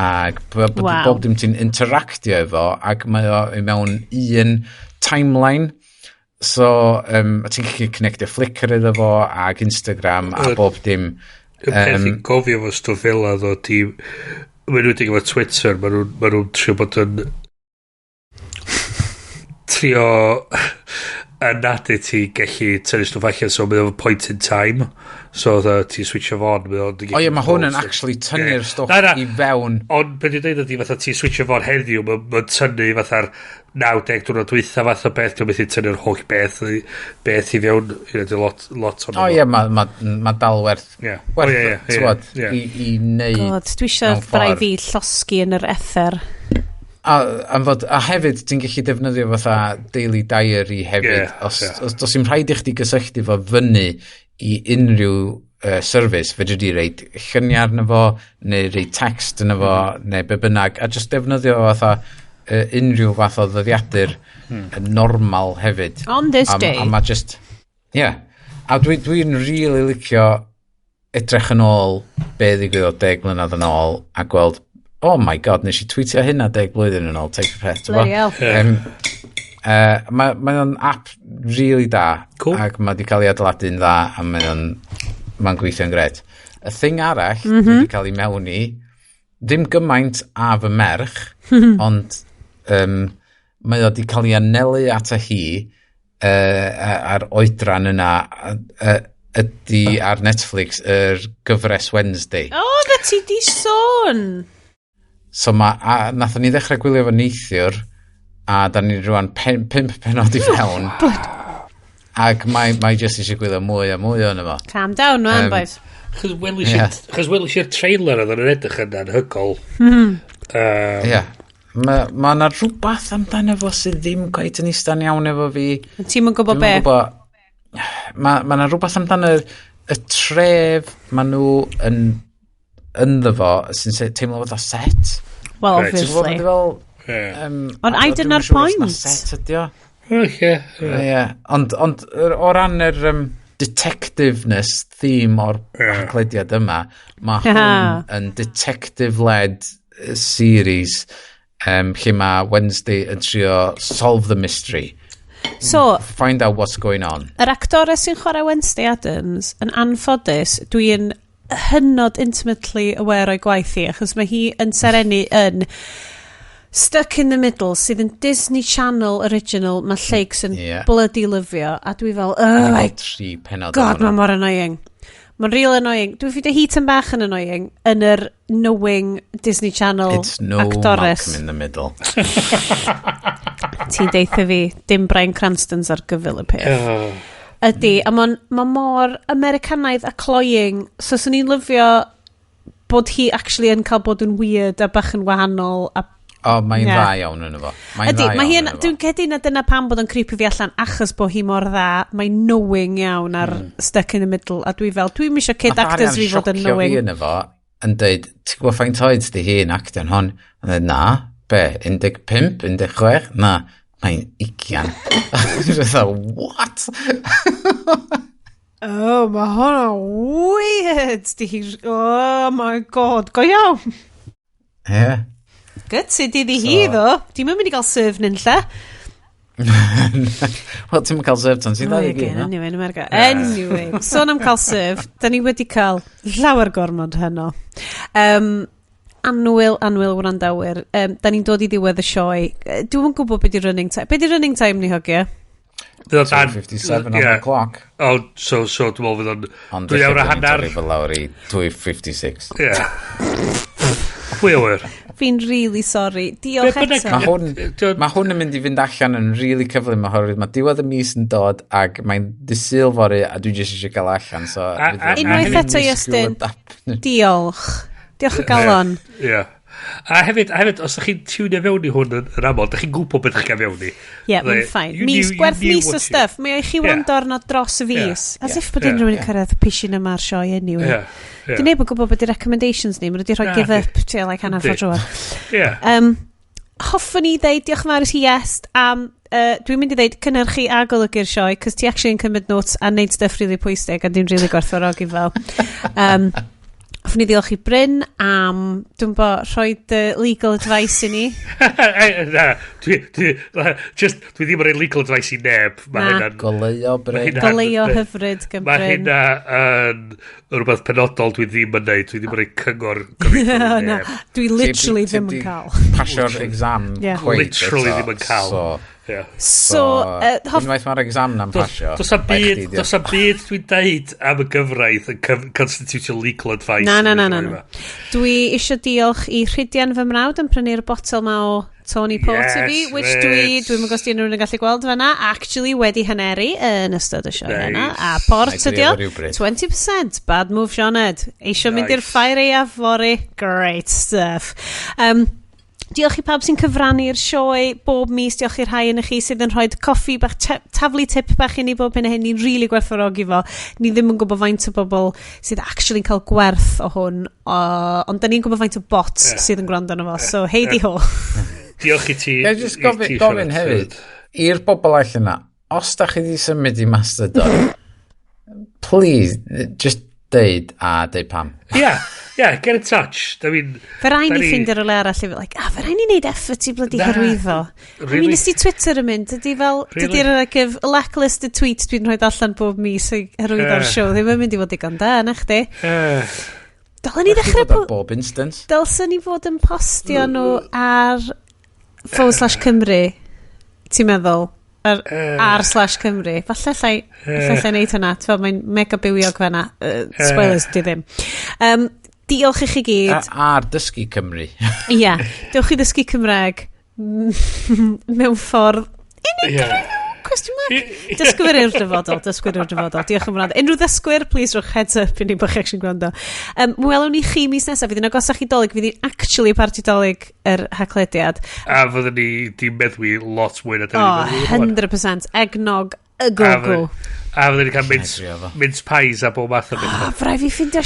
ac bob dim ti'n interactio efo, ac mae o mewn un timeline. So, ti'n gallu connectio Flickr iddo fo, ac Instagram, a bob dim. Y peth i'n gofio fo stwff fel a ddo, mae nhw'n dig efo Twitter, mae nhw'n trio bod yn trio yn nadu ti gallu tynnu stwff allan, so mae o'n point in time, so ti switch off on. Mae hwn yn actually tynnu'r stwff i fewn. Ond beth i'n dweud ydy, fatha ti switch off on heddiw, mae'n tynnu fatha'r 90 diwrnod dwytha fath o beth, dwi'n meddwl tynnu'r holl beth i fewn, lot o'n mae dal werth i wneud. God, dwi eisiau bai fi llosgi yn yr ether. A hefyd, ti'n gallu defnyddio fatha daily diary hefyd. Os yw'n rhaid i chdi gysylltu fo fyny i unrhyw service, fedri di reid lluniau arno fo, neu reid text arno fo, neu be bynnag, a just defnyddio fatha unrhyw fath o ddyddiadur normal hefyd. On this day. A ma just, a dwi'n really licio edrych yn ôl be ddigwyddodd 10 mlynedd yn ôl, a gweld, oh my god, nes i tweetio hynna 10 blwyddyn yn ôl, take a pet. Mae o'n app really da, ac mae di cael ei adeiladu'n dda, a mae'n gweithio'n gred. Y thing arall, dwi wedi cael ei mewn i, ddim gymaint a fy merch, ond mae o wedi cael ei anelu at hi ar oedran yna, ydy ar Netflix yr gyfres Wednesday. Na ti di sôn! So nathon ni ddechrau gwylio fo neithiwr, a da ni rwan 5 penod i fewn. Ac mae just eisiau gwylio mwy a mwy o'n efo. Calm down, man, boys. Chos welish i'r trailer oedd yn edrych yna'n hygol. Mae yna rhywbeth amdano fo sydd ddim gwaith yn eistedd iawn efo fi. Ti'n mynd gwybod be? Mae yna rhywbeth amdano y tref maen nhw yn ddo sy'n teimlo fatha set. Well, obviously. Ond I dyna'r point. Set ydi o. Ond o ran yr detectiveness theme o'r aclediad yma, mae hwn yn detective-led series lle mae Wednesday yn trio solve the mystery. So, find out what's going on. Yr actores sy'n chwarae Wednesday Addams yn anffodus, dwi'n hynod intimately aware o'i gwaith hi, achos mae hi yn serenu yn Stuck in the Middle, sydd yn Disney Channel original, mae Lleics yn bloody lyfio, a dwi fel, oh my god, mae mor annoying. Mae'n real annoying. Dwi'n ffeindio hi yn bach yn annoying yn yr knowing Disney Channel actores. It's no Malcolm in the Middle. Ti'n deitha fi, dim Bryan Cranston's ar gyfil y peth. Ydy, a mae'n mor Americanaidd a cloying, so sy'n ni'n lyfio bod hi actually yn cael bod yn weird a bach yn wahanol. Mae'n dda iawn yn efo. Dwi'n cedi na dyna pam bod yn creepy fi allan, achos bod hi mor dda, mae'n knowing iawn ar Stuck in the Middle, a dwi'n eisiau kid actors fi fod yn knowing. Mae Arian siocio fi yn efo, yn dweud, ti'n gwybod faint oed di hi'n actio'n hon? Yn dweud, na, 15, 16? Na, mae'n 20. What? Oh, mae hwnna weird. Oh my god, go iawn. Ie. Gytid iddi hi, ddo. Di'n mynd i gael serve nyn lle. Wel, ti'n cael serve tan sy'n ddau i gyd, no? Anyway, sôn am cael serve, da ni wedi cael llawer gormod heno. Anwyl wrandawyr. Da ni'n dod i ddiwedd y sioe. Dwi'n gwybod beth di running time. Beth di running time ni, hogia? 2:57 on the clock. Oh, so dwi'n meddwl fydd o'n... Ond 2 awr a hanner. Ond fel lawr i 2:56. Ie. Pwy awyr? Fi'n really sorry. Diolch eto. Mae hwn yn mynd i fynd allan yn really cyflym oherwydd mae diwedd y mis yn dod ac mae'n disil fori a dwi jyst eisiau gael allan. Unwaith eto, Iestyn. Diolch. Diolch o galon. Ie. A hefyd, os ydych chi'n tiwnio fewn i hwn yn aml, ydych chi'n gwybod beth ydych chi'n fewn i. Ie, mae'n ffain. Gwerth mis o stuff. Mae eich chi wrando arno dros y fus. As if bod unrhyw yn cyrraedd y pishin yma'r sioe anyway. Dwi'n neb yn gwybod beth yw'r recommendations ni. Mae wedi rhoi give up to like hanner ffordd drwy'r. Hoffwn i ddeud, diolch yn fawr i ti Iest, dwi'n mynd i ddeud cynnyrchu a golygu'r sioe, cos ti actually yn cymryd notes a neud stuff really pwysig a dwi'n really gwerthfawrogi fel. Hoffwn i ddiolch i Bryn am, dwi'n bo, rhoi legal advice i ni. Na, dwi ddim yn rhoi legal advice i neb. Goleuo Bryn. Goleuo hyfryd gan Bryn. Mae hynna yn rhywbeth penodol dwi ddim yn neud. Dwi ddim yn rhoi cyngor gyfeithio i neb. Dwi literally ddim yn cael. Pasio'r exam. Literally ddim yn cael. So, unwaith mae'r exam na'n pasio. Dos am byd dwi'n deud am y gyfraith yn constitutional legal advice. Na. Dwi eisiau diolch i Rhydian fy mrawd yn prynu'r botel ma o Tony Port i fi, which dwi'n mynd gos di unrhyw'n gallu gweld fyna, actually wedi hyneru yn ystod y sioe yna. A port ydi o, 20%, bad move Sioned. Eisiau mynd i'r ffair ei afori, great stuff. Diolch i pawb sy'n cyfrannu'r sioe bob mis. Diolch i'r rhai yn chi sydd yn rhoi coffi bach, taflu tip bach i ni bob hyn a hyn. Ni'n really gwerthfawrogi fo. Ni ddim yn gwybod faint o bobl sydd actually cael gwerth o hwn. Ond da ni'n gwybod faint o bots sydd yn gwrando arno fo. So, heidi ho. Diolch i ti. Just gofyn hefyd, i'r bobl allan yna, os da chi wedi symud i Mastodon, please, just deud pam. Yeah, get in touch. I mean... Fe rai ni ffind ar y le arall i fel, fe rai ni wneud effort i blodi hyrwyddo. I mean, ysdi Twitter yn mynd, dydy'r lacklisted tweet dwi'n rhoi allan bob mis i hyrwyddo'r show, ddim yn mynd i fod digon da, na chdi? Dylen ni ddechrau... bob instance. Dylsen ni fod yn postio nhw ar /Cymru, ti'n meddwl? ar/Cymru. Falle llai neud hwnna, fel mae'n mega bywiog fanna. Spoilers, di ddim. Diolch i chi gyd. Ar dysgu Cymru. Ia, diolch i ddysgu Cymraeg mewn ffordd unigryw. Question mark? Dysgwyr i'r dyfodol. Diolch yn fawr. Unrhyw ddysgwyr, please rwch heads up i ni bych eich sy'n gwrando. Mwelwn ni chi mis nesaf, fydd yn agosach i dolyg, fydd yn actually parti dolyg yr haglediad. A fyddwn ni di meddwi lot mwy na 100%. Egnog y gogo. A fyddwn ni cael mince pies a bob math o beth. Frai fi ffindio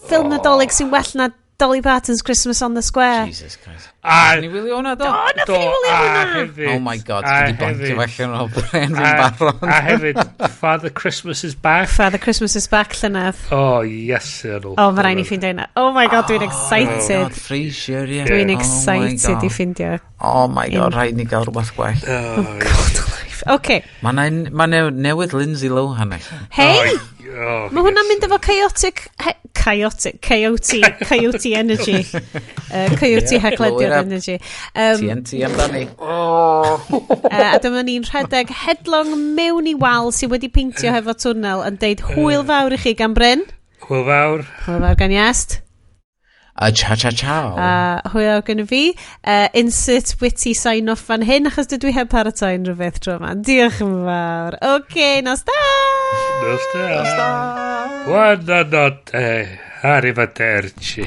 ffilm nadolig sy'n well na Dolly Parton's Christmas on the Square. Jesus Christ. A ni wylio hwnna do? Na fi wylio hwnna. Oh my god, fi di bontio felly yn ôl Bryn fi'n baron. A hefyd, Father Christmas is back. Father Christmas is back, llynedd. Oh, yes, Ernol. Oh, mae rai ni ffindio hynna. Oh my god, dwi'n excited. Oh my god, Frasier, yeah. Dwi'n excited i ffindio. Oh my god, rhaid ni gael rhywbeth gwell. Oh god, okay. Mae newydd Lindsay Lohan. Hei! Mae hwnna'n mynd efo Coyote Energy. Coyote Heglediad Energy. TNT amdani. A dyma ni'n rhedeg headlong mewn i wal sydd wedi peintio hefo twnnel yn deud hwyl fawr i chi gan Bryn. Hwyl fawr. Hwyl fawr gan Iest. A cha-cha-chow. Hwyl fawr gan y fi. Insert witty sign-off fan hyn, achos dydw i heb paratoi unrhyw beth tro yma. Diolch yn fawr. Oce, nos da! Buonanotte, arrivederci.